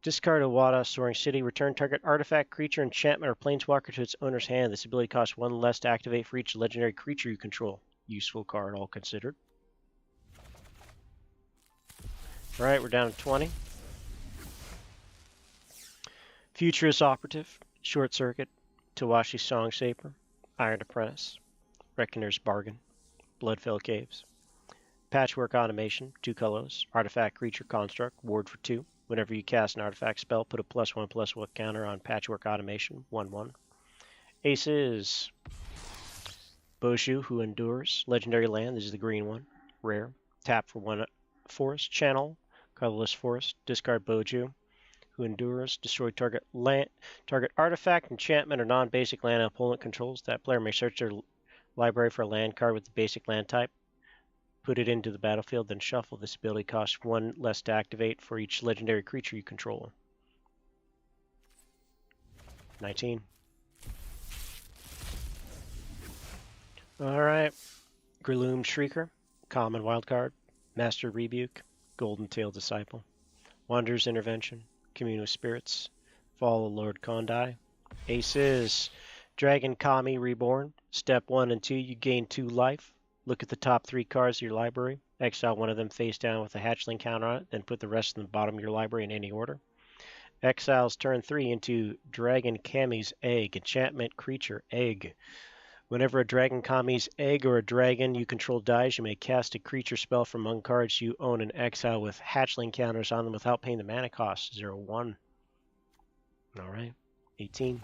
Discard Owada, Soaring City, return target artifact, creature, enchantment, or planeswalker to its owner's hand. This ability costs 1 less to activate for each legendary creature you control. Useful card, all considered. Alright, we're down to 20. Futurist Operative, Short Circuit, Tawashi Songshaper, Iron Apprentice, Reckoner's Bargain, Bloodfell Caves, Patchwork Automation, 2 colors, Artifact Creature Construct, Ward for 2. Whenever you cast an artifact spell, put a +1/+1 counter on Patchwork Automation, 1/1. Ace is Boshu, Who Endures, Legendary Land, this is the green one, rare. Tap for 1 forest, channel, colorless forest, discard Boju, Who Endures, destroy target land, target artifact, enchantment, or non-basic land an opponent controls. That player may search their library for a land card with the basic land type, put it into the battlefield, then shuffle. This ability costs 1 less to activate for each legendary creature you control. 19. Alright. Greloom Shrieker, common wildcard, Master Rebuke, Golden Tail Disciple, Wanderer's Intervention, Commune with Spirits, Fall of Lord Kondai. Ace is Dragon Kami Reborn. Step 1 and 2, you gain 2 life. Look at the top 3 cards of your library. Exile one of them face down with a hatchling counter on it, then put the rest in the bottom of your library in any order. Exiles turn 3 into Dragon Kami's Egg, enchantment creature, Egg. Whenever a Dragon Kami's Egg or a dragon you control dies, you may cast a creature spell from among cards you own in exile with hatchling counters on them without paying the mana cost, 0/1. Alright, 18.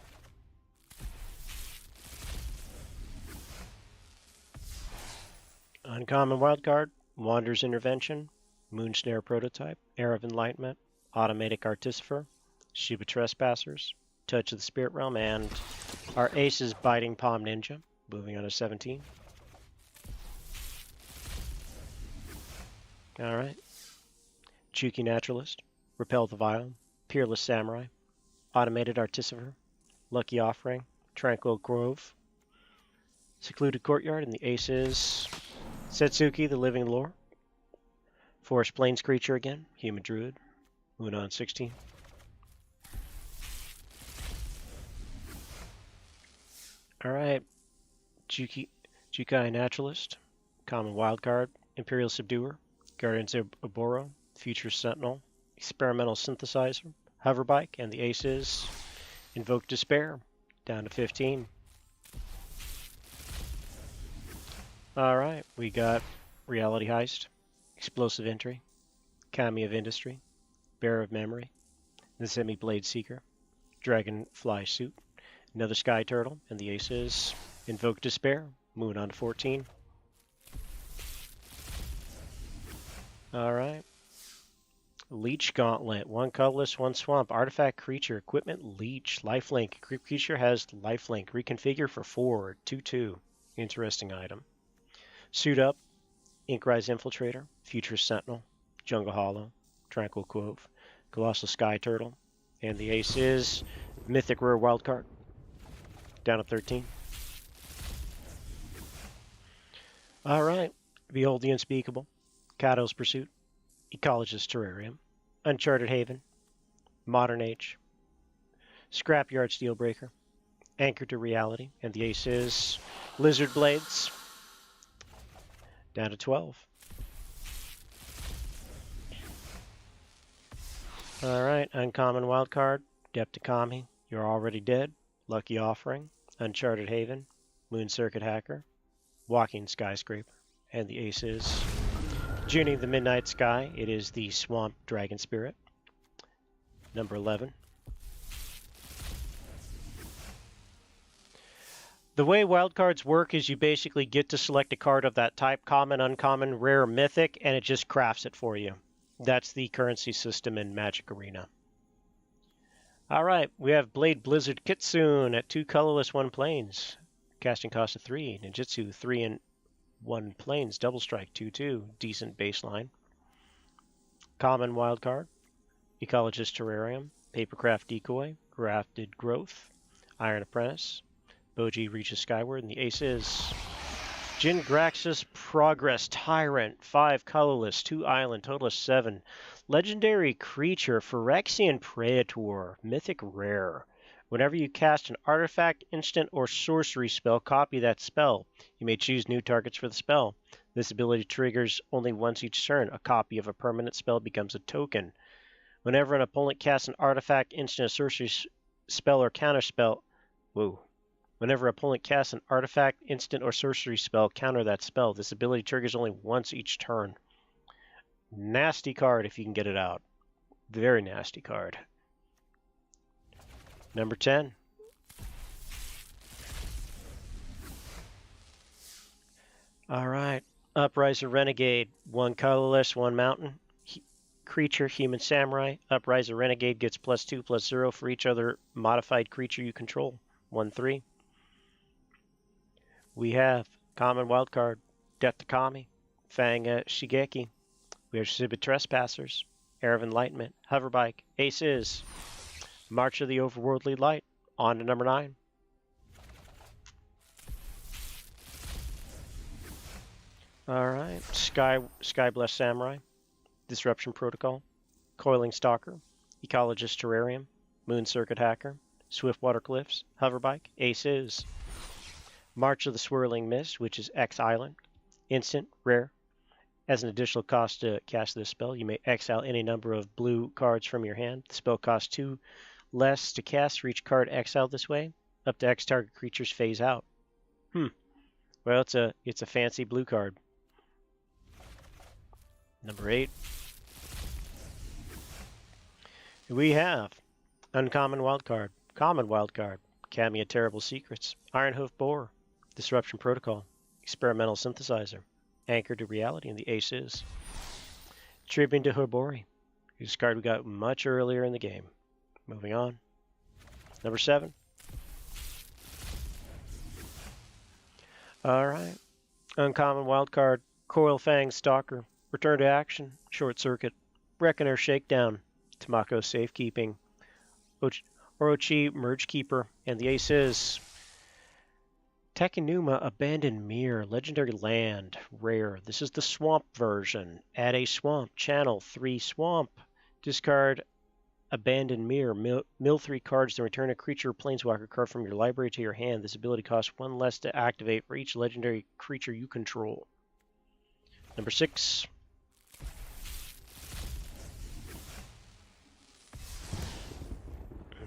Uncommon wildcard, Wanderer's Intervention, Moonsnare Prototype, Air of Enlightenment, Automatic Artificer, Shiba Trespassers, Touch of the Spirit Realm, and our ace is Biting Palm Ninja. Moving on to 17. Alright. Chuki Naturalist, Repel the Vile, Peerless Samurai, Automated Artificer, Lucky Offering, Tranquil Grove, Secluded Courtyard, and the ace is Setsuki, the Living Lore, Forest Plains Creature again, Human Druid. Moving on 16. Alright. Jukai Naturalist, Common Wildcard, Imperial Subduer, Guardians of Oboro, Future Sentinel, Experimental Synthesizer, Hoverbike, and the ace is Invoke Despair, down to 15. Alright, we got Reality Heist, Explosive Entry, Kami of Industry, Bear of Memory, the Semi-Blade Seeker, Dragonfly Suit, another Sky Turtle, and the ace is Invoke Despair. Moving on to 14. Alright. Leech Gauntlet. 1 colorless, 1 swamp. Artifact creature. Equipment Leech. Lifelink. Creature has lifelink. Reconfigure for 4. 2/2. Interesting item. Suit Up. Inkrise Infiltrator. Future Sentinel. Jungle Hollow. Tranquil Cove. Colossal Sky Turtle. And the ace is Mythic Rare Wildcard. Down to 13. Alright. Behold the Unspeakable. Kato's Pursuit. Ecologist Terrarium. Uncharted Haven. Modern Age. Scrapyard Steelbreaker. Anchored to Reality. And the ace is Lizard Blades. Down to 12. Alright, uncommon wildcard, Depticami, You're Already Dead, Lucky Offering, Uncharted Haven, Moon Circuit Hacker, Walking Skyscraper, and the ace is Journeying the Midnight Sky. It is the Swamp Dragon Spirit. Number 11. The way wildcards work is you basically get to select a card of that type, common, uncommon, rare, mythic, and it just crafts it for you. That's the currency system in Magic Arena. Alright, we have Blade Blizzard Kitsune at 2 colorless, 1 plains. Casting cost of 3. Ninjutsu 3 and 1 plains. Double strike 2/2. Decent baseline. Common wildcard. Ecologist Terrarium. Papercraft Decoy. Grafted Growth. Iron Apprentice. Boji reaches skyward, and the ace is Jin Graxus Progress Tyrant, 5 colorless, 2 island, total of 7. Legendary creature, Phyrexian Praetor, mythic rare. Whenever you cast an artifact, instant, or sorcery spell, copy that spell. You may choose new targets for the spell. This ability triggers only once each turn. A copy of a permanent spell becomes a token. Whenever an opponent casts an artifact, instant, or sorcery spell, or counterspell, Whenever an opponent casts an artifact, instant, or sorcery spell, counter that spell. This ability triggers only once each turn. Nasty card if you can get it out. Very nasty card. Number 10. Alright. Uprising Renegade. 1 colorless, 1 mountain. Creature, Human Samurai. Uprising Renegade gets +2/+0 for each other modified creature you control. 1/3. We have common wildcard, Depticami, Fang Shigeki. We have Exhibit Trespassers, Air of Enlightenment, Hoverbike, Aces, March of the Overworldly Light. On to number 9. Alright, Skyblessed Samurai, Disruption Protocol, Coiling Stalker, Ecologist Terrarium, Moon Circuit Hacker, Swiftwater Cliffs, Hoverbike, Aces. March of the Swirling Mist, which is X Island. Instant, rare. As an additional cost to cast this spell, you may exile any number of blue cards from your hand. The spell costs 2 less to cast for each card exiled this way. Up to X target creatures phase out. Well, it's a fancy blue card. Number 8. We have uncommon wildcard, common wildcard, Cameo Terrible Secrets, Ironhoof Boar, Disruption Protocol, Experimental Synthesizer, Anchor to Reality, and the ace is Tribune to Hobori, whose card we got much earlier in the game. Moving on. Number 7. Alright. Uncommon wildcard, Coil Fang Stalker, Return to Action, Short Circuit, Reckoner Shakedown, Tamako Safekeeping, Orochi Merge Keeper, and the ace is Tekinuma Abandoned Mirror, Legendary Land, rare. This is the Swamp version. Add a Swamp, channel 3 Swamp. Discard Abandoned Mirror. Mill 3 cards, then return a creature or planeswalker card from your library to your hand. This ability costs 1 less to activate for each legendary creature you control. Number 6.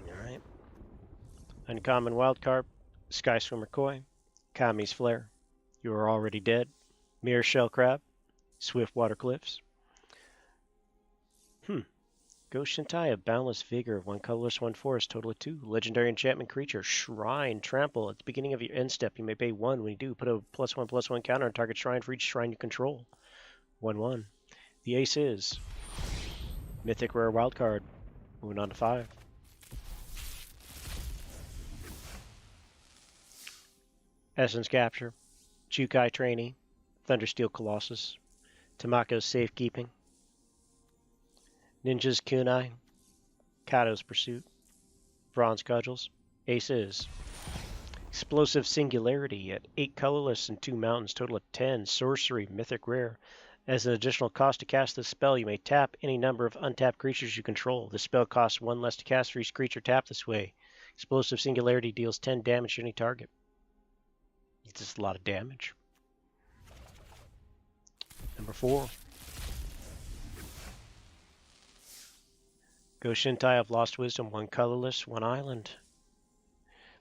Alright. Uncommon wildcard, Sky Swimmer Koi, Kami's Flare, You Are Already Dead, Mirror Shell Crab, Swiftwater Cliffs. Ghost Shintai of Boundless Vigor, 1 colorless, 1 forest, total of 2. Legendary enchantment creature, Shrine Trample. At the beginning of your end step, you may pay 1. When you do, put a +1/+1 counter on target shrine for each shrine you control. 1/1. The ace is Mythic Rare Wildcard. Moving on to 5. Essence Capture, Chukai Trainee, Thundersteel Colossus, Tamako's Safekeeping, Ninja's Kunai, Kato's Pursuit, Bronze Cudgels, Aces, Explosive Singularity at 8 colorless and 2 mountains, total of 10, Sorcery, Mythic Rare. As an additional cost to cast this spell, you may tap any number of untapped creatures you control. This spell costs 1 less to cast for each creature tapped this way. Explosive Singularity deals 10 damage to any target. It's just a lot of damage. Number 4. Go Shintai of Lost Wisdom, 1 colorless, 1 island.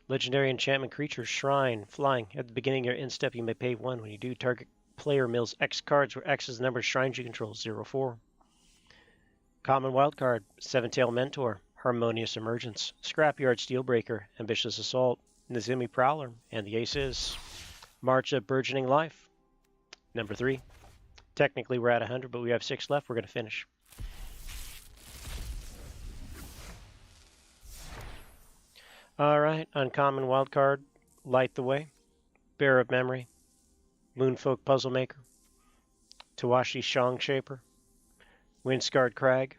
Legendary enchantment creature, Shrine, flying. At the beginning of your end step, you may pay 1. When you do, target player mills X cards, where X is the number of shrines you control, 0/4. Common wildcard, 7-Tail Mentor, Harmonious Emergence, Scrapyard Steelbreaker, Ambitious Assault, Nazimi Prowler, and the ace is March of Burgeoning Life. Number 3. Technically we're at 100, but we have 6 left. We're going to finish. Alright, uncommon wildcard, Light the Way, Bearer of Memory, Moonfolk Puzzle Maker, Tawashi Shang Shaper, Windscarred Crag,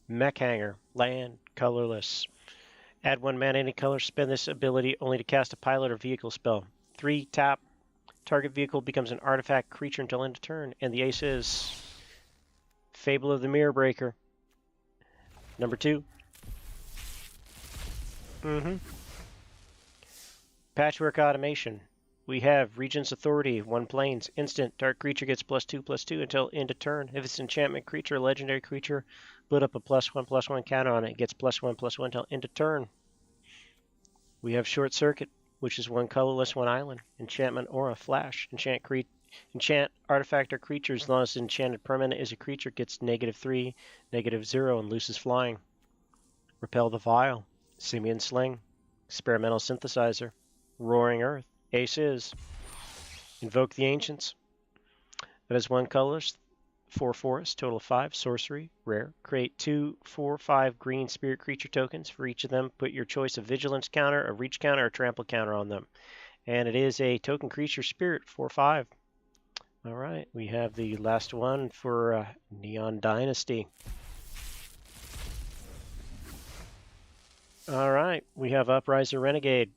Mech Hanger, land, colorless. Add 1 mana any color, spend this ability only to cast a pilot or vehicle spell. 3, tap, target vehicle becomes an artifact creature until end of turn, and the ace is Fable of the Mirror Breaker. Number 2. Patchwork Automation. We have Regent's Authority, 1 planes, instant, dark creature gets +2/+2 until end of turn. If it's enchantment creature, legendary creature, put up a +1/+1 counter on it. It gets +1/+1 until end of turn. We have Short Circuit, which is 1 colorless, 1 island. Enchantment Aura, flash. Enchant artifact or creature as long as the enchanted permanent is a creature, gets -3, -0, and loses flying. Repel the Vile, Simian Sling, Experimental Synthesizer, Roaring Earth, ace is Invoke the Ancients. That is 1 colorless, 4 forest, total 5, sorcery, rare. Create 2, 4, 5 green spirit creature tokens. For each of them, put your choice of vigilance counter, a reach counter, or trample counter on them. And it is a token creature spirit, 4/5. Alright, we have the last one for Neon Dynasty. Alright, we have Uprising Renegade,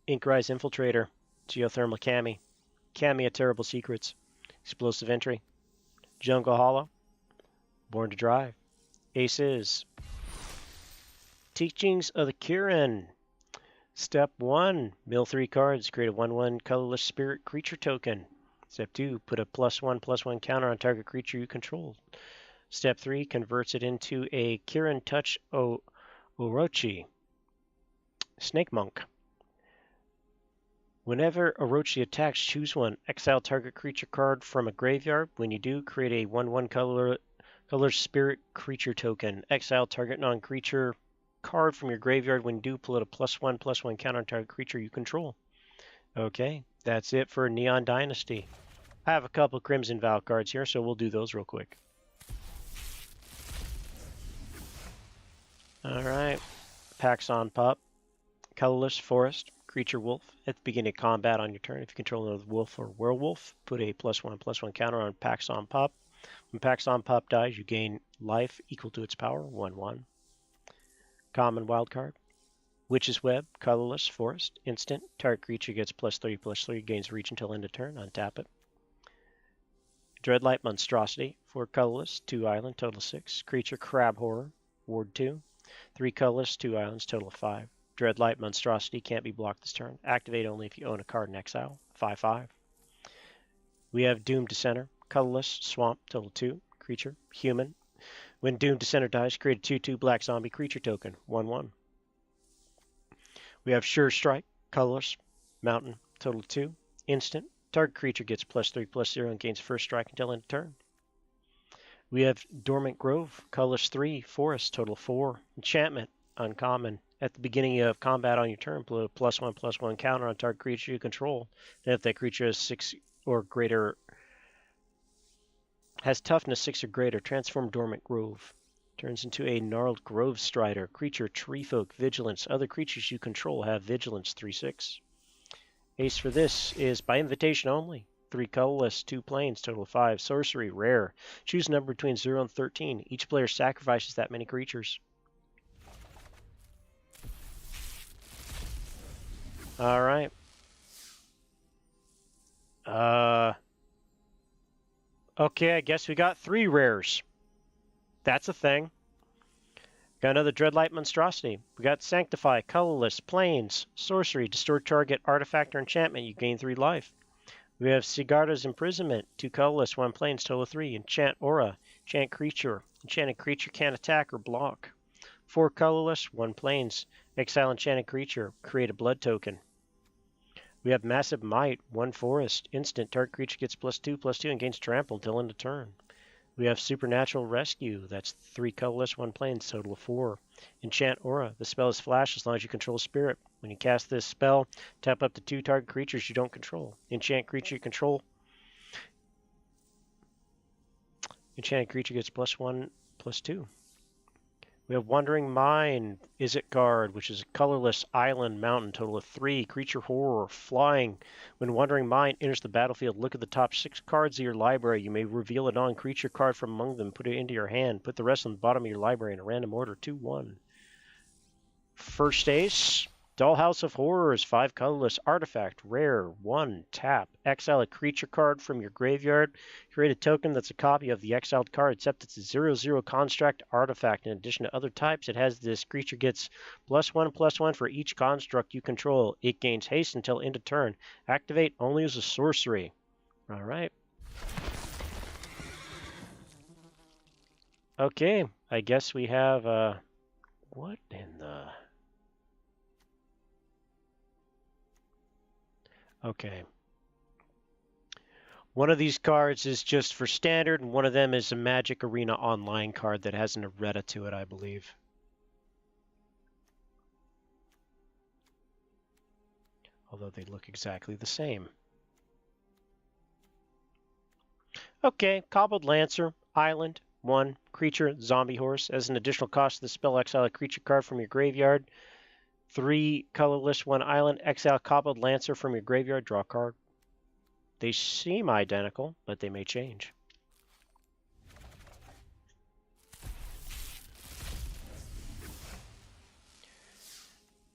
Inkrise Infiltrator, Geothermal Kami, Kami of Terrible Secrets, Explosive Entry, Jungle Hollow, Born to Drive, ace is Teachings of the Kirin. Step 1, mill 3 cards, create a 1/1 colorless spirit creature token. Step 2, put a +1/+1 counter on target creature you control. Step 3, converts it into a Kirin Touch Orochi, Snake Monk. Whenever Orochi attacks, choose 1. Exile target creature card from a graveyard. When you do, create a 1/1 color spirit creature token. Exile target non-creature card from your graveyard. When you do, pull out a +1/+1 counter on target creature you control. Okay, that's it for Neon Dynasty. I have a couple Crimson Vow cards here, so we'll do those real quick. Alright, Paxson Pup, colorless forest, creature wolf. At the beginning of combat on your turn, if you control another wolf or werewolf, put a +1/+1 counter on Paxson Pup. When Paxson Pup dies, you gain life equal to its power, 1/1. Common wildcard, Witch's Web, colorless forest, instant. Target creature gets +3/+3, gains reach until end of turn. Untap it. Dreadlight Monstrosity, 4 colorless, 2 island, total 6. Creature Crab Horror, ward 2. 3 colorless, 2 islands, total 5. Dreadlight Monstrosity can't be blocked this turn. Activate only if you own a card in exile. 5/5. We have Doomed Dissenter, colorless, swamp, total 2. Creature, human. When Doomed Dissenter dies, create a 2/2 black zombie creature token. 1/1. We have Sure Strike, colorless, mountain, total 2. Instant. Target creature gets +3/+0 and gains first strike until end of turn. We have Dormant Grove, colorless 3, forest, total 4. Enchantment, uncommon. At the beginning of combat on your turn, put a +1/+1 counter on target creature you control. Then if that creature has 6 or greater, has toughness 6 or greater, transform Dormant Grove. Turns into a Gnarled Grove Strider. Creature, Treefolk, Vigilance. Other creatures you control have Vigilance 3/6. Ace for this is by invitation only. 3 colorless, 2 planes, total 5. Sorcery, rare. Choose a number between 0 and 13. Each player sacrifices that many creatures. Alright. Okay, I guess we got 3 rares. That's a thing. Got another Dreadlight Monstrosity. We got Sanctify, colorless, planes, sorcery, distort target, artifact, or enchantment. You gain 3 life. We have Sigarda's Imprisonment, 2 colorless, 1 plains, total of 3. Enchant Aura, enchant creature. Enchanted creature can't attack or block. 4 colorless, 1 plains. Exile enchanted creature, create a blood token. We have Massive Might, 1 forest. Instant, target creature gets +2/+2 and gains trample until end of turn. We have Supernatural Rescue, that's 3 colorless, 1 plains, total of 4. Enchant Aura, the spell is flash as long as you control spirit. When you cast this spell, tap up to 2 target creatures you don't control. Enchant creature you control. Enchanted creature gets +1/+2. We have Wandering Mine, Izzet-Guard, which is a colorless island mountain, total of 3. Creature horror, flying. When Wandering Mine enters the battlefield, look at the top 6 cards of your library. You may reveal a non-creature card from among them, put it into your hand. Put the rest on the bottom of your library in a random order, 2/1. First Ace, Dollhouse of Horrors, 5 colorless, artifact, rare, 1, tap. Exile a creature card from your graveyard. Create a token that's a copy of the exiled card, except it's a 0/0 construct artifact. In addition to other types, it has this creature gets +1/+1 for each construct you control. It gains haste until end of turn. Activate only as a sorcery. All right. Okay, I guess we have, what in the... Okay. One of these cards is just for standard, and one of them is a Magic Arena Online card that has an errata to it, I believe. Although they look exactly the same. Okay, Cobbled Lancer, Island, 1, creature, zombie horse. As an additional cost to the spell, exile a creature card from your graveyard. 3 colorless, 1 island. Exile Cobbled Lancer from your graveyard. Draw a card. They seem identical, but they may change.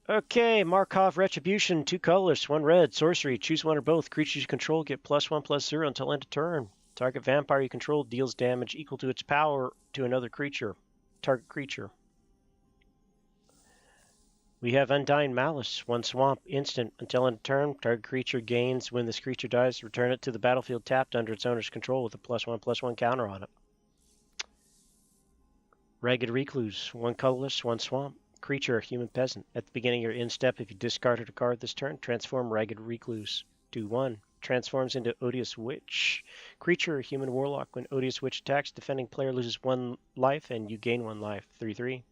Okay, Markov Retribution, 2 colorless, 1 red. Sorcery, choose one or both. Creatures you control get +1/+0 until end of turn. Target vampire you control deals damage equal to its power to another creature. Target creature. We have Undying Malice, 1 swamp, instant, until end of turn, target creature gains. When this creature dies, return it to the battlefield tapped under its owner's control with a +1/+1 counter on it. Ragged Recluse, 1 colorless, 1 swamp, creature, human peasant. At the beginning of your end step, if you discarded a card this turn, transform Ragged Recluse. 2/1. Transforms into Odious Witch. Creature, human warlock. When Odious Witch attacks, defending player loses 1 life and you gain 1 life. 3/3.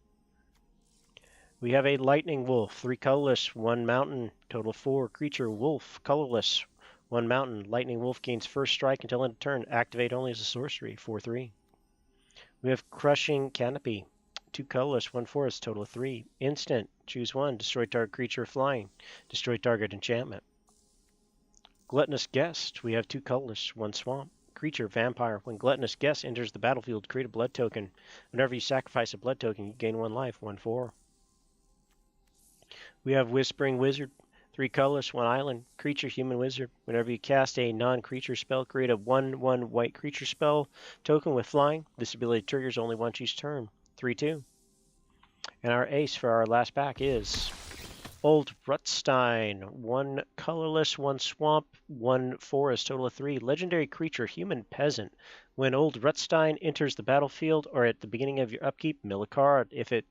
We have a Lightning Wolf, 3 colorless, 1 mountain, total 4. Creature, wolf, colorless, 1 mountain. Lightning Wolf gains first strike until end of turn. Activate only as a sorcery, 4/3. We have Crushing Canopy, 2 colorless, 1 forest, total of 3. Instant, choose 1, destroy target creature flying, destroy target enchantment. Gluttonous Guest, we have 2 colorless, 1 swamp. Creature, vampire. When Gluttonous Guest enters the battlefield, create a blood token. Whenever you sacrifice a blood token, you gain 1 life, 1/4. We have Whispering Wizard, 3 colorless, 1 island. Creature, human wizard. Whenever you cast a non-creature spell, create a 1/1 white creature spell token with flying. This ability triggers only once each turn. 3/2. And our ace for our last pack is Old Rutstein, 1 colorless, 1 swamp, 1 forest, total of 3. Legendary creature, human peasant. When Old Rutstein enters the battlefield or at the beginning of your upkeep, mill a card. If a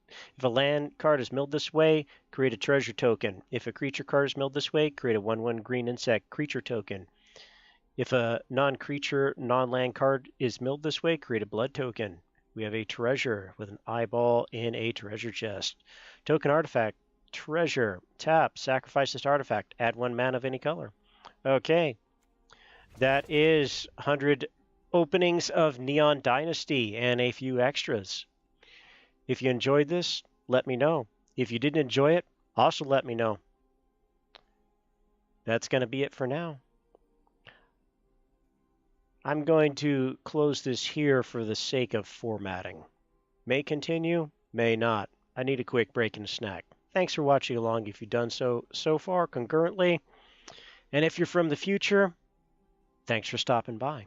land card is milled this way, create a treasure token. If a creature card is milled this way, create a 1/1 green insect creature token. If a non-creature, non-land card is milled this way, create a blood token. We have a treasure with an eyeball in a treasure chest. Token artifact. Treasure, tap, sacrifice this artifact, add 1 mana of any color. Okay, that is 100 openings of Neon Dynasty and a few extras. If you enjoyed this, let me know. If you didn't enjoy it, also let me know. That's going to be it for now. I'm going to close this here for the sake of formatting. May continue, may not. I need a quick break and a snack. Thanks for watching along if you've done so far concurrently. And if you're from the future, thanks for stopping by.